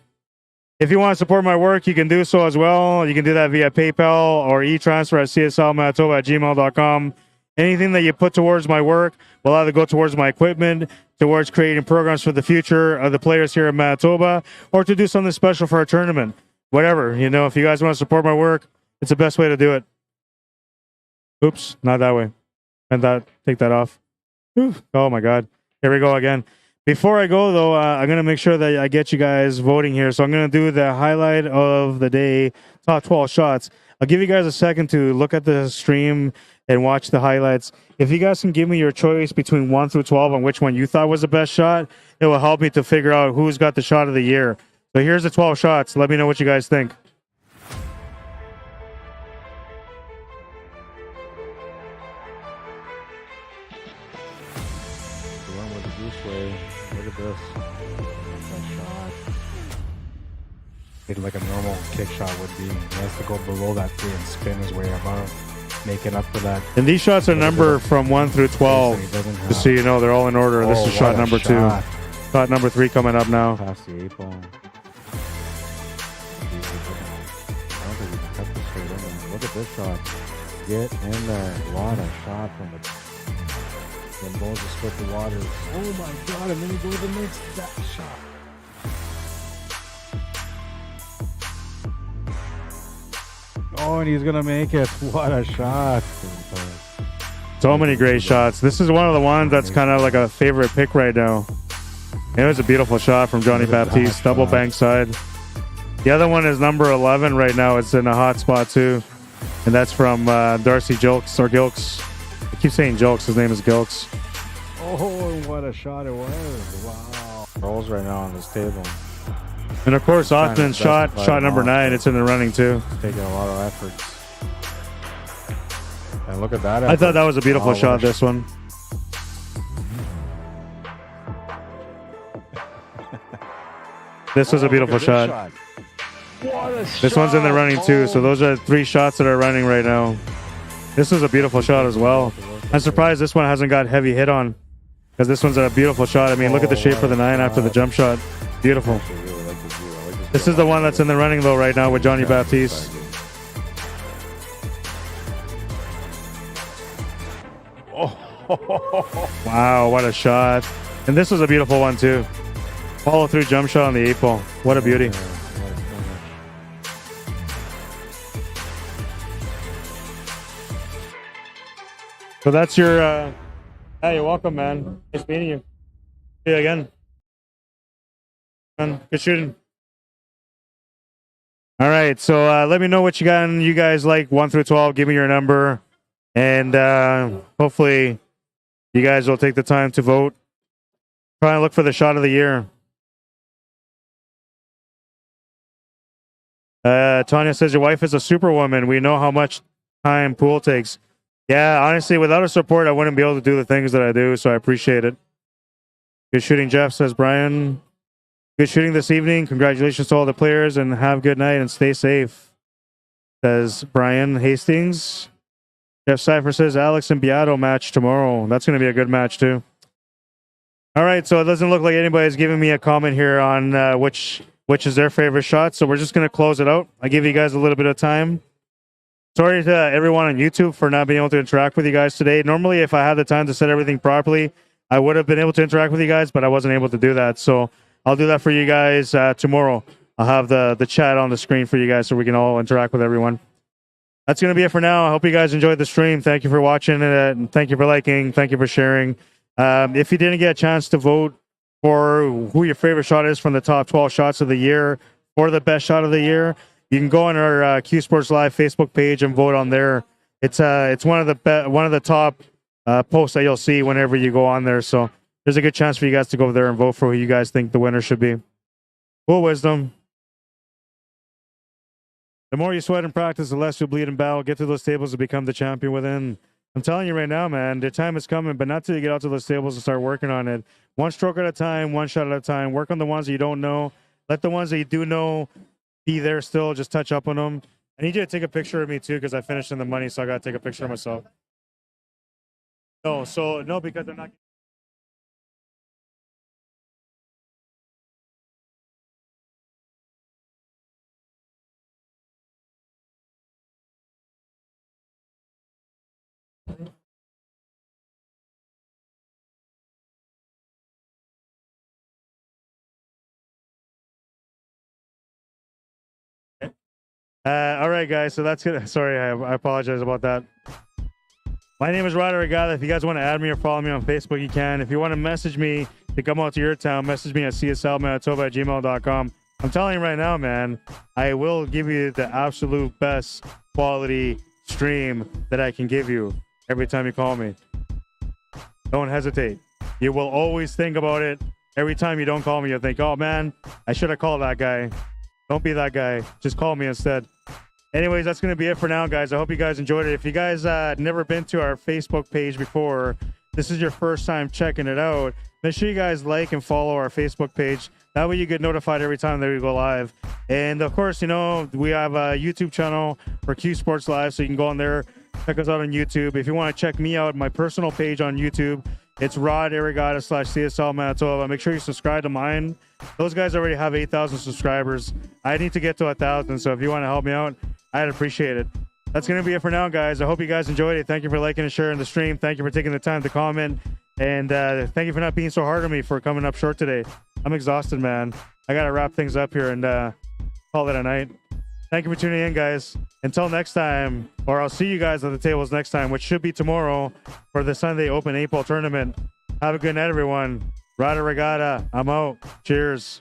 If you want to support my work, you can do so as well. You can do that via PayPal or e-transfer at CSLManitoba@gmail.com. Anything that you put towards my work will either go towards my equipment, towards creating programs for the future of the players here in Manitoba, or to do something special for a tournament. Whatever, you know, if you guys want to support my work, it's the best way to do it. Oops, not that way. And take that off. Oof. Oh my God. Here we go again. Before I go, though, I'm going to make sure that I get you guys voting here. So I'm going to do the highlight of the day, top 12 shots. I'll give you guys a second to look at the stream and watch the highlights. If you guys can give me your choice between 1 through 12 on which one you thought was the best shot, it will help me to figure out who's got the shot of the year. So here's the 12 shots. Let me know what you guys think. The one with the goose way. Look at this. That shot. It's like a normal kick shot would be. He has to go below that tree and spin his way above, making up for that. And these shots are numbered from 1 through 12. Just so you know, they're all in order. This is shot number 2. Shot number 3 coming up now. Past the 8 ball. I don't think we can cut this straight in. Look at this shot. Get in there. What a shot from the... When Moses split the waters. Oh my God, and then he goes and makes that shot. Oh, and he's going to make it. What a shot. So many great shots. This is one of the ones that's kind of like a favorite pick right now. It was a beautiful shot from Johnny Baptiste. Double bank side. The other one is number 11 right now. It's in a hot spot too. And that's from Darcy Gilks or Gilks. I keep saying Jokes. His name is Gilks. Oh, what a shot it was. Wow. Rolls right now on this table. And of course, Austin's shot number 9. It's in the running too. It's taking a lot of effort. And look at that effort. I thought that was a beautiful shot, this one. This was a beautiful shot. This one's in the running too. So those are 3 shots that are running right now. This was a beautiful shot as well. I'm surprised this one hasn't got heavy hit on, because this one's a beautiful shot. I mean, look at the shape of the 9 after the jump shot. Beautiful. This is the one that's in the running though right now with Johnny Baptiste. Wow, what a shot. And this was a beautiful one too. Follow through jump shot on the 8 ball. What a beauty. So that's your hey, you're welcome, man. Nice meeting you. See you again. Good shooting. All right, so let me know what you guys like 1 through 12. Give me your number, and hopefully you guys will take the time to vote. Try and look for the shot of the year. Tanya says your wife is a superwoman. We know how much time pool takes. Yeah, honestly, without her support, I wouldn't be able to do the things that I do, so I appreciate it. Good shooting, Jeff, says Brian. Good shooting this evening. Congratulations to all the players, and have a good night and stay safe, says Brian Hastings. Jeff Cypher says Alex and Beato match tomorrow. That's going to be a good match, too. All right, so it doesn't look like anybody's giving me a comment here on which is their favorite shot, so we're just going to close it out. I give you guys a little bit of time. Sorry to everyone on YouTube for not being able to interact with you guys today. Normally, if I had the time to set everything properly, I would have been able to interact with you guys, but I wasn't able to do that. So I'll do that for you guys tomorrow. I'll have the chat on the screen for you guys so we can all interact with everyone. That's going to be it for now. I hope you guys enjoyed the stream. Thank you for watching, and thank you for liking. Thank you for sharing. If you didn't get a chance to vote for who your favorite shot is from the top 12 shots of the year or the best shot of the year, you can go on our Q Sports Live Facebook page and vote on there. It's one of the top posts that you'll see whenever you go on there. So there's a good chance for you guys to go there and vote for who you guys think the winner should be. Full wisdom. The more you sweat and practice, the less you'll bleed in battle. Get to those tables to become the champion within. I'm telling you right now, man, the time is coming, but not till you get out to those tables and start working on it. One stroke at a time, one shot at a time. Work on the ones that you don't know. Let the ones that you do know be there still. Just touch up on them. I need you to take a picture of me too, because I finished in the money, so I got to take a picture of myself. No, because they're not. All right, guys. So that's good. Sorry, I apologize about that. My name is Rod Arriagada. If you guys want to add me or follow me on Facebook, you can. If you want to message me to come out to your town, message me at cslmanitoba@gmail.com. I'm telling you right now, man, I will give you the absolute best quality stream that I can give you every time you call me. Don't hesitate. You will always think about it. Every time you don't call me, you'll think, oh, man, I should have called that guy. Don't be that guy. Just call me instead. Anyways, that's going to be it for now, guys. I hope you guys enjoyed it. If you guys never been to our Facebook page before, this is your first time checking it out, make sure you guys like and follow our Facebook page. That way you get notified every time that we go live. And, of course, you know, we have a YouTube channel for Q Sports Live, so you can go on there, check us out on YouTube. If you want to check me out, my personal page on YouTube, it's Rod Arriagada /CSL Manitoba. Make sure you subscribe to mine. Those guys already have 8,000 subscribers. I need to get to 1,000, so if you want to help me out, I'd appreciate it. That's going to be it for now, guys. I hope you guys enjoyed it. Thank you for liking and sharing the stream. Thank you for taking the time to comment. And thank you for not being so hard on me for coming up short today. I'm exhausted, man. I got to wrap things up here and call it a night. Thank you for tuning in, guys. Until next time, or I'll see you guys at the tables next time, which should be tomorrow for the Sunday Open 8-ball tournament. Have a good night, everyone. Rod Arriagada, I'm out. Cheers.